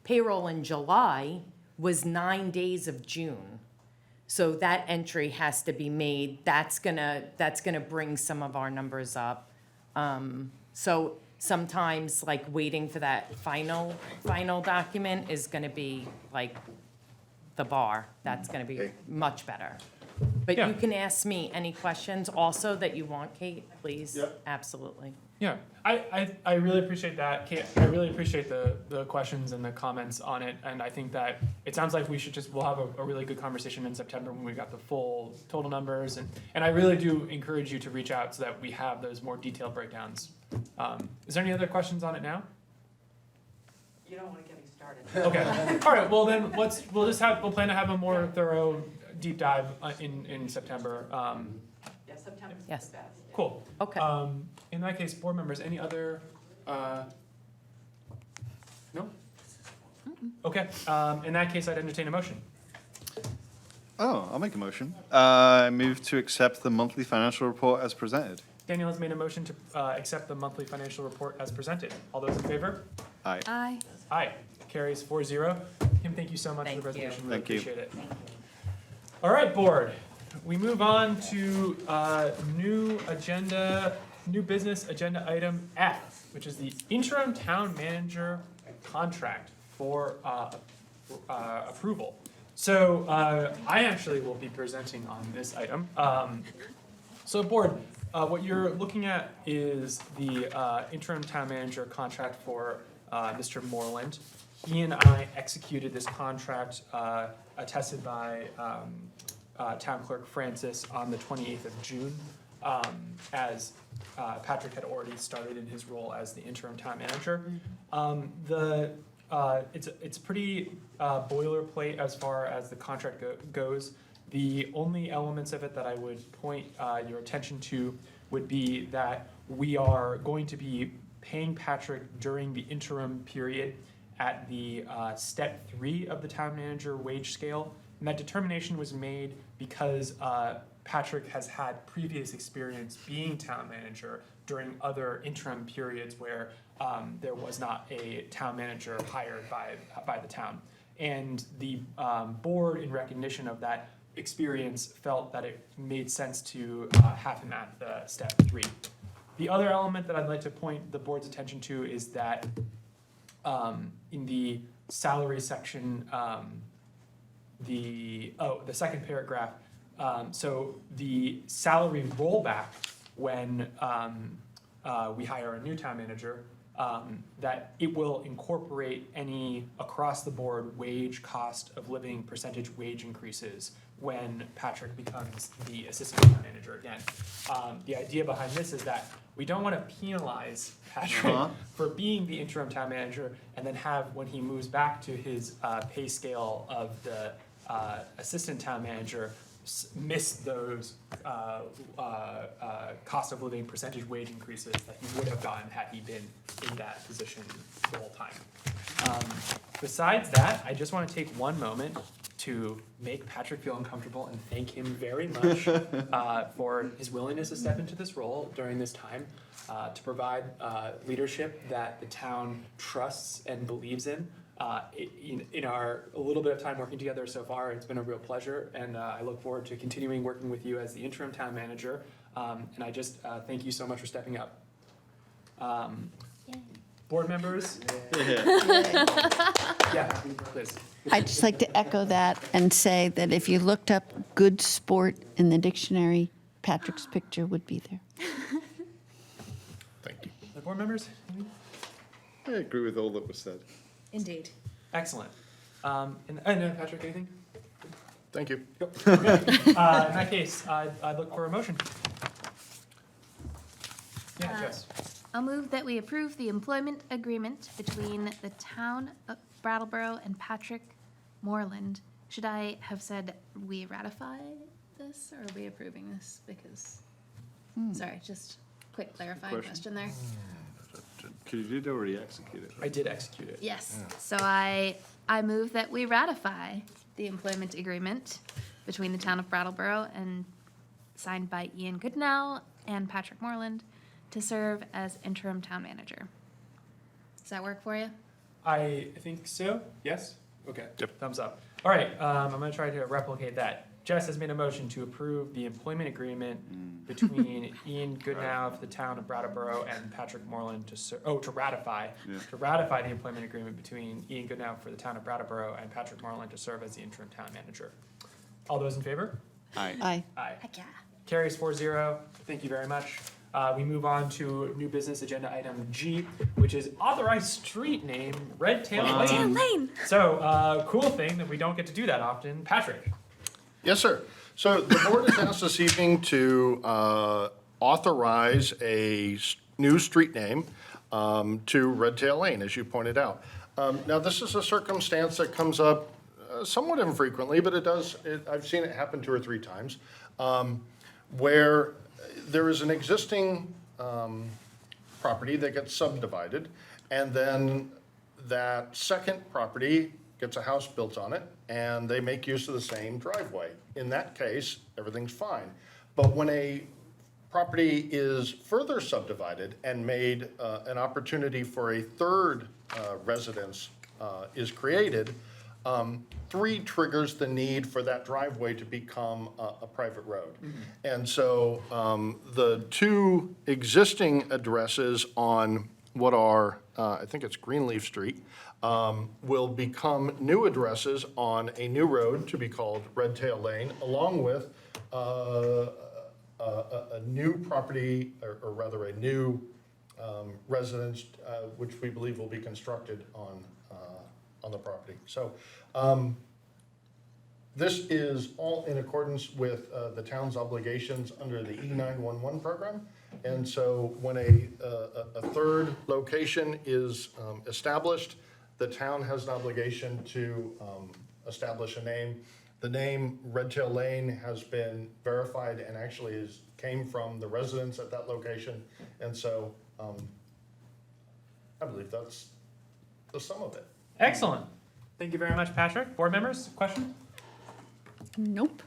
payroll in July was 9 days of June. So that entry has to be made. That's gonna bring some of our numbers up. So sometimes like waiting for that final document is gonna be like the bar. That's gonna be much better. But you can ask me any questions also that you want, Kate, please. Yep. Absolutely. Yeah, I really appreciate that, Kate. I really appreciate the questions and the comments on it, and I think that it sounds like we'll have a really good conversation in September when we got the full total numbers, and I really do encourage you to reach out so that we have those more detailed breakdowns. Is there any other questions on it now? You don't want to get me started. Okay, all right, well then, we'll plan to have a more thorough deep dive in September. Yeah, September's the best. Cool. Okay. In that case, board members, any other, no? Okay, in that case, I'd entertain a motion. Oh, I'll make a motion. I move to accept the monthly financial report as presented. Daniel has made a motion to accept the monthly financial report as presented. All those in favor? Aye. Aye. Aye. Carries 4-0. Kim, thank you so much for the presentation. Really Thank you. appreciate it. All right, board. We move on to new business agenda item F, which is the interim town manager contract for approval. So I actually will be presenting on this item. So board, what you're looking at is the interim town manager contract for Mr. Moreland. He and I executed this contract attested by Town Clerk Francis on the 28th of June, as Patrick had already started in his role as the interim town manager. It's pretty boilerplate as far as the contract goes. The only elements of it that I would point your attention to would be that we are going to be paying Patrick during the interim period at the step 3 of the town manager wage scale. And that determination was made because Patrick has had previous experience being town manager during other interim periods where there was not a town manager hired by the town. And the board, in recognition of that experience, felt that it made sense to have him at the step 3. The other element that I'd like to point the board's attention to is that in the salary section, the second paragraph, so the salary rollback when we hire a new town manager, that it will incorporate any across-the-board wage, cost of living, percentage wage increases when Patrick becomes the assistant town manager again. The idea behind this is that we don't want to penalize Patrick for being the interim town manager and then have, when he moves back to his pay scale of the assistant town manager, miss those cost of living percentage wage increases that he would have gotten had he been in that position the whole time. Besides that, I just want to take one moment to make Patrick feel uncomfortable and thank him very much for his willingness to step into this role during this time, to provide leadership that the town trusts and believes in. In our a little bit of time working together so far, it's been a real pleasure, and I look forward to continuing working with you as the interim town manager. And I just thank you so much for stepping up. Board members? Yeah, please. I'd just like to echo that and say that if you looked up good sport in the dictionary, Patrick's picture would be there. Thank you. The board members? I agree with all that was said. Indeed. Excellent. And no, Patrick, anything? Thank you. In that case, I'd look for a motion. Yeah, Jess. I'll move that we approve the employment agreement between the town of Brattleboro and Patrick Moreland. Should I have said we ratify this, or are we approving this? Because, sorry, just quick clarifying question there. Because you did already execute it. I did execute it. Yes, so I move that we ratify the employment agreement between the town of Brattleboro and signed by Ian Goodnow and Patrick Moreland to serve as interim town manager. Does that work for you? I think so. Yes? Okay. Yep. Thumbs up. All right, I'm going to try to replicate that. Jess has made a motion to approve the employment agreement between Ian Goodnow for the town of Brattleboro and Patrick Moreland to ratify the employment agreement between Ian Goodnow for the town of Brattleboro and Patrick Moreland to serve as the interim town manager. All those in favor? Aye. Aye. Aye. Heck yeah. Carries 4-0. Thank you very much. We move on to new business agenda item G, which is authorized street name Red Tail Lane. Red Tail Lane. So, cool thing that we don't get to do that often. Patrick. Yes, sir. So the board has asked this evening to authorize a new street name to Red Tail Lane, as you pointed out. Now, this is a circumstance that comes up somewhat infrequently, but I've seen it happen 2 or 3 times, where there is an existing property that gets subdivided, and then that second property gets a house built on it, and they make use of the same driveway. In that case, everything's fine. But when a property is further subdivided and made an opportunity for a third residence is created, 3 triggers the need for that driveway to become a private road. And so the 2 existing addresses on what are, I think it's Greenleaf Street, will become new addresses on a new road to be called Red Tail Lane, along with a new property, or rather a new residence, which we believe will be constructed on the property. So this is all in accordance with the town's obligations under the E911 program. And so when a third location is established, the town has an obligation to establish a name. The name Red Tail Lane has been verified and actually came from the residents at that location. And so I believe that's the sum of it. Excellent. Thank you very much, Patrick. Board members, question? Nope.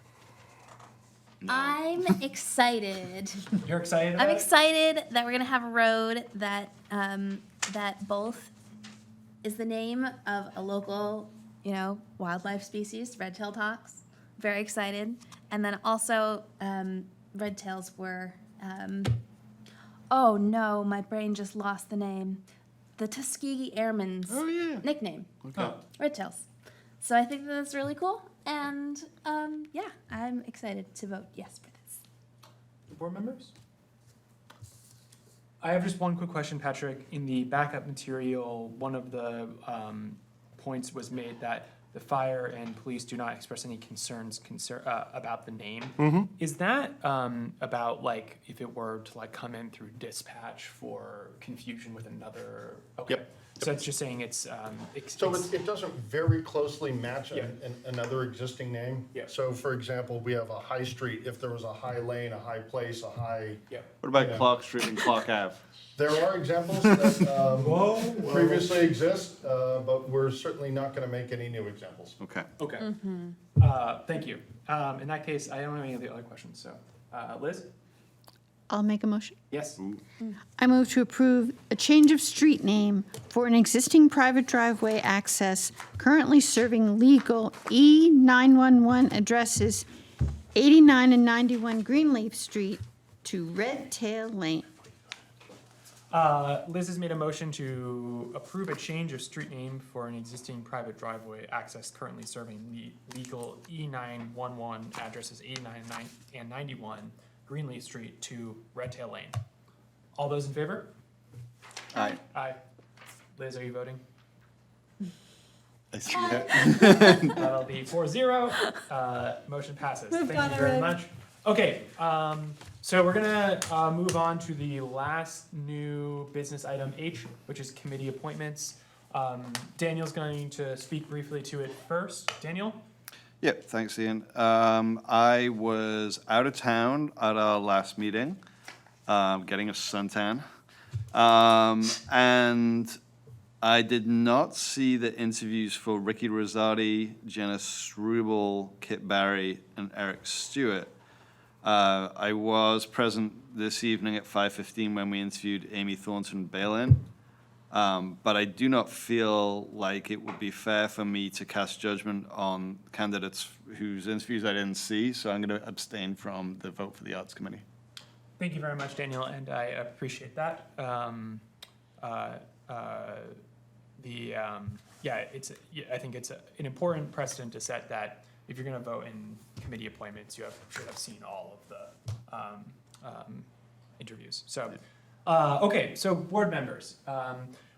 I'm excited. You're excited I'm about it? excited that we're gonna have a road that that both is the name of a local, wildlife species, red-tailed hawks. Very excited, and then also red tails were. Oh no, my brain just lost the name. The Tuskegee Airmen's nickname. Okay. Red tails. So I think that's really cool, and yeah, I'm excited to vote yes for this. Board members? I have just one quick question, Patrick. In the backup material, one of the points was made that the fire and police do not express any concerns about the name. Mm-hmm. Is that about like if it were to like come in through dispatch for confusion with another? Okay. Yep. So it's just saying it's. So it doesn't very closely match Yeah. another existing name. Yeah. So for example, we have a high street. If there was a high lane, a high place, a high. Yeah. What about Yeah. Clark Street and Clark Ave? There are examples that previously exist, but we're certainly not going to make any new examples. Okay. Okay. Thank you. In that case, I don't have any of the other questions. So, Liz? I'll make a motion. Yes. I move to approve a change of street name for an existing private driveway access currently serving legal E911 addresses 89 and 91 Greenleaf Street to Red Tail Lane. Liz has made a motion to approve a change of street name for an existing private driveway access currently serving legal E911 addresses 89 and 91 Greenleaf Street to Red Tail Lane. All those in favor? Aye. Aye. Liz, are you voting? I see that. That'll be 4-0. Motion passes. Moved Thank on you very already. much. Okay, so we're gonna move on to the last new business item H, which is committee appointments. Daniel's going to speak briefly to it first. Daniel? Yep, thanks, Ian. I was out of town at our last meeting, getting a suntan. And I did not see the interviews for Ricky Rosati, Jenna Struble, Kit Barry, and Eric Stewart. I was present this evening at 5:15 when we interviewed Amy Thornton Balin. But I do not feel like it would be fair for me to cast judgment on candidates whose interviews I didn't see, so I'm going to abstain from the vote for the Arts Committee. Thank you very much, Daniel, and I appreciate that. I think it's an important precedent to set that if you're going to vote in committee appointments, you should have seen all of the interviews. So, okay, so board members,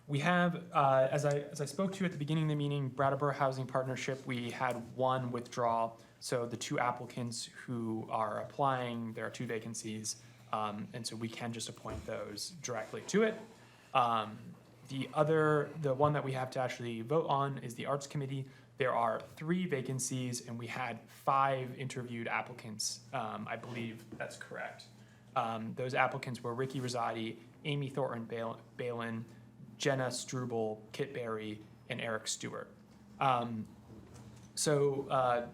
we have, as I spoke to at the beginning of the meeting, Brattleboro Housing Partnership, we had one withdrawal. So the two applicants who are applying, there are two vacancies, and so we can just appoint those directly to it. The one that we have to actually vote on is the Arts Committee. There are 3 vacancies, and we had 5 interviewed applicants. I believe that's correct. Those applicants were Ricky Rosati, Amy Thornton Balin, Jenna Struble, Kit Barry, and Eric Stewart. So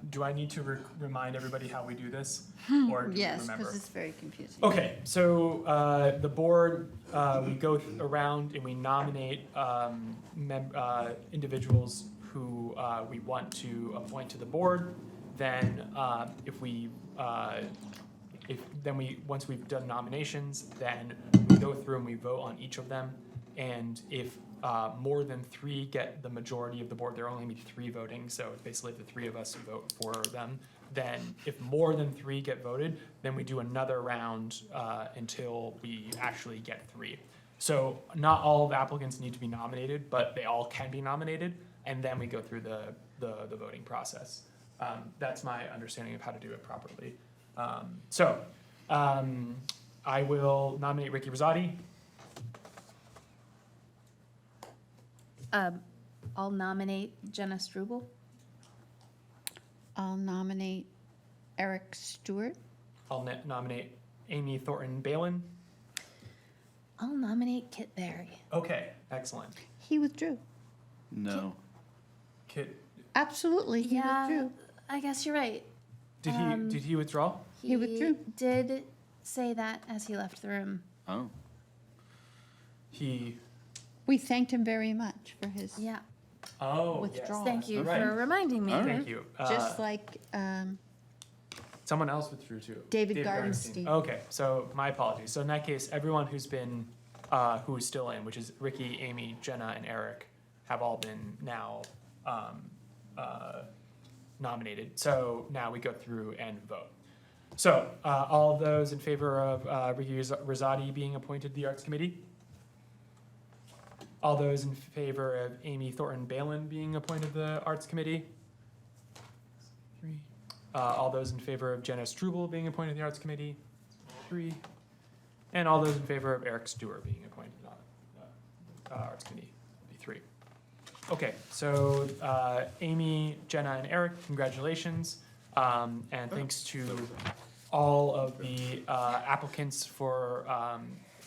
do I need to remind everybody how we do this? Or do you Yes, remember? because it's very confusing. Okay, so the board, we go around and we nominate individuals who we want to appoint to the board. Then once we've done nominations, then we go through and we vote on each of them. And if more than 3 get the majority of the board, there are only going to be 3 voting, so it's basically the 3 of us who vote for them. Then if more than 3 get voted, then we do another round until we actually get 3. So not all of the applicants need to be nominated, but they all can be nominated, and then we go through the voting process. That's my understanding of how to do it properly. I will nominate Ricky Rosati. I'll nominate Jenna Struble. I'll nominate Eric Stewart. I'll nominate Amy Thornton Balin. I'll nominate Kit Berry. Okay, excellent. He withdrew. No. Kit, Absolutely, he withdrew. I guess you're right. did he withdraw? He withdrew. did say that as he left the room. Oh. We thanked him very much for his Yeah. withdrawal. Thank you Right. for reminding me. Thank you. Just like Someone else withdrew too. David Gartenstein. Okay, so my apologies. So in that case, everyone who's been, who is still in, which is Ricky, Amy, Jenna, and Eric, have all been now nominated. So now we go through and vote. So all of those in favor of Ricky Rosati being appointed to the Arts Committee? All those in favor of Amy Thornton Balin being appointed to the Arts Committee? 3. All those in favor of Jenna Struble being appointed to the Arts Committee? 3. And all those in favor of Eric Stewart being appointed to the Arts Committee? 3. Okay, so Amy, Jenna, and Eric, congratulations. And thanks to all of the applicants for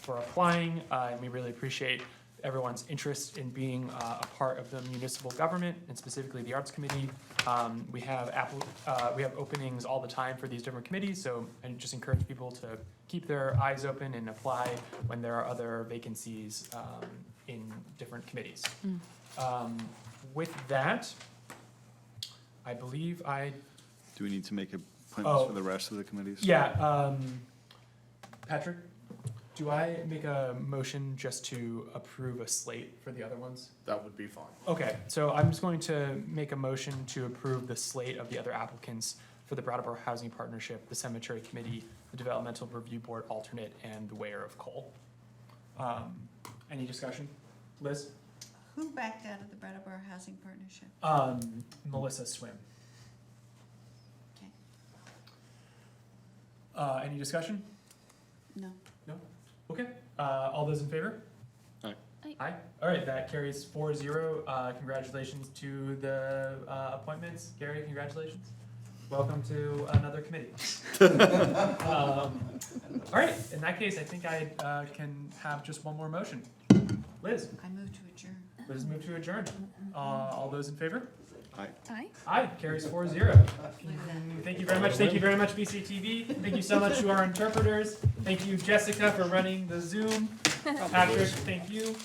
applying. And we really appreciate everyone's interest in being a part of the municipal government, and specifically the Arts Committee. We have openings all the time for these different committees, so I just encourage people to keep their eyes open and apply when there are other vacancies in different committees. With that, I believe Do we need to make appointments for the rest of the committees? Yeah, Patrick, do I make a motion just to approve a slate for the other ones? That would be fine. Okay, so I'm just going to make a motion to approve the slate of the other applicants for the Brattleboro Housing Partnership, the Cemetery Committee, the Developmental Review Board alternate, and the Weigher of Coal. Any discussion? Liz? Who backed out of the Brattleboro Housing Partnership? Melissa Swim. Okay. Any discussion? No. No? Okay, all those in favor? Aye. Aye. All right, that carries 4-0. Congratulations to the appointments. Gary, congratulations. Welcome to another committee. All right, in that case, I think I can have just one more motion. Liz? I move to adjourn. Liz, move to adjourn. All those in favor? Aye. Aye. Aye, carries 4-0. Thank you very much. Thank you very much, BCTV. Thank you so much to our interpreters. Thank you, Jessica, for running the Zoom. Patrick, thank you.